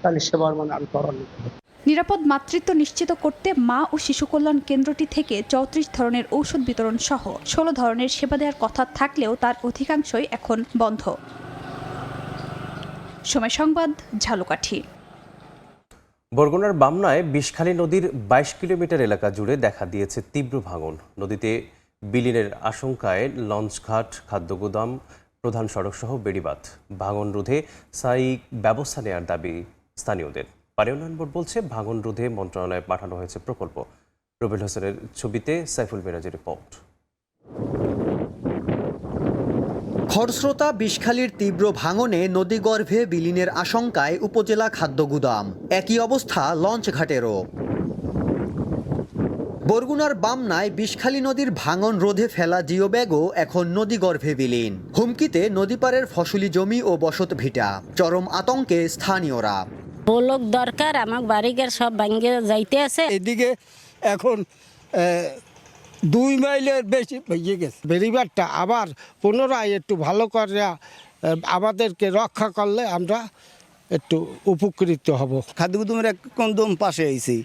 তাহলে সেবার মান আরো ত্বরান্বিত হবে। নিরাপদ মাতৃত্ব নিশ্চিত করতে মা ও শিশু কল্যাণ কেন্দ্রটি থেকে 34 ধরনের ঔষধ বিতরণ সহ 16 ধরনের সেবা দেওয়ার কথা থাকলেও তার অধিকাংশই এখন বন্ধ। সময় সংবাদ, ঝালকাঠি। বরগুনার বামনায় বিষখালী নদীর 22 কিলোমিটার এলাকা জুড়ে দেখা দিয়েছে তীব্র ভাঙন। নদীতে বিলীনের আশঙ্কায় লঞ্চঘাট, খাদ্যগুদাম, প্রধান সড়ক সহ বেড়িবাঁধ। ভাঙন রোধে স্থায়ী ব্যবস্থা নেওয়ার দাবি স্থানীয়দের। পানি উন্নয়ন বোর্ড বলছে, ভাঙন রোধে মন্ত্রণালয়ে পাঠানো হয়েছে প্রকল্প। রবিল হোসেনের ছবিতে সাইফুল মিরাজের রিপোর্ট। খরস্রোতা বিষখালীর তীব্র ভাঙনে নদীগর্ভে বিলীনের আশঙ্কায় উপজেলা খাদ্যগুদাম। একই অবস্থা লঞ্চঘাটেরও। বরগুনার বামনায় বিষখালী নদীর ভাঙন রোধে ফেলা জিও ব্যাগও এখন নদীগর্ভে বিলীন। হুমকিতে নদীপাড়ের ফসলি জমি ও বসত ভিটা। চরম আতঙ্কে স্থানীয়রা। লোক দরকার, আমার বাড়িঘর সব ভাঙ্গে যাইতে আছে। এদিকে এখন 2 মাইলের বেশি ভেঙে গেছে। বেড়িবাঁধটা আবার পুনরায় একটু ভালো করে আমাদেরকে রক্ষা করলে আমরা একটু উপকৃত হব। খাদ্যগুদামের একদম পাশে আইছি,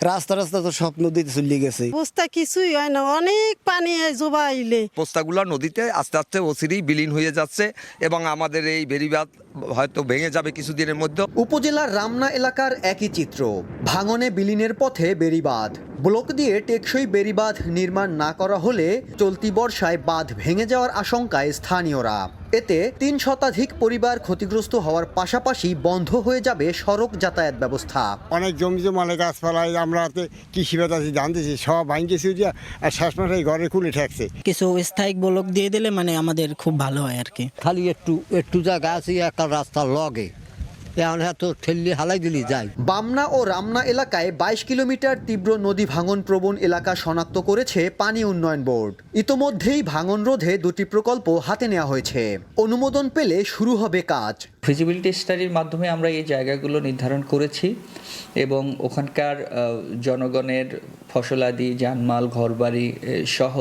রাস্তা তো সব নদীতে চলে গেছে। অবস্থা কিছুই হয় না, অনেক পানি জোবা আইলে। পোস্তাগুলো নদীতে আস্তে আস্তে অচিরেই বিলীন হয়ে যাচ্ছে এবং আমাদের এই বেড়িবাঁধ হয়তো ভেঙে যাবে কিছুদিনের মধ্যে। উপজেলার রামনা এলাকার একই চিত্র। ভাঙনে বিলীনের পথে বেড়িবাঁধ। ব্লক দিয়ে টেকসই বেড়িবাঁধ নির্মাণ না করা হলে চলতি বর্ষায় বাঁধ ভেঙে যাওয়ার আশঙ্কায় স্থানীয়রা। এতে 3 শতাধিক পরিবার ক্ষতিগ্রস্ত হওয়ার পাশাপাশি বন্ধ হয়ে যাবে সড়ক যাতায়াত ব্যবস্থা। অনেক জমি জমালে গাছপালায় আমরা কৃষি বাতাসি ধান দিয়েছি, সব ভাঙিয়েছি আর শেষ মাসে ঘরে খুলে ঠেকছে। কিছু স্থায়ী ব্লক দিয়ে দিলে মানে আমাদের খুব ভালো হয় আর কি। খালি একটু জায়গা আছে একটা রাস্তার লগে, এখন এত ঠেললে হালাই দিলি যায়। বামনা ও রামনা এলাকায় 22 কিলোমিটার তীব্র নদী ভাঙন প্রবণ এলাকা শনাক্ত করেছে পানি উন্নয়ন বোর্ড। ইতোমধ্যেই ভাঙন রোধে 2টি প্রকল্প হাতে নেওয়া হয়েছে। অনুমোদন পেলে শুরু হবে কাজ। ফিজিবিলিটি স্টাডির মাধ্যমে আমরা এই জায়গাগুলো নির্ধারণ করেছি এবং ওখানকার জনগণের ফসলাদি, জানমাল, ঘরবাড়ি সহ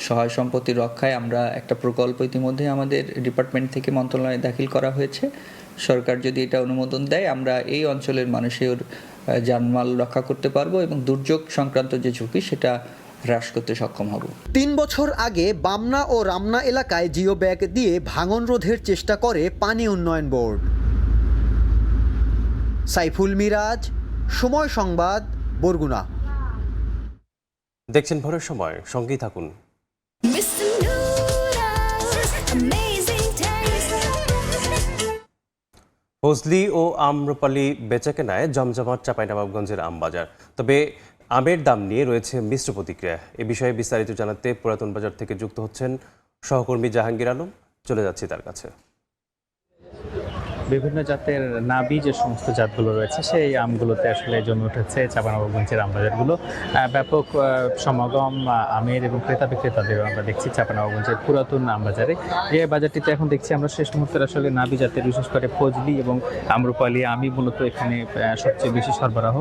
সহায় সম্পত্তি রক্ষায় আমরা একটা প্রকল্প ইতিমধ্যে আমাদের ডিপার্টমেন্ট থেকে মন্ত্রণালয়ে দাখিল করা হয়েছে। সরকার যদি এটা অনুমোদন দেয়, আমরা এই অঞ্চলের মানুষের জানমাল রক্ষা করতে পারবো এবং দুর্যোগ সংক্রান্ত যে ঝুঁকি সেটা হ্রাস করতে সক্ষম হব। 3 বছর আগে বামনা ও রামনা এলাকায় জিও ব্যাগ দিয়ে ভাঙন রোধের চেষ্টা করে পানি উন্নয়ন বোর্ড। সাইফুল মিরাজ, সময় সংবাদ, বরগুনা। দেখছেন ভোরের সময়, সঙ্গেই থাকুন। ফজলি ও আম্রপালি বেচাকেনায় জমজমাট চাঁপাইনবাবগঞ্জের আমবাজার। তবে আমের দাম নিয়ে রয়েছে মিশ্র প্রতিক্রিয়া। এ বিষয়ে বিস্তারিত জানাতে পুরাতন বাজার থেকে যুক্ত হচ্ছেন সহকর্মী জাহাঙ্গীর আলম। চলে যাচ্ছি তার কাছে। বিভিন্ন জাতের নাবি যে সমস্ত জাতগুলো রয়েছে সেই আমগুলোতে আসলে জমে উঠেছে চাঁপাইনবাবগঞ্জের আমবাজারগুলো। ব্যাপক সমাগম আমের এবং ক্রেতা বিক্রেতাদের আমরা দেখছি চাঁপাইনবাবগঞ্জের পুরাতন আমবাজারে। এই বাজারটিতে এখন দেখছি আমরা শেষ মুহূর্তের আসলে নাবি জাতের, বিশেষ করে ফজলি এবং আম্রপালি আমি মূলত এখানে সবচেয়ে বেশি সরবরাহ।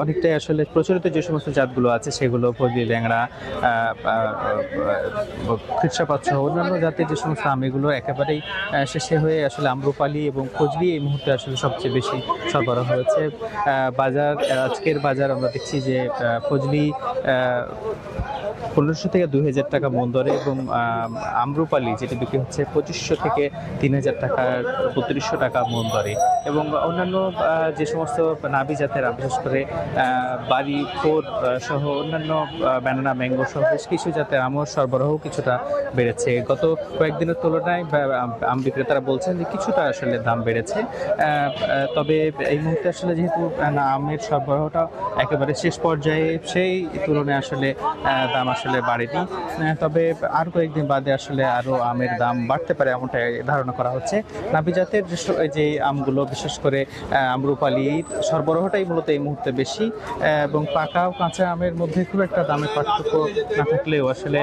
অনেকটাই আসলে প্রচলিত যে সমস্ত জাতগুলো আছে সেগুলো ফজলি, ল্যাংড়া, কৃষ্ণাপাত সহ অন্যান্য জাতের যে সমস্ত আম, এগুলো একেবারেই শেষে হয়ে আসলে আম্রপালি আমরুপালি এবং ফজলি এই মুহূর্তে আসলে সবচেয়ে বেশি সরবরাহ হয়েছে। আজকের বাজার আমরা দেখছি যে ফজলি 1500 থেকে 2000 টাকা মন দরে এবং আমরুপালি যেটা বিক্রি হচ্ছে 2500 থেকে 3000 টাকার 3200 টাকা মন দরে এবং অন্যান্য যে সমস্ত নাবি জাতের বিশেষ করে বাড়ি ফোর সহ অন্যান্য ব্যানানা ম্যাঙ্গো সহ বেশ কিছু জাতের আমও সরবরাহ কিছুটা বেড়েছে। গত কয়েকদিনের তুলনায় আম বিক্রেতারা বলছেন যে কিছুটা আসলে দাম বেড়েছে, তবে এই মুহূর্তে আসলে যেহেতু আমের সরবরাহটা একেবারে শেষ পর্যায়ে সেই তুলনায় আসলে দাম আসলে বাড়েনি, তবে আর কয়েকদিন বাদে আসলে আরও আমের দাম বাড়তে পারে এমনটাই ধারণা করা হচ্ছে। নাবি জাতের যে আমগুলো বিশেষ করে আমরুপালির সরবরাহটাই মূলত এই মুহূর্তে বেশি এবং পাকা ও কাঁচা আমের মধ্যে খুব একটা দামের পার্থক্য না থাকলেও আসলে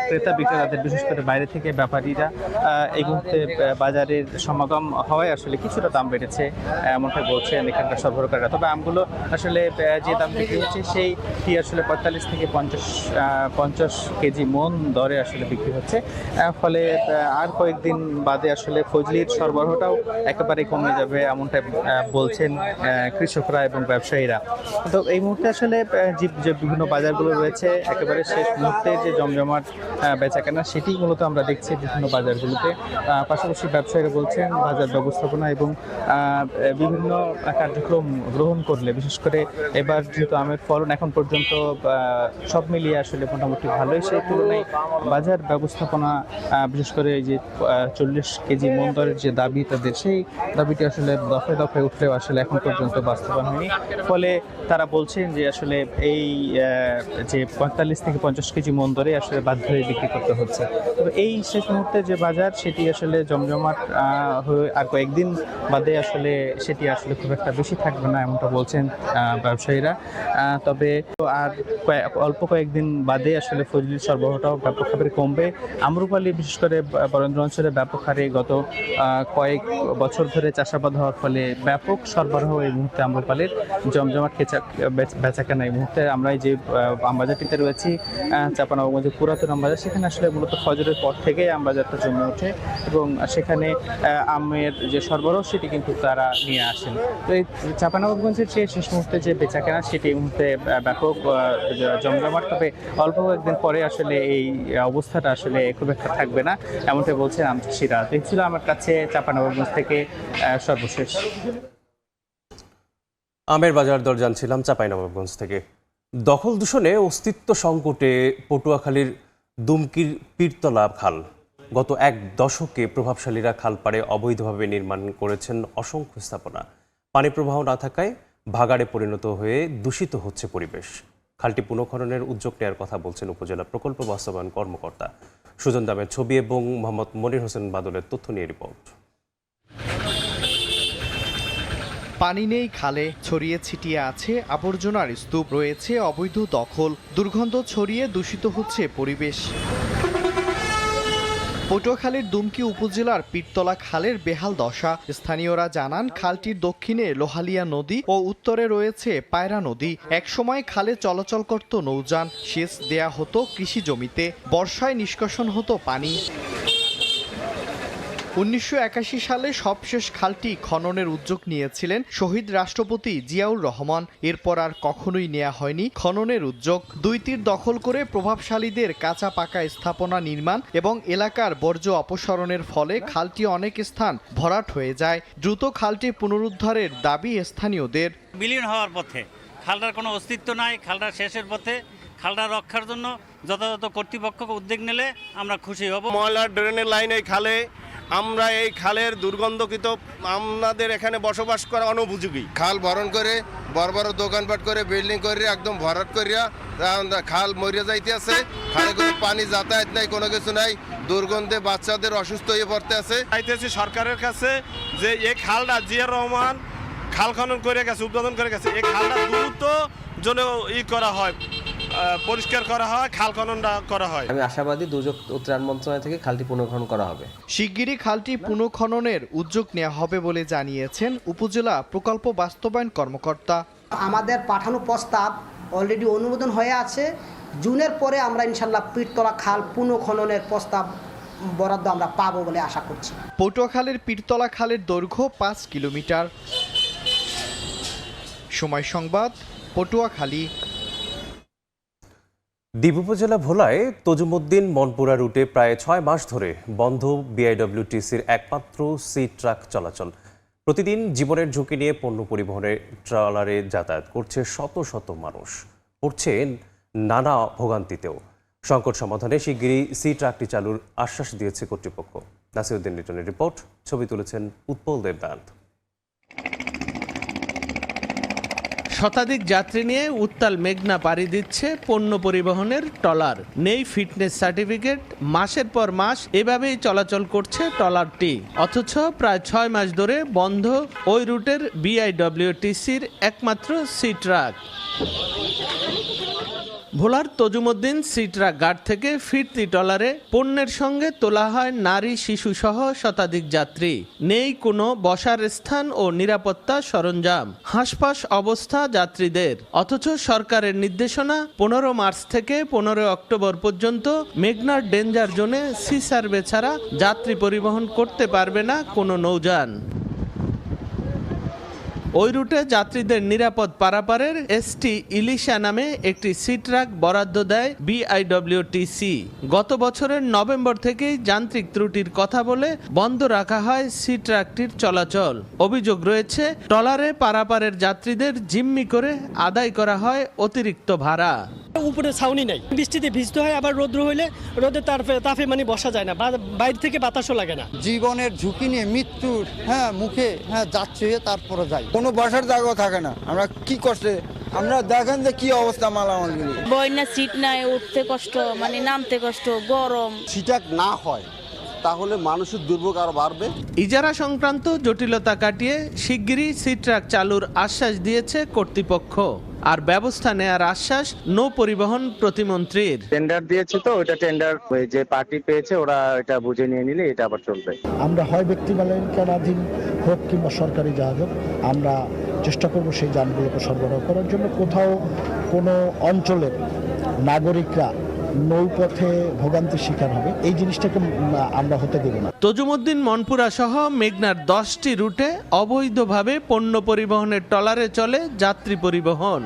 ক্রেতা বিক্রেতাদের বিশেষ করে বাইরে থেকে ব্যাপারীরা এই মুহূর্তে বাজারের সমাগম হওয়ায় আসলে কিছুটা দাম বেড়েছে এমনটাই বলছেন এখানকার সরবরাহকারীরা। তবে আমগুলো আসলে যে দাম বিক্রি হচ্ছে সেইটি আসলে 45 থেকে 50 কেজি মন দরে আসলে বিক্রি হচ্ছে, ফলে আর কয়েকদিন বাদে আসলে ফজলির সরবরাহটাও একেবারে কমে যাবে এমনটাই বলছেন কৃষকরা এবং ব্যবসায়ীরা। তো এই মুহূর্তে আসলে যে বিভিন্ন বাজারগুলো রয়েছে একেবারে শেষ মুহূর্তে যে জমজমাট বেচাকেনা সেটি মূলত আমরা দেখছি বিভিন্ন বাজারগুলোতে। পাশাপাশি ব্যবসায়ীরা বলছেন বাজার ব্যবস্থাপনা এবং বিভিন্ন কার্যক্রম গ্রহণ করলে বিশেষ করে এবার যেহেতু আমের ফলন এখন পর্যন্ত সব মিলিয়ে আসলে মোটামুটি ভালোই, সেই তুলনায় বাজার ব্যবস্থাপনা বিশেষ করে যে 40 কেজি মন দরের যে দাবি তাদের, সেই দাবিটি আসলে দফায় দফায় উঠলেও আসলে এখন পর্যন্ত বাস্তবায়ন হয়নি। ফলে তারা বলছেন যে আসলে এই যে 45 থেকে 50 কেজি মন দরে আসলে বাধ্য হয়ে বিক্রি করতে হচ্ছে। তবে এই শেষ মুহূর্তে যে বাজার সেটি আসলে জমজমাট হয়ে আর কয়েকদিন বাদে আসলে সেটি আসলে খুব একটা বেশি থাকবে না এমনটা বলছেন ব্যবসায়ীরা। তবে আর অল্প কয়েকদিন বাদে আসলে ফজলির সরবরাহটাও ব্যাপকভাবে কমবে। আমরুপালি বিশেষ করে বরেন্দ্র অঞ্চলে ব্যাপক হারে গত কয়েক বছর ধরে চাষাবাদ হওয়ার ফলে ব্যাপক সরবরাহ এই মুহূর্তে আমরুপালির জমজমাট বেচাকেনা এই মুহূর্তে আমরা যে আমবাজারটিতে রয়েছি চাঁপানবাবগঞ্জের পুরাতন আমবাজার, সেখানে আসলে মূলত ফজরের পর থেকে আমবাজারটা জমে ওঠে এবং সেখানে আমের যে সরবরাহ সেটি কিন্তু তারা নিয়ে আসেন। তো এই চাঁপানবাবগঞ্জের যে শেষ মুহূর্তে যে বেচাকেনা সেটি এই মুহূর্তে ব্যাপক জমজমাট, তবে অল্প কয়েকদিন পরে আসলে এই অবস্থাটা আসলে খুব একটা থাকবে না এমনটাই বলছেন আম চাষিরা। দেখছিল আমার কাছে চাঁপানবাবগঞ্জ থেকে সর্বশেষ। আমের বাজার দর জানছিলাম চাঁপাইনবাবগঞ্জ থেকে। দখল দূষণে অস্তিত্ব সংকটে পটুয়াখালীর দুমকির পীরতলা খাল। গত এক দশকে প্রভাবশালীরা খাল পাড়ে অবৈধভাবে নির্মাণ করেছেন অসংখ্য স্থাপনা। পানি প্রবাহ না থাকায় ভাগাড়ে পরিণত হয়ে দূষিত হচ্ছে পরিবেশ। খালটি পুনঃখননের উদ্যোগ নেওয়ার কথা বলছেন উপজেলা প্রকল্প বাস্তবায়ন কর্মকর্তা। সুজন দামের ছবি এবং মোহাম্মদ মনির হোসেন বাদলের তথ্য নিয়ে রিপোর্ট। পানি নেই খালে, ছড়িয়ে ছিটিয়ে আছে আবর্জনার স্তূপ, রয়েছে অবৈধ দখল, দুর্গন্ধ ছড়িয়ে দূষিত হচ্ছে পরিবেশ। পটুয়াখালীর দুমকি উপজেলার পীরতলা খালের বেহাল দশা। স্থানীয়রা জানান খালটির দক্ষিণে লোহালিয়া নদী ও উত্তরে রয়েছে পায়রা নদী। একসময় খালে চলাচল করত নৌযান, সেচ দেয়া হতো কৃষি জমিতে, বর্ষায় নিষ্কাশন হতো পানি। 1981 সালে সবশেষ খালটি খননের উদ্যোগ নিয়েছিলেন শহীদ রাষ্ট্রপতি জিয়াউর রহমান। এরপর আর কখনোই নেওয়া হয়নি খননের উদ্যোগ। দুই তীর দখল করে প্রভাবশালীদের কাঁচা পাকা স্থাপনা নির্মাণ এবং এলাকার বর্জ্য অপসারণের ফলে খালটি অনেক স্থান ভরাট হয়ে যায়। দ্রুত খালটি পুনরুদ্ধারের দাবি স্থানীয়দের। বিলীন হওয়ার পথে, খালটার কোনো অস্তিত্ব নাই, খালটা শেষের পথে। খালটা রক্ষার জন্য যথাযথ কর্তৃপক্ষ উদ্যোগ নিলে আমরা খুশি হব। ময়লা ড্রেনের লাইন এই খালে, আমরা এই খালের দুর্গন্ধকৃত আমাদের এখানে বসবাস করা অনুপযোগী। খাল ভরণ করে বড় বড় দোকানপাট করে বিল্ডিং করে একদম ভরাট করিয়া খাল মরিয়া যাইতে আছে। খালে কোনো পানি যাতায়াত নাই, কোনো কিছু নাই, দুর্গন্ধে বাচ্চাদের অসুস্থ হয়ে পড়তে আছে। চাইতেছি সরকারের কাছে যে এই খালটা জিয়া রহমান খাল খনন করে গেছে, উদ্বোধন করে গেছে, এই খালটা দ্রুত যেন করা হয়, পরিষ্কার করা হয়, খাল খননটা করা হয়। আমি আশাবাদী দুর্যোগ ও ত্রাণ মন্ত্রণালয় থেকে খালটি পুনঃখনন করা হবে। শিগগিরই খালটি পুনঃখননের উদ্যোগ নেওয়া হবে বলে জানিয়েছেন উপজেলা প্রকল্প বাস্তবায়ন কর্মকর্তা। আমাদের পাঠানো প্রস্তাব অলরেডি অনুমোদন হয়ে আছে। জুনের পরে আমরা ইনশাল্লাহ পীরতলা খাল পুনঃখননের প্রস্তাব বরাদ্দ আমরা পাবো বলে আশা করছি। পটুয়াখালীর পীরতলা খালের দৈর্ঘ্য ৫ কিলোমিটার। সময় সংবাদ, পটুয়াখালী। দ্বীপ উপজেলা ভোলায় তজুমুদ্দিন মনপুরা রুটে প্রায় ৬ মাস ধরে বন্ধ বিআইডব্লিউটিসির একমাত্র সি ট্রাক চলাচল। প্রতিদিন জীবনের ঝুঁকি নিয়ে পণ্য পরিবহনের ট্রলারে যাতায়াত করছে শত শত মানুষ, পড়ছে নানা ভোগান্তিতেও। সংকট সমাধানে শিগগিরই সি ট্রাকটি চালুর আশ্বাস দিয়েছে কর্তৃপক্ষ। নাসিরউদ্দিন লিটনের রিপোর্ট, ছবি তুলেছেন উৎপল দেবনাথ। শতাধিক যাত্রী নিয়ে উত্তাল মেঘনা পাড়ি দিচ্ছে পণ্য পরিবহনের ট্রলার। নেই ফিটনেস সার্টিফিকেট, মাসের পর মাস এভাবেই চলাচল করছে ট্রলারটি। অথচ প্রায় ৬ মাস ধরে বন্ধ ওই রুটের বিআইডব্লিউটিসির একমাত্র সি ট্রাক। ভোলার তজুমুদ্দিন সি ট্রাক ঘাট থেকে ফিরতি ট্রলারে পণ্যের সঙ্গে তোলা হয় নারী, শিশু সহ শতাধিক যাত্রী। নেই কোনো বসার স্থান ও নিরাপত্তা সরঞ্জাম, হাঁসফাঁস অবস্থা যাত্রীদের। অথচ সরকারের নির্দেশনা ১৫ মার্চ থেকে ১৫ অক্টোবর পর্যন্ত মেঘনার ডেঞ্জার জোনে সি সার্ভে ছাড়া যাত্রী পরিবহন করতে পারবে না কোনো নৌযান। ওই রুটে যাত্রীদের নিরাপদ পারাপারের এসটি ইলিশা নামে একটি সি ট্রাক বরাদ্দ দেয় বিআইডব্লিউটিসি। গত বছরের নভেম্বর থেকেই যান্ত্রিক ত্রুটির কথা বলে বন্ধ রাখা হয় সি ট্রাকটির চলাচল। অভিযোগ রয়েছে, ট্রলারে পারাপারের যাত্রীদের জিম্মি করে আদায় করা হয় অতিরিক্ত ভাড়া। উপরে ছাউনি নাই, বৃষ্টিতে ভিজতে হয়, আবার রোদ্র হইলে রোদে তাপে মানে বসা যায় না, বাইরে থেকে বাতাসও লাগে না। জীবনের ঝুঁকি নিয়ে মৃত্যুর মুখে যাচ্ছে, তারপরে যাই কোনো বসার জায়গা থাকে না। আমরা কি করছে, আমরা দেখেন যে কি অবস্থা মালামালগুলি। বইনা সিট নাই, উঠতে কষ্ট, মানে নামতে কষ্ট, গরম। সিটাক না হয় তাহলে মানুষের দুর্ভোগ আরো বাড়বে। ইজারা সংক্রান্ত জটিলতা কাটিয়ে শিগগিরই সি ট্রাক চালুর আশ্বাস দিয়েছে কর্তৃপক্ষ। আর ব্যবস্থা নেয়ার আশ্বাস নৌ পরিবহন প্রতিমন্ত্রীর। টেন্ডার দিয়েছে, তো ওইটা টেন্ডার যে পার্টি পেয়েছে ওরা এটা বুঝে নিয়ে নিলে এটা আবার চলবে। আমরা হয় ব্যক্তি মালিকানাধীন হোক কিংবা সরকারি জাহাজ হোক, আমরা চেষ্টা করব সেই যানগুলোকে সরবরাহ করার জন্য। কোথাও কোনো অঞ্চলের নাগরিকরা নৌপথে ভোগান্তির শিকার হবে, এই জিনিসটাকে আমরা হতে দেব না। তজুমুদ্দিন মনপুরা সহ মেঘনার 10টি রুটে অবৈধভাবে পণ্য পরিবহনের ট্রলারে চলে যাত্রী পরিবহন।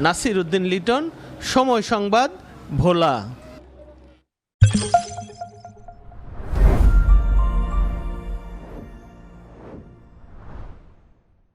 নাসিরউদ্দিন লিটন, সময় সংবাদ, ভোলা।